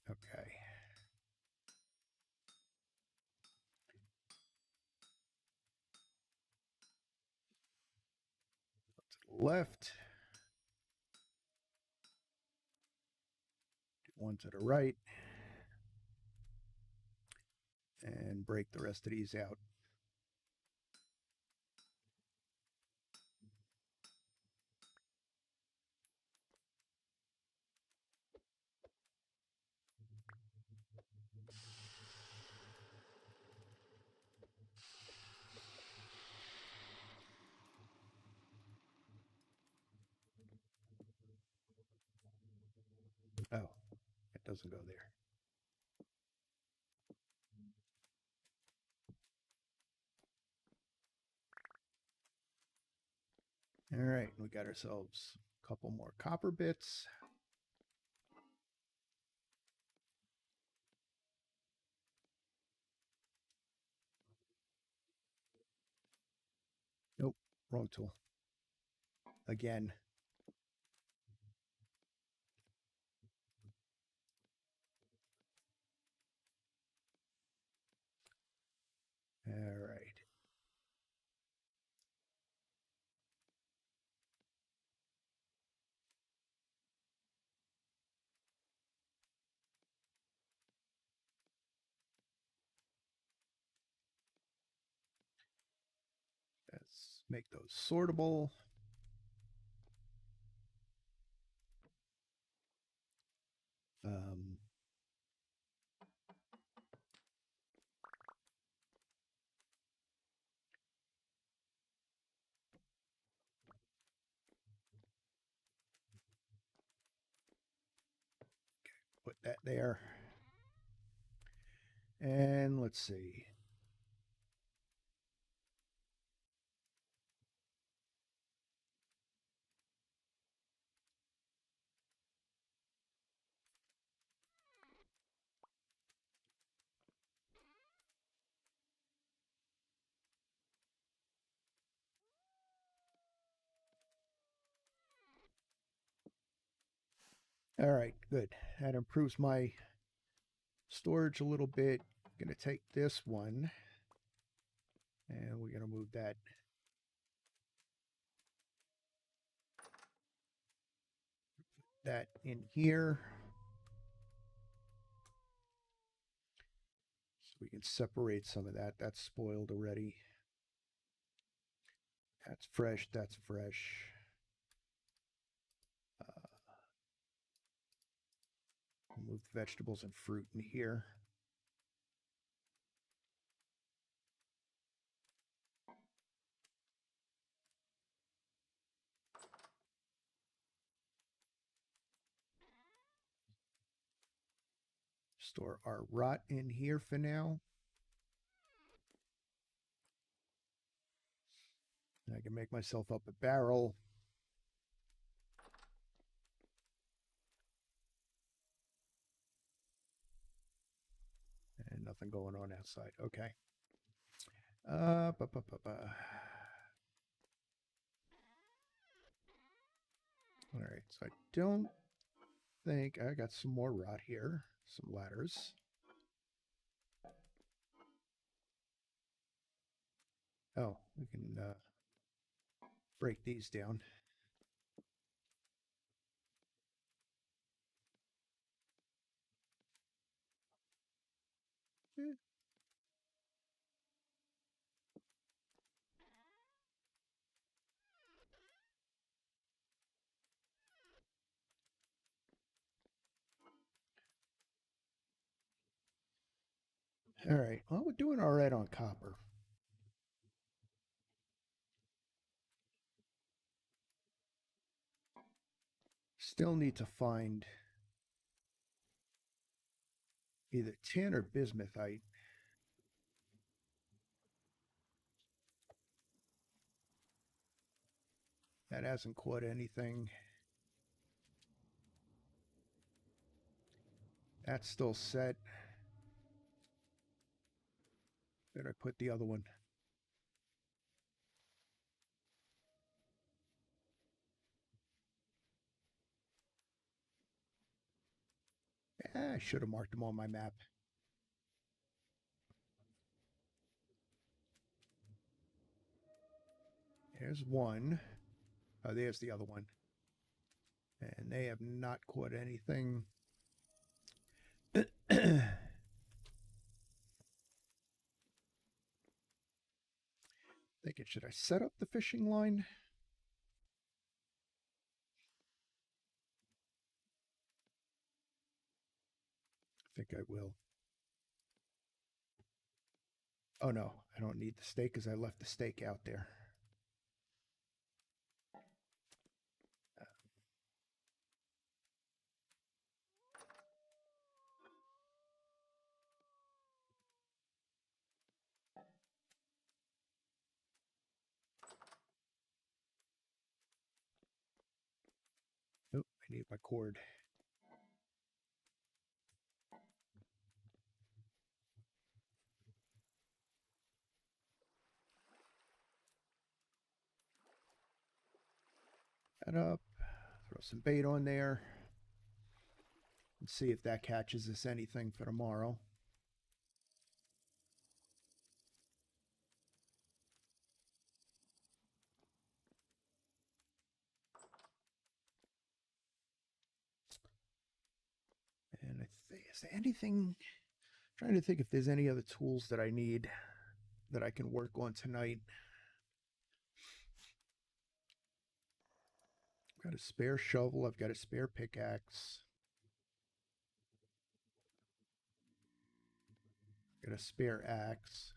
Okay. To the left. 1 to the right. And break the rest of these out. Oh, it doesn't go there. All right, we got ourselves a couple more copper bits. Nope, wrong tool. Again. All right. Let's make those sortable. Put that there. And let's see. All right, good. That improves my storage a little bit. I'm going to take this one and we're going to move that in here. So we can separate some of that. That's spoiled already. That's fresh. That's fresh. Move the vegetables and fruit in here. Store our rot in here for now. I can make myself up a barrel. And nothing going on outside. Okay. All right, so I don't think I got some more rot here, some ladders. Oh, we can break these down. Eh. All right, well, we're doing all right on copper. Still need to find either tin or bismuthite. That hasn't caught anything. That's still set. Where'd I put the other one? I should have marked them on my map. There's one. Oh, there's the other one. And they have not caught anything. Thinking, should I set up the fishing line? I think I will. Oh no, I don't need the stake because I left the stake out there. Oh, I need my cord. That up. Throw some bait on there. And see if that catches us anything for tomorrow. And I think, is there anything? Trying to think if there's any other tools that I need that I can work on tonight. I've got a spare shovel. I've got a spare pickaxe. Got a spare axe.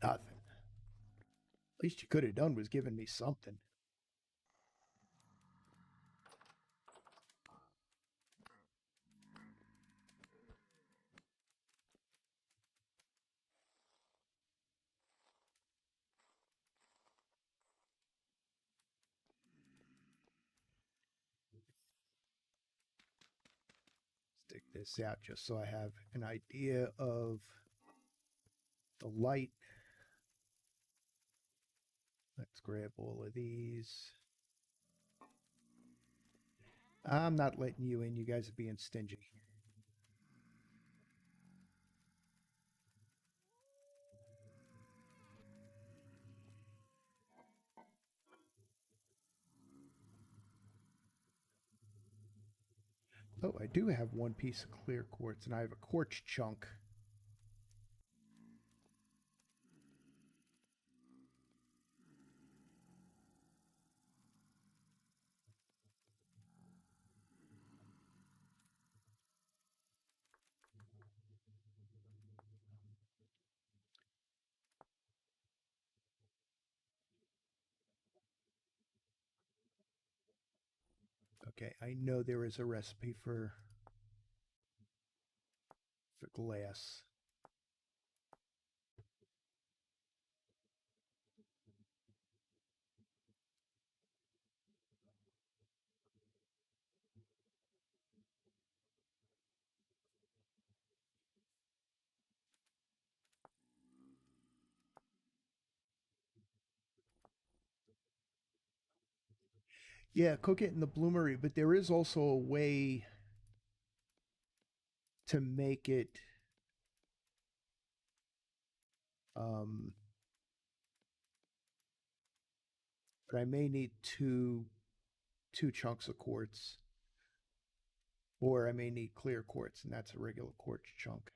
Nothing. Least you could have done was given me something. Stick this out just so I have an idea of the light. Let's grab all of these. I'm not letting you in. You guys are being stingy. Oh, I do have one piece of clear quartz, and I have a quartz chunk. Okay, I know there is a recipe for glass. Yeah, cook it in the bloomery, but there is also a way to make it but I may need two chunks of quartz, or I may need clear quartz, and that's a regular quartz chunk.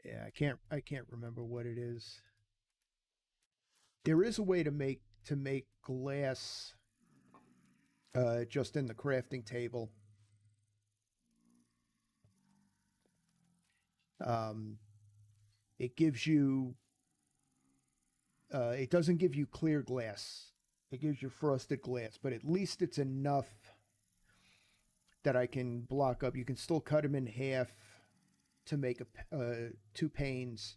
Yeah, I can't remember what it is. There is a way to make glass just in the crafting table. Um, it gives you it doesn't give you clear glass. It gives you frosted glass, but at least it's enough that I can block up. You can still cut them in half to make two panes,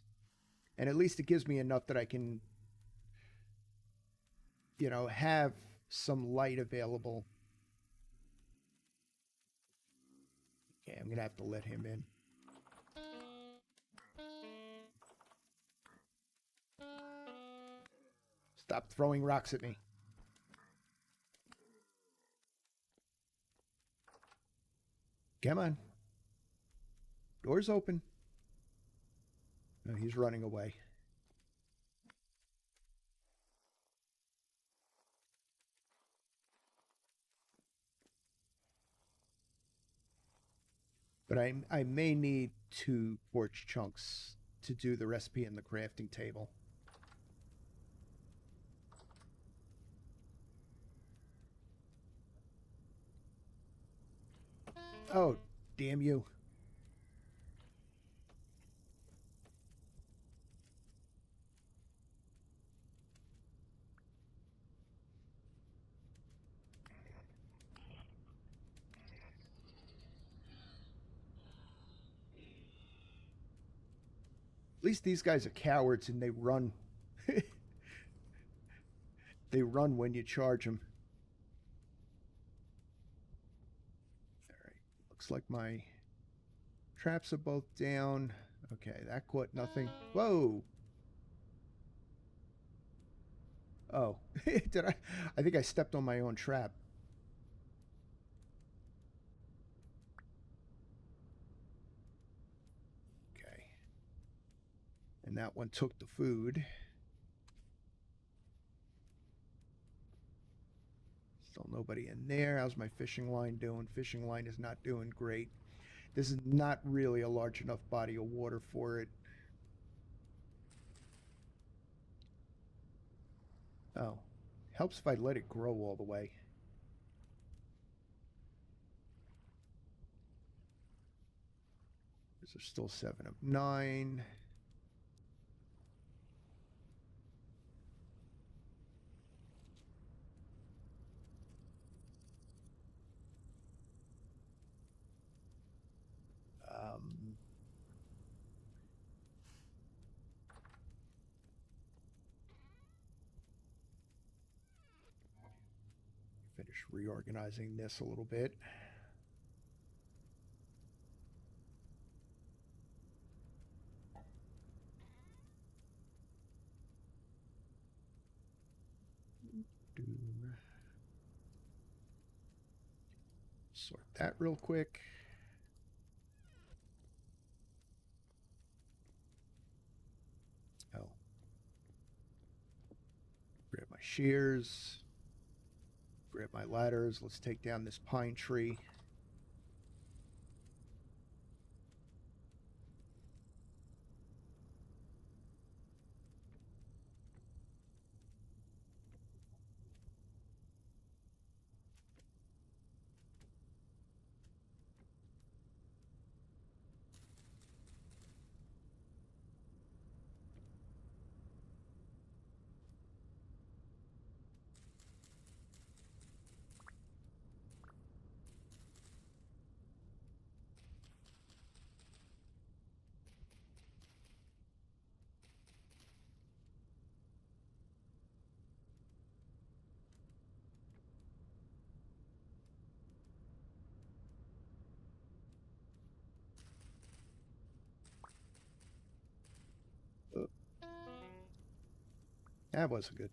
and at least it gives me enough that I can, have some light available. Okay, I'm gonna have to let him in. Stop throwing rocks at me. Come on. Door's open. No, he's running away. But I may need two quartz chunks to do the recipe in the crafting table. Oh, damn you. At least these guys are cowards and they run. They run when you charge them. All right. Looks like my traps are both down. Okay, that caught nothing. Whoa. Oh, did I? I think I stepped on my own trap. Okay. And that one took the food. Still nobody in there. How's my fishing line doing? Fishing line is not doing great. This is not really a large enough body of water for it. Oh, helps if I let it grow all the way. There's still 7 of 9. Finish reorganizing this a little bit. Sort that real quick. Oh. Grab my shears. Grab my ladders. Let's take down this pine tree. That wasn't good.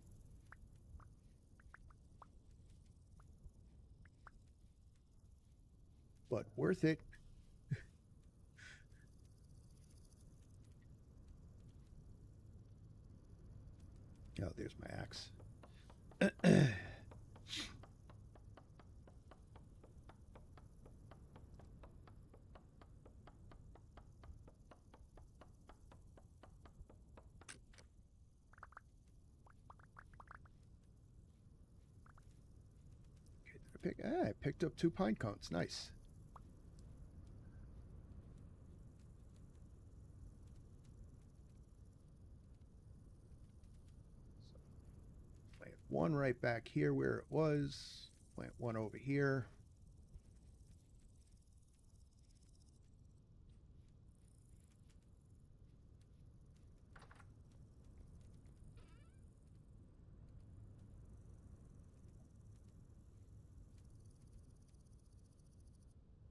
But worth it. Oh, there's my axe. I picked up 2 pine cones. Nice. Plant one right back here where it was. Plant one over here.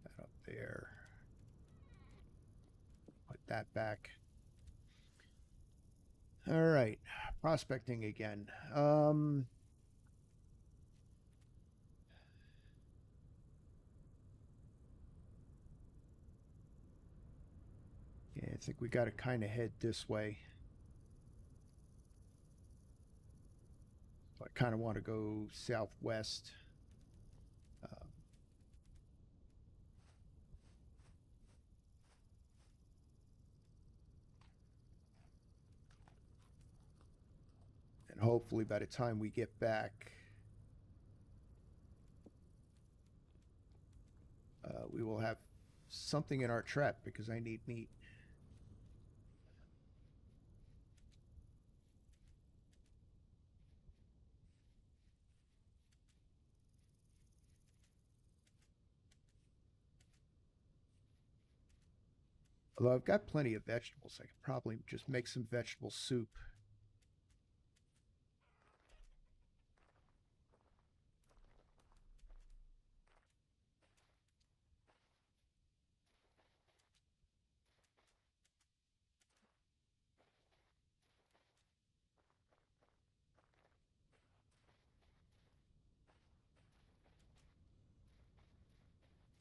That up there. Put that back. All right, prospecting again. Yeah, I think we got to kind of head this way. So I kind of want to go southwest. And hopefully by the time we get back, we will have something in our trap because I need meat. Although I've got plenty of vegetables, I could probably just make some vegetable soup.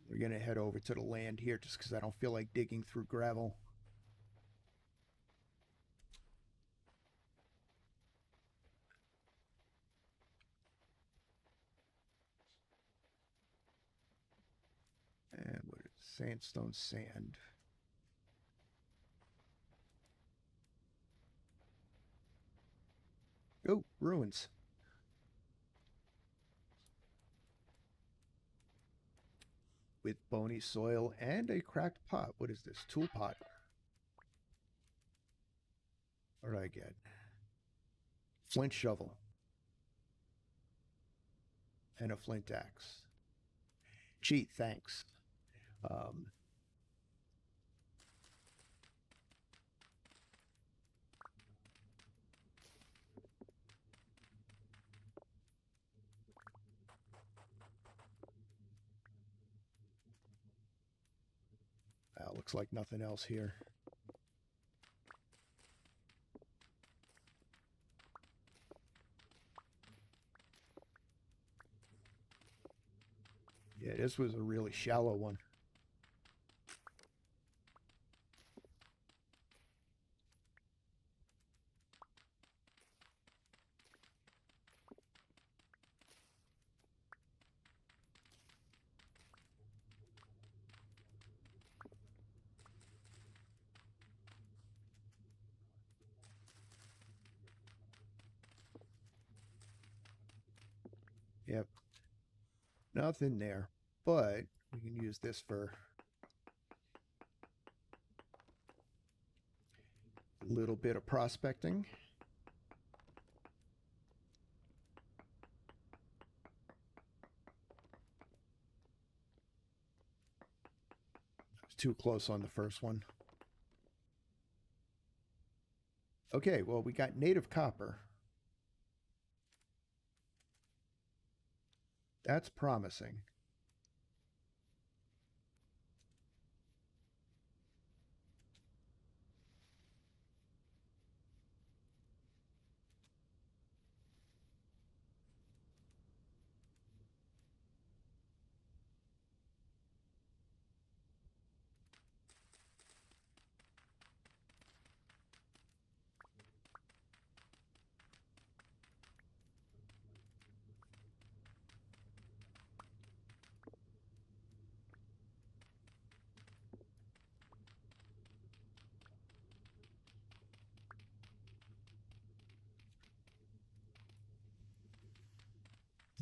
We're going to head over to the land here just because I don't feel like digging through gravel. And what is sandstone sand? Oh, ruins. With bony soil and a cracked pot. What is this? Tool pot. What did I get? Flint shovel. And a flint axe. Gee, thanks. Looks like nothing else here. Yeah, this was a really shallow one. Yep. Nothing there. But we can use this for a little bit of prospecting. It's too close on the first one. Okay, well, we got native copper. That's promising.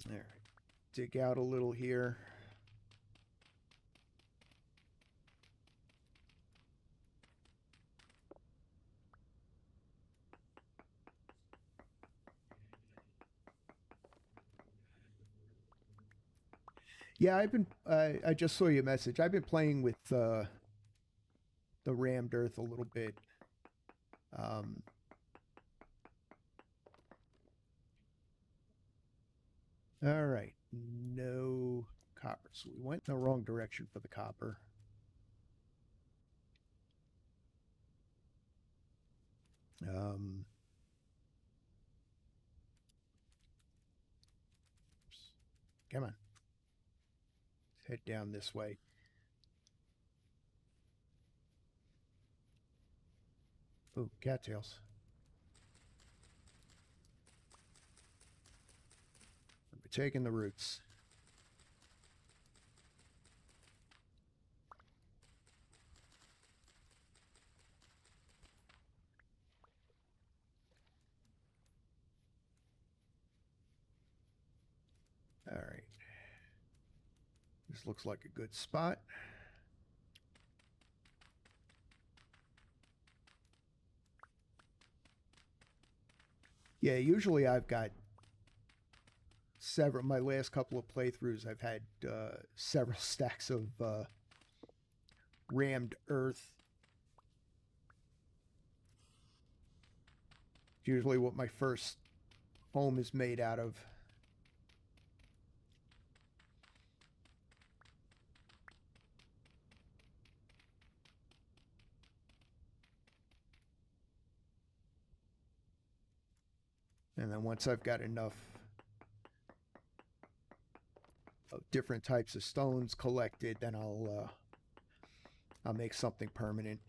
All right. Dig out a little here. Yeah, I've been. I just saw your message. I've been playing with the rammed earth a little bit. Um, all right, no copper. So we went in the wrong direction for the copper. Um, Come on. Let's head down this way. Ooh, cattails. We're taking the roots. All right. This looks like a good spot. Yeah, usually I've got several. My last couple of playthroughs, I've had several stacks of rammed earth. Usually what my first home is made out of. And then once I've got enough of different types of stones collected, then I'll make something permanent.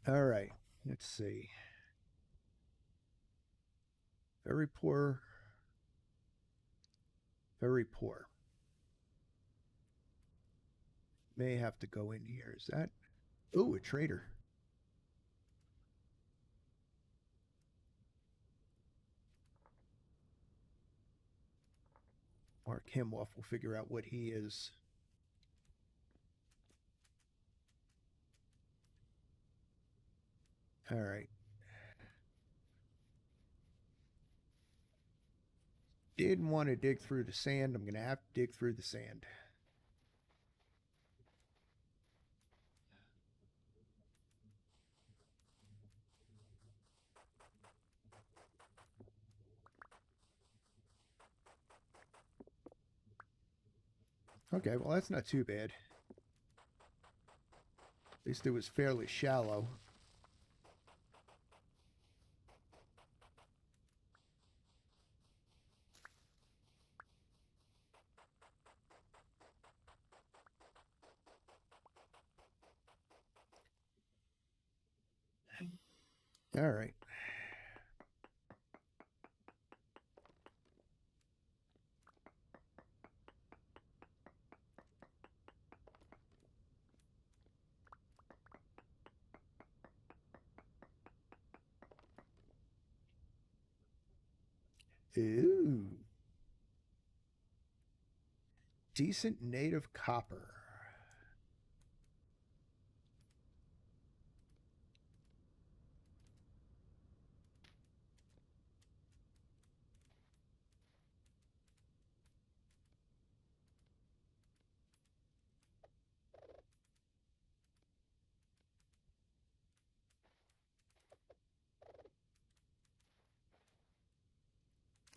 All right, let's see. Very poor. Very poor. May have to go in here. Is that? Oh, a trader. Mark him off. We'll figure out what he is. All right. Didn't want to dig through the sand. I'm going to have to dig through the sand. Okay, well, that's not too bad. At least it was fairly shallow. All right. Ooh. Decent native copper.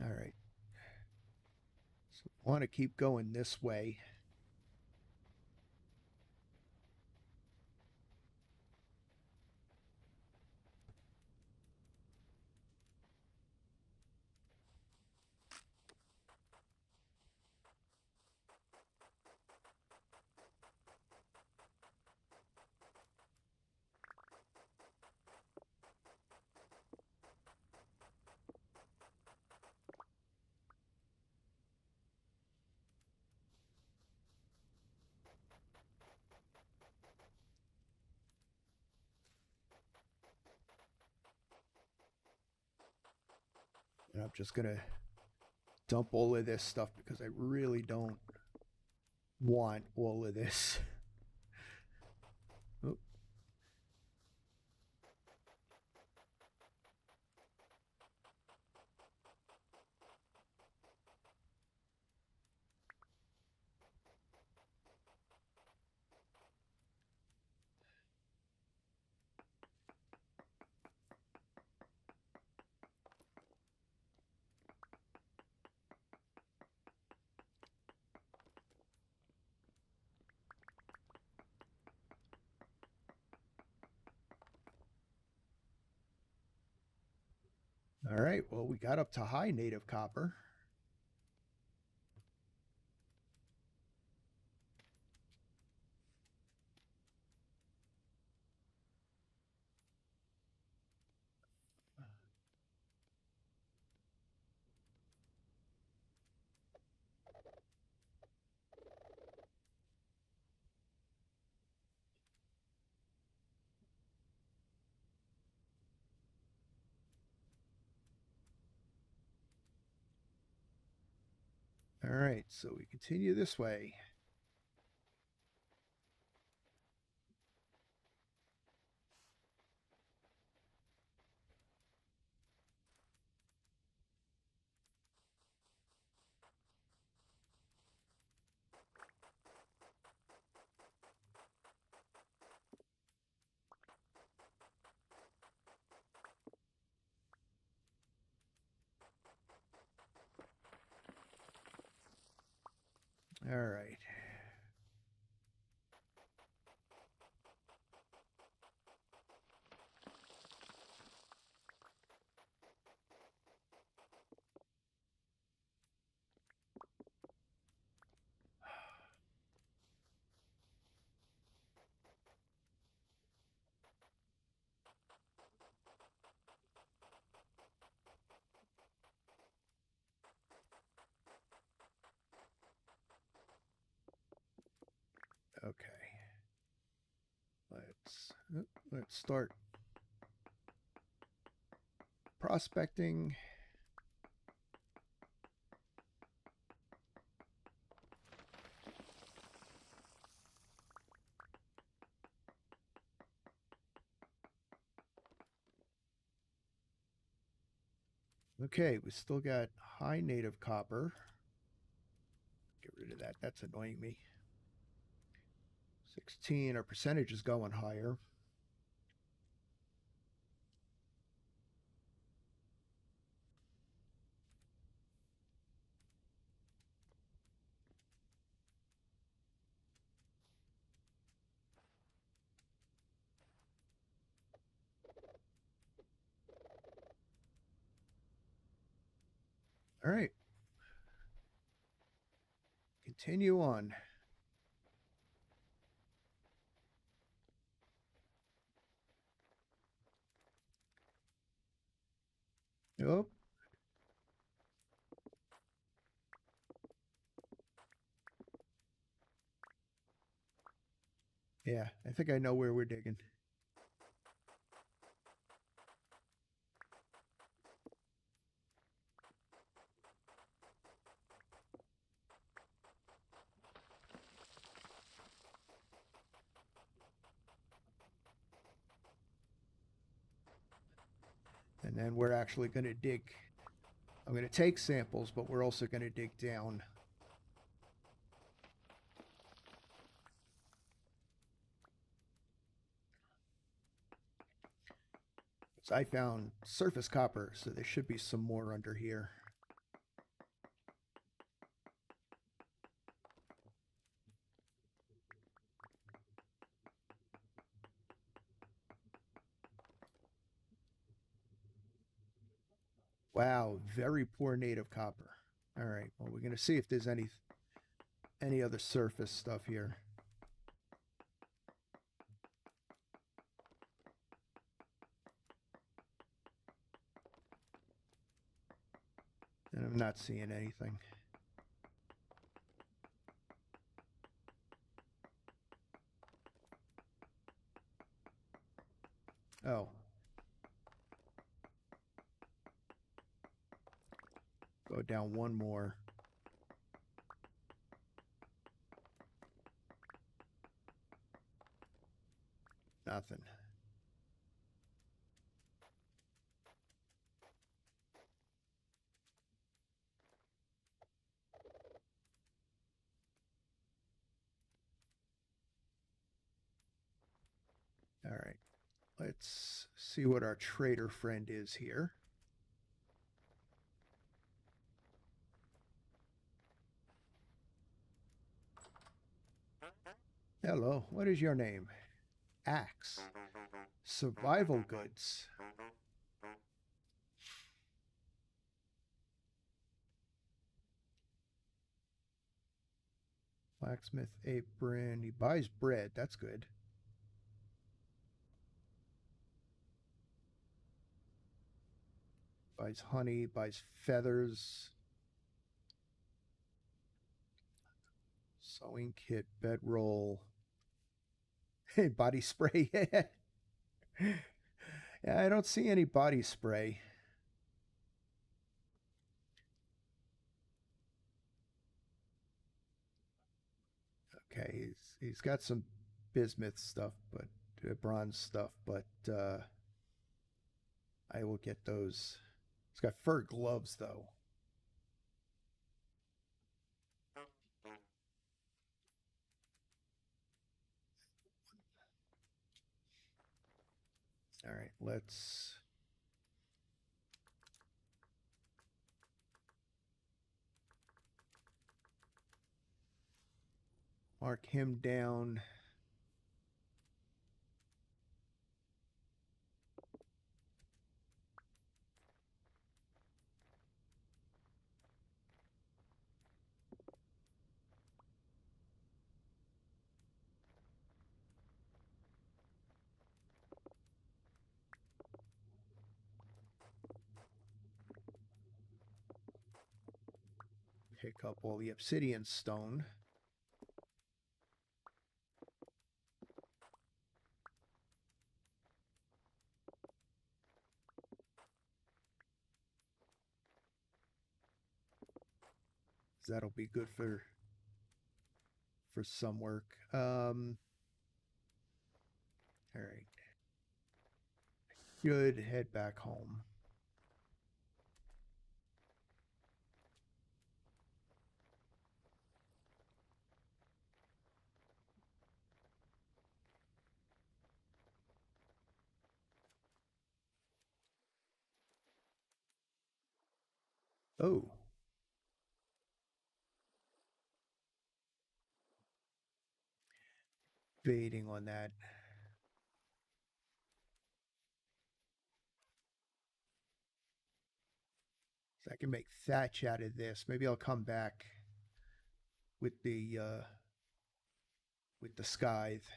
All right. So I want to keep going this way. And I'm just gonna dump all of this stuff because I really don't want all of this. Oop. All right, well, we got up to high native copper. All right, so we continue this way. All right. Okay. Let's start prospecting. Okay, we still got high native copper. Get rid of that. That's annoying me. 16, our percentage is going higher. All right. Continue on. Oh. Yeah, I think I know where we're digging. And then we're actually going to dig. I'm going to take samples, but we're also going to dig down. So I found surface copper, so there should be some more under here. Wow, very poor native copper. All right, well, we're going to see if there's any other surface stuff here. And I'm not seeing anything. Oh. Go down one more. Nothing. All right. Let's see what our trader friend is here. Hello, what is your name? Axe. Survival goods. Blacksmith apron. He buys bread. That's good. Buys honey, buys feathers. Sewing kit, bedroll. Body spray. Yeah, I don't see any body spray. Okay, he's got some bismuth stuff, but bronze stuff, but I will get those. He's got fur gloves though. All right, let's mark him down. Pick up all the obsidian stone. That'll be good for some work. All right. Good. Head back home. Oh. Baiting on that. So I can make thatch out of this. Maybe I'll come back with the scythe.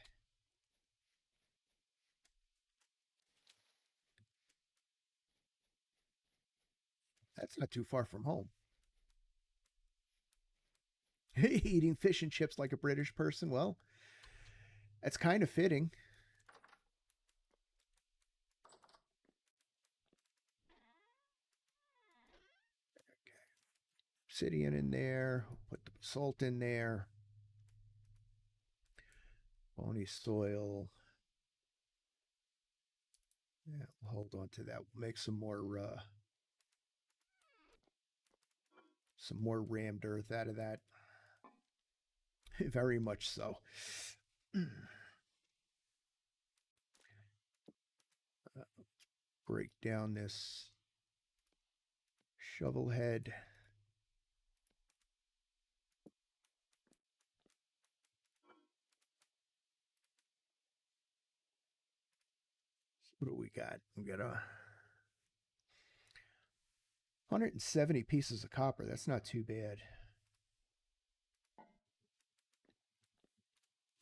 That's not too far from home. Eating fish and chips like a British person. Well, that's kind of fitting. Okay. Obsidian in there. Put the salt in there. Bony soil. Yeah, we'll hold on to that. We'll make some more rammed earth out of that. Very much so. Break down this shovel head. What do we got? We got 170 pieces of copper. That's not too bad.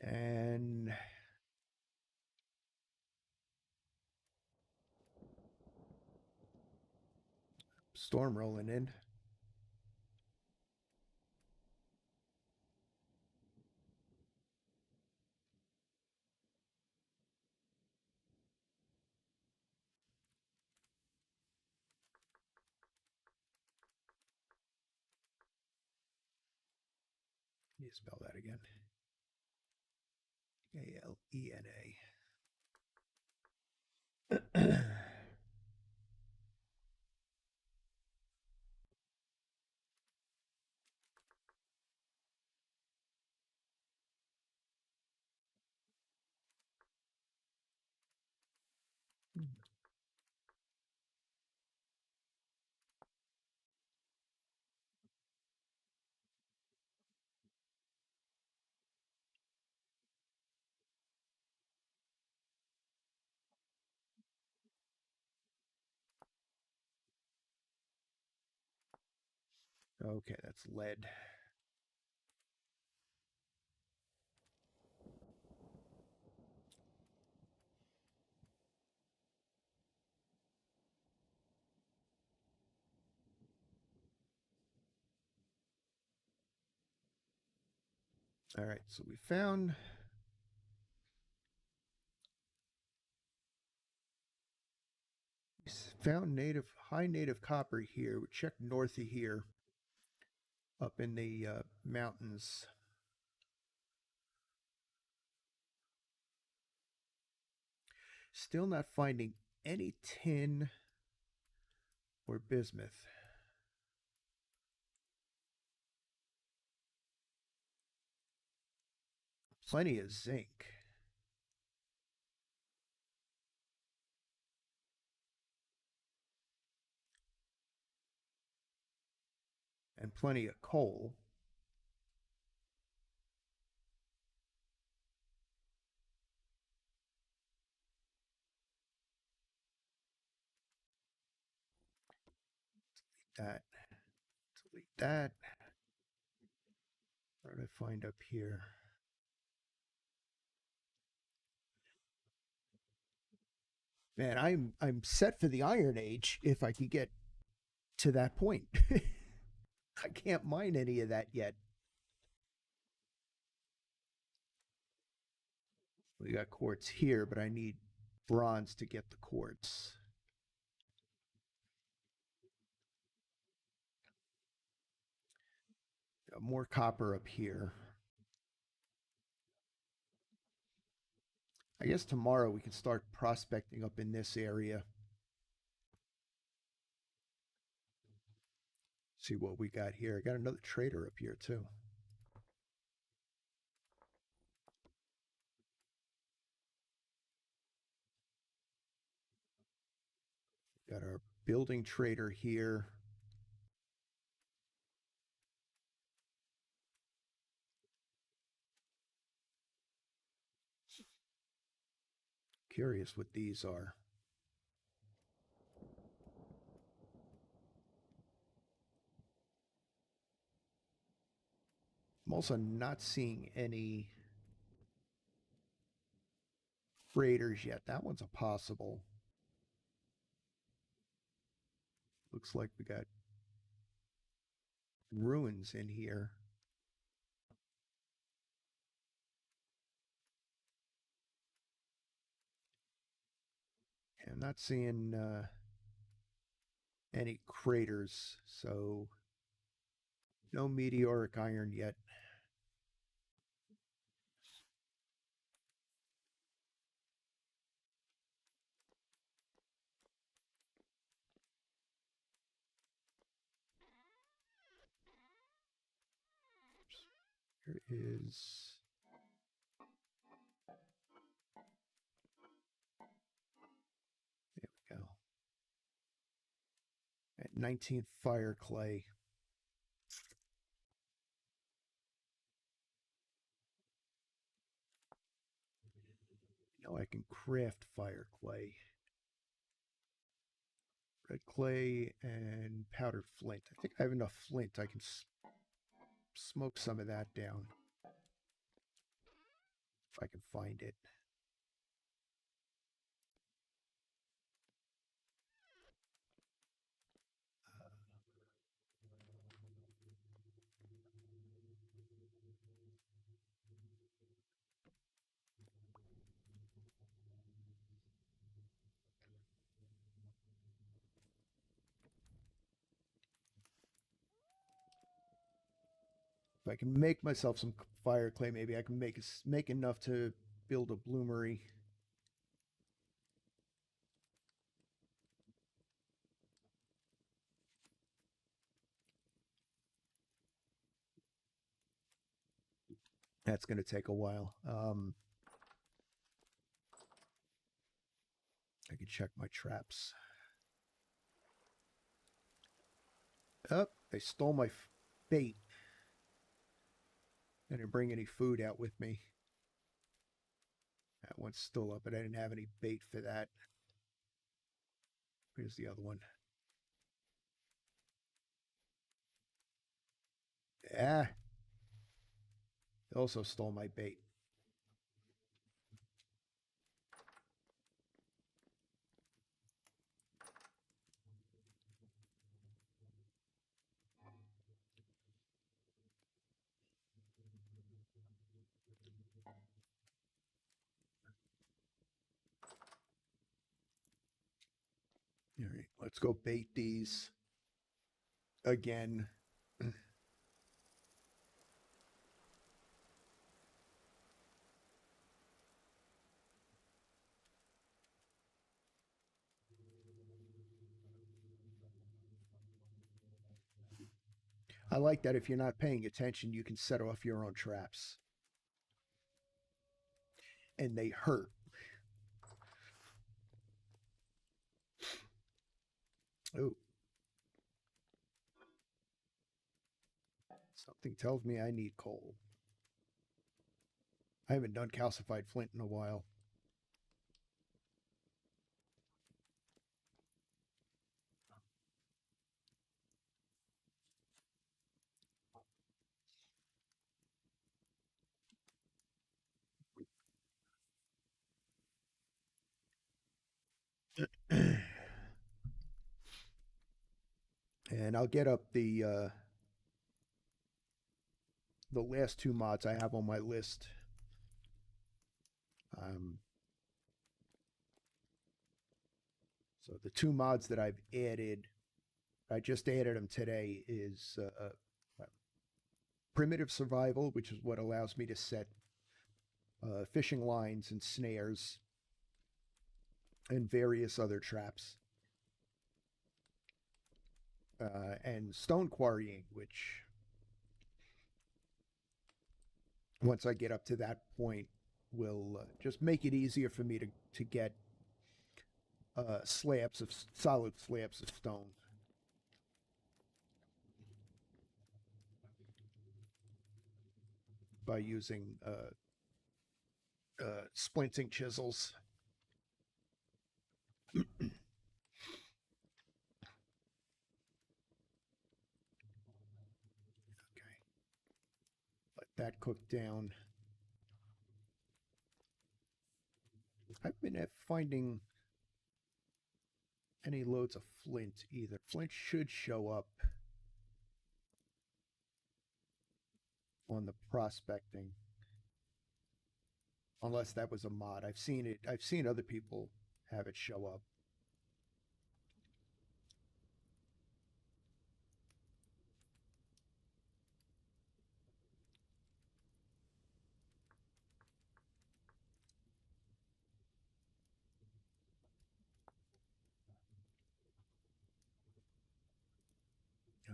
And storm rolling in. Let me spell that again. Alena. Okay, that's lead. All right, so we found high native copper here. We checked north of here, up in the mountains. Still not finding any tin or bismuth. Plenty of zinc. And plenty of coal. That. Delete that. What did I find up here? Man, I'm set for the Iron Age if I could get to that point. I can't mine any of that yet. We got quartz here, but I need bronze to get the quartz. Got more copper up here. I guess tomorrow we can start prospecting up in this area. See what we got here. I got another trader up here too. Got our building trader here. Curious what these are. I'm also not seeing any freighters yet. That one's a possible. Looks like we got ruins in here. I'm not seeing any craters, so no meteoric iron yet. Here is there we go. At 19th fire clay. Now I can craft fire clay. Red clay and powdered flint. I think I have enough flint. I can smoke some of that down. If I can find it. If I can make myself some fire clay, maybe I can make enough to build a bloomery. That's going to take a while. I can check my traps. Oh, they stole my bait. I didn't bring any food out with me. That one's still up, but I didn't have any bait for that. Here's the other one. Yeah. They also stole my bait. All right, let's go bait these again. I like that if you're not paying attention, you can set off your own traps. And they hurt. Oh. Something tells me I need coal. I haven't done calcified flint in a while. And I'll get up the last two mods I have on my list. So the two mods that I've added, I just added them today, is primitive survival, which is what allows me to set fishing lines and snares and various other traps. And stone quarrying, which once I get up to that point will just make it easier for me to get solid slabs of stone. By using splinting chisels. Okay. Let that cook down. I've been finding any loads of flint either. Flint should show up on the prospecting. Unless that was a mod. I've seen other people have it show up.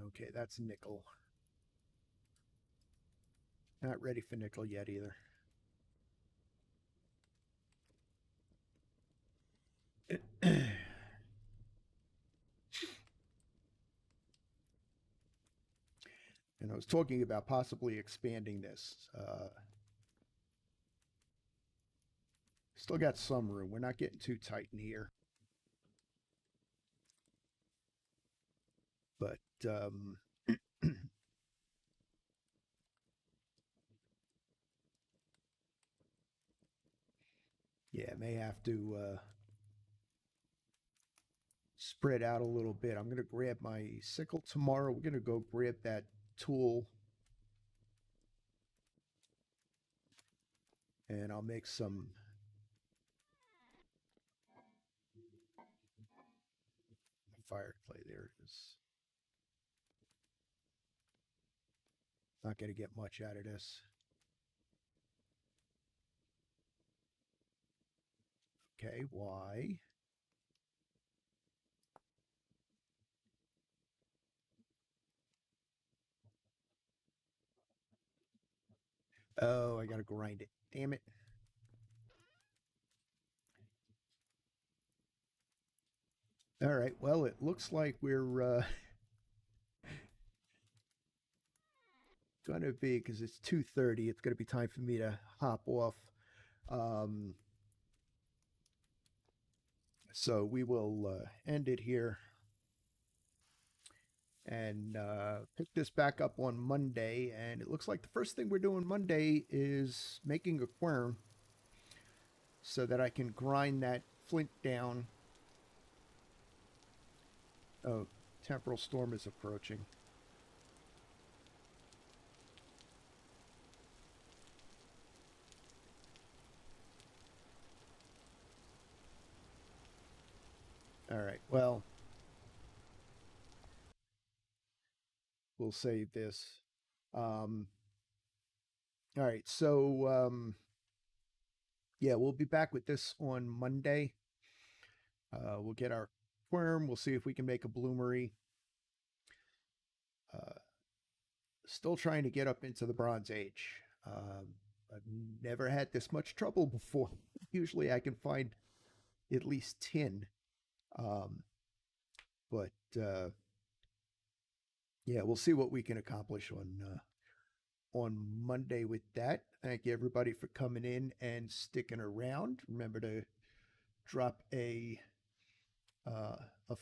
Okay, that's nickel. Not ready for nickel yet either. And I was talking about possibly expanding this. Still got some room. We're not getting too tight in here. But yeah, may have to spread out a little bit. I'm going to grab my sickle tomorrow. We're going to go grab that tool. And I'll make some fire clay. There it is. Not going to get much out of this. Okay, why? Oh, I got to grind it. Damn it. All right, well, it looks like we're going to be, because it's 2:30, it's going to be time for me to hop off. So we will end it here and pick this back up on Monday. And it looks like the first thing we're doing Monday is making a quern so that I can grind that flint down. Oh, temporal storm is approaching. All right, well, we'll save this. All right, so yeah, we'll be back with this on Monday. We'll get our quern. We'll see if we can make a bloomery. Still trying to get up into the Bronze Age. I've never had this much trouble before. Usually I can find at least tin. But yeah, we'll see what we can accomplish on Monday with that. Thank you everybody for coming in and sticking around. Remember to drop a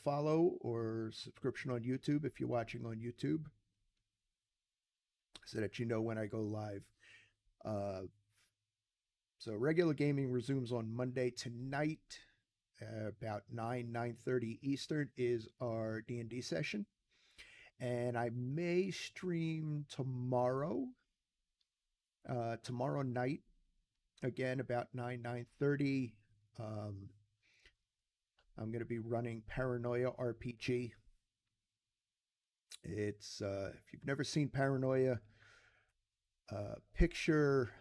follow or subscription on YouTube if you're watching on YouTube, so that you know when I go live. So regular gaming resumes on Monday. Tonight, about 9:30 Eastern is our D&D session, and I may stream tomorrow. Tomorrow night, again about 9:30. I'm going to be running Paranoia RPG. It's if you've never seen Paranoia, picture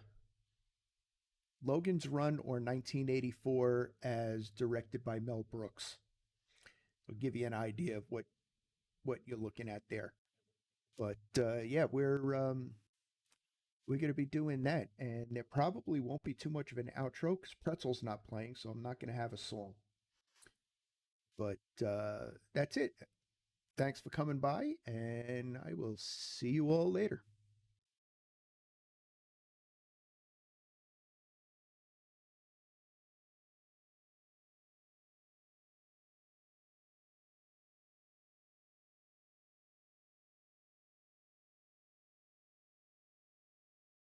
Logan's Run or 1984 as directed by Mel Brooks. It'll give you an idea of what you're looking at there. But yeah, we're going to be doing that, and there probably won't be too much of an outro because Pretzel's not playing, so I'm not going to have a song. But that's it. Thanks for coming by, and I will see you all later.